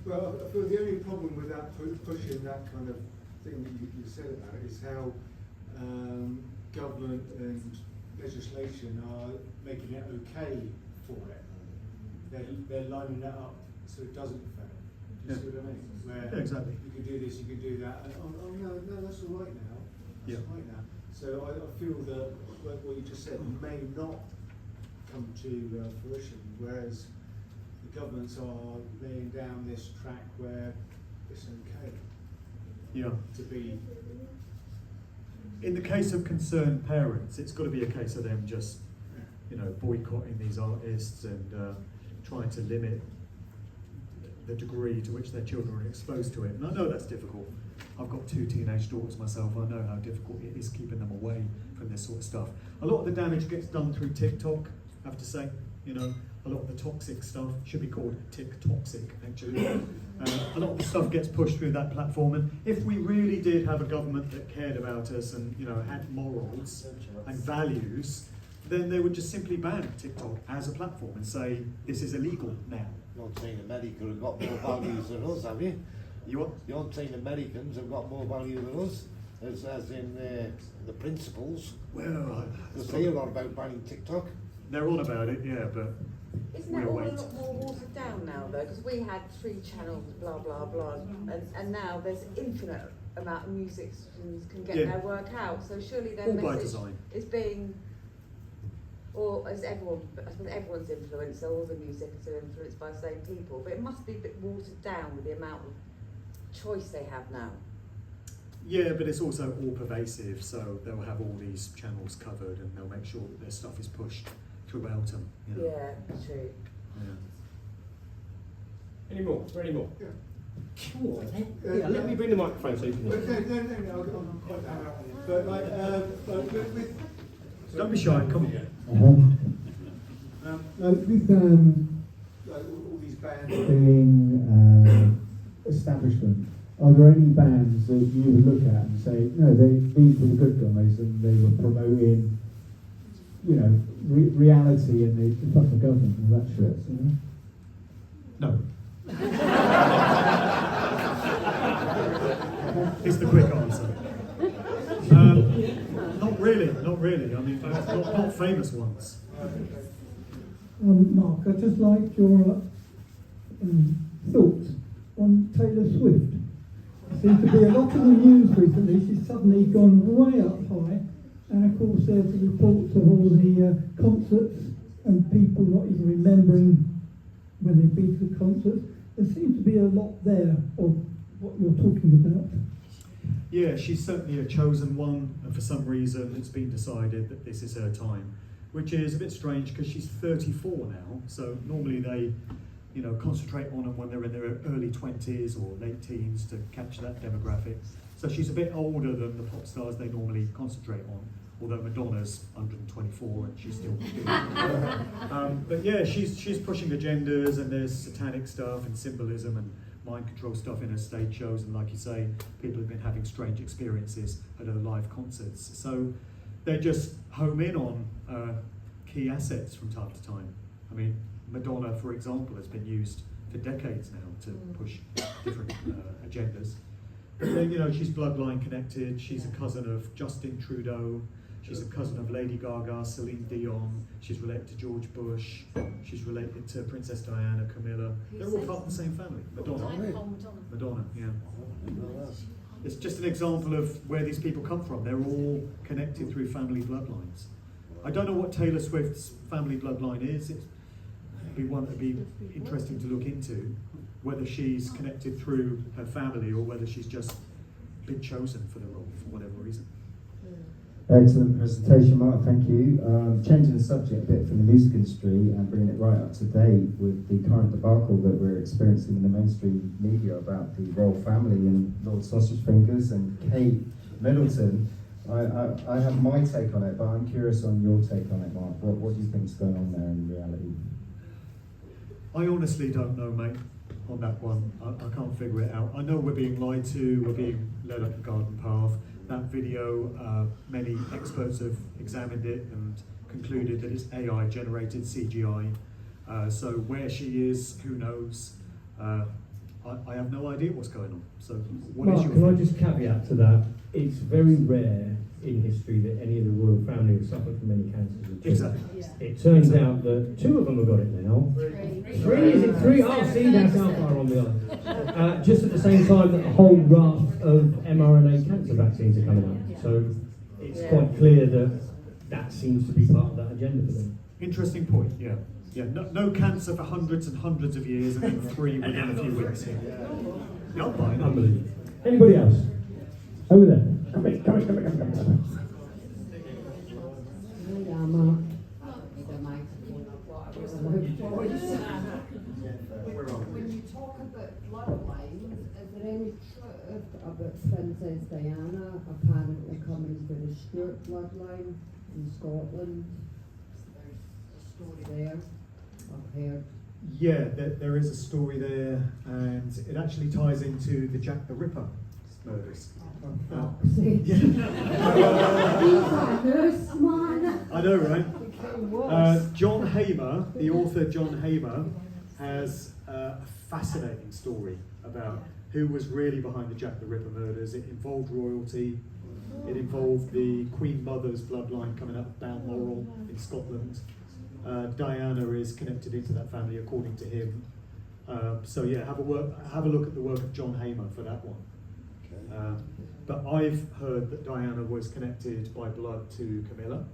Well, I feel the only problem with that pushing that kind of thing that you said about is how government and legislation are making it okay for it. They're lining that up so it doesn't affect. You see what I mean? Where Yeah, exactly. you could do this, you could do that, and no, that's all right now. That's all right now. So I feel that what you just said may not come to fruition, whereas the governments are laying down this track where it's okay to be. In the case of concerned parents, it's got to be a case of them just, boycotting these artists and trying to limit the degree to which their children are exposed to it. And I know that's difficult. I've got 2 teenage daughters myself. I know how difficult it is keeping them away from this sort of stuff. A lot of the damage gets done through TikTok, I have to say. A lot of the toxic stuff should be called TikToxic, actually. A lot of the stuff gets pushed through that platform. And if we really did have a government that cared about us and had morals and values, then they would just simply ban TikTok as a platform and say this is illegal now. You're saying America have got more values than us, have you? You what? You're saying Americans have got more value than us, as in the principles. Well, because they are on about banning TikTok. They're on about it, yeah, but isn't that all a lot more watered down now, though? Because we had 3 channels, blah blah blah, and now there's infinite amount of musicians can get their work out. So surely their message is being. Or as everyone's influenced, so all the musicians are influenced by the same people, but it must be a bit watered down with the amount of choice they have now. Yeah, but it's also all pervasive, so they'll have all these channels covered and they'll make sure that their stuff is pushed throughout them. Yeah, true. Yeah. Any more? Any more? Yeah. Sure. Yeah, let me bring the microphone so you can hear. No, I'm quite happy. But with don't be shy, come on. With all these bands being establishment, are there any bands that you would look at and say, no, these were the good guys and they were promoting, reality and the fuck the government and all that shit, No. Is the quick answer. Not really. I mean, not famous ones. Mark, I'd just like your thoughts on Taylor Swift. Seems to be a lot in the news recently. She's suddenly gone way up high, and of course there's the reports of all the concerts and people not even remembering when they've been to the concerts. There seems to be a lot there of what you're talking about. Yeah, she's certainly a chosen one, and for some reason it's been decided that this is her time, which is a bit strange because she's 34 now, so normally they concentrate on them when they're in their early 20s or late teens to catch that demographic. So she's a bit older than the pop stars they normally concentrate on, although Madonna's 124 and she's still but yeah, she's pushing agendas, and there's satanic stuff and symbolism and mind control stuff in her stage shows, and like you say, people have been having strange experiences at her live concerts. So they just home in on key assets from time to time. I mean, Madonna, for example, has been used for decades now to push different agendas. But then, she's bloodline connected. She's a cousin of Justin Trudeau. She's a cousin of Lady Gaga, Celine Dion. She's related to George Bush. She's related to Princess Diana, Camilla. They're all part of the same family. Madonna, yeah. It's just an example of where these people come from. They're all connected through family bloodlines. I don't know what Taylor Swift's family bloodline is. It'd be interesting to look into whether she's connected through her family or whether she's just been chosen for the role for whatever reason. Excellent presentation, Mark, thank you. Changing the subject a bit from the music industry and bringing it right up to date with the current debacle that we're experiencing in the mainstream media about the royal family and Lord Sausage Fingers and Kate Middleton. I have my take on it, but I'm curious on your take on it, Mark. What do you think's going on there in reality? I honestly don't know, mate, on that one. I can't figure it out. I know we're being lied to, we're being led up the garden path. That video, many experts have examined it and concluded that it's AI generated CGI. So where she is, who knows? I have no idea what's going on. So what Mark, is your can I just caveat to that? It's very rare in history that any of the royal family have suffered from any cancers. Exactly. It turns out that 2 of them have got it now. 3, is it 3? Oh, see, that's how far on we are. Just at the same time that a whole raft of mRNA cancer vaccines are coming up. So it's quite clear that that seems to be part of that agenda for them. Interesting point, yeah. Yeah, no cancer for hundreds and hundreds of years, and then 3 within a few weeks. Yeah, fine. Unbelievable. Anybody else? Over there. Come in. When you talk about bloodlines, is there any truth about Princess Diana apparently coming from the Stuart bloodline in Scotland? There's a story there, I've heard. Yeah, there is a story there, and it actually ties into the Jack the Ripper murders. I know, right? John Hamer, the author John Hamer, has a fascinating story about who was really behind the Jack the Ripper murders. It involved royalty. It involved the Queen Mother's bloodline coming out of Balmoral in Scotland. Diana is connected into that family, according to him. So yeah, have a look at the work of John Hamer for that one. But I've heard that Diana was connected by blood to Camilla,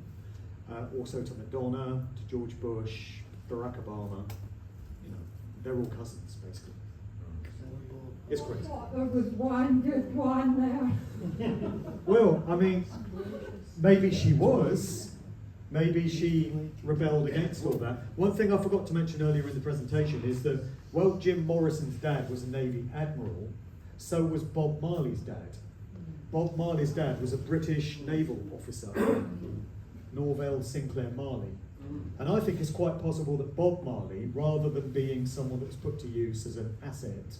also to Madonna, to George Bush, Barack Obama. You know, they're all cousins, basically. It's crazy. There was one good one there. Well, I mean, maybe she was. Maybe she rebelled against all that. One thing I forgot to mention earlier in the presentation is that, well, Jim Morrison's dad was a Navy admiral, so was Bob Marley's dad. Bob Marley's dad was a British naval officer, Norvell Sinclair Marley. And I think it's quite possible that Bob Marley, rather than being someone that was put to use as an asset,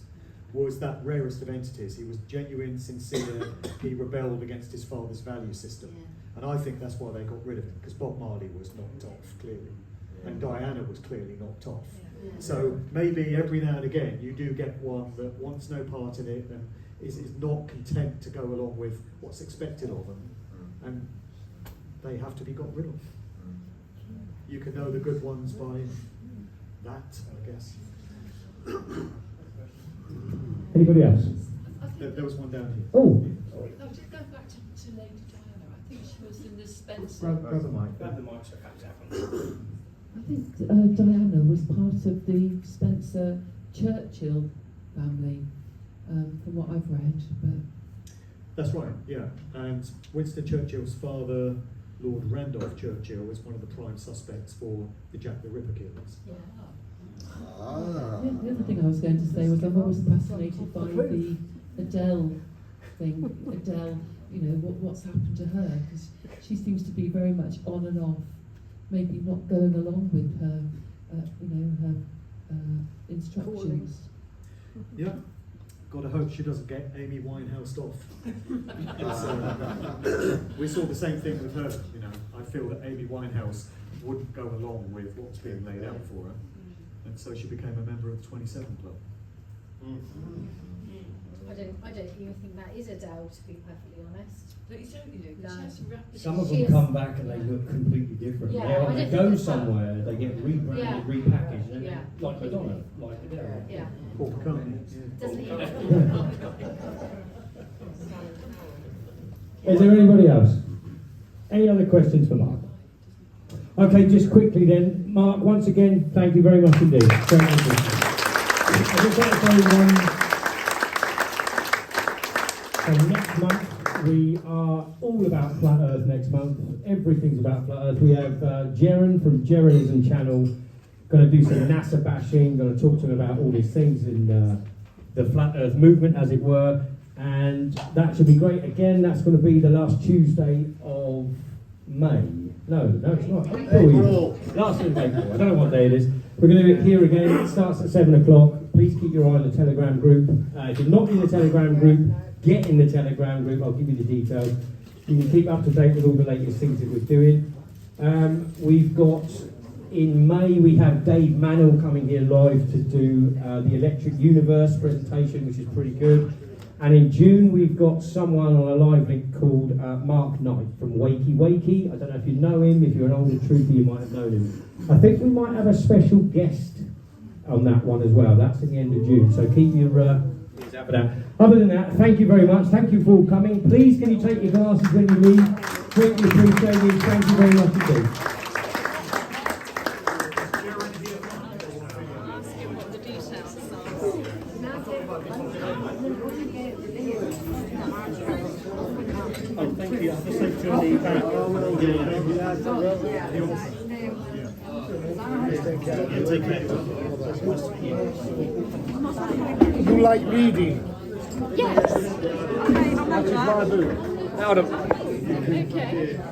was that rarest of entities. He was genuine, sincere, he rebelled against his father's value system. And I think that's why they got rid of him, because Bob Marley was knocked off, clearly. And Diana was clearly knocked off. So maybe every now and again you do get one that wants no part in it and is not content to go along with what's expected of them. And they have to be got rid of. You can know the good ones by that, I guess. Anybody else? There was one down here. Oh. No, just go back to Lady Diana. I think she was in the Spencer. Grab the mic. Grab the mic so it comes out. I think Diana was part of the Spencer Churchill family, from what I've read. But That's right, yeah. And Winston Churchill's father, Lord Randolph Churchill, was one of the prime suspects for the Jack the Ripper killings. Yeah. The other thing I was going to say was I'm always fascinated by the Adele thing. Adele, you know, what's happened to her? Because she seems to be very much on and off, maybe not going along with her, her instructions. Yeah. Gotta hope she doesn't get Amy Winehouse off. We saw the same thing with her, you know. I feel that Amy Winehouse wouldn't go along with what's being laid out for her. And so she became a member of the 27 Club. I don't even think that is Adele, to be perfectly honest. But you don't, you know, No. she has to rap. Some of them come back and they look completely different. Yeah, When I they don't go think it's somewhere, they get rebranded, Yeah. repackaged, and Yeah. like Madonna, like Adele. Yeah. Paul McCartney. Doesn't he? Is there anybody else? Any other questions for Mark? Okay, just quickly then, Mark, once again, thank you very much indeed. Great interview. I just want to say so next month we are all about Flat Earth next month. Everything's about Flat Earth. We have Jeren from Jerenism channel going to do some NASA bashing, going to talk to him about all these things in the Flat Earth movement, as it were. And that should be great. Again, that's going to be the last Tuesday of May. No, it's not. April. Last week of April. I don't know what day it is. We're going to do it here again. It starts at 7 o'clock. Please keep your eye on the Telegram group. If you're not in the Telegram group, get in the Telegram group. I'll give you the details. You can keep up to date with all the latest things that we're doing. We've got, in May, we have Dave Mannell coming here live to do the Electric Universe presentation, which is pretty good. And in June, we've got someone on a live link called Mark Knight from Wakey Wakey. I don't know if you know him. If you're an older trooper, you might have known him. I think we might have a special guest on that one as well. That's in the end of June, so keep your ears out for that. Other than that, thank you very much. Thank you for all coming. Please, can you take your glasses when you leave? Greatly appreciated. Thank you very much indeed. Oh, thank you. Have a safe journey back. You like reading? Yes. Okay, I'll That is my book. Hold on. Okay.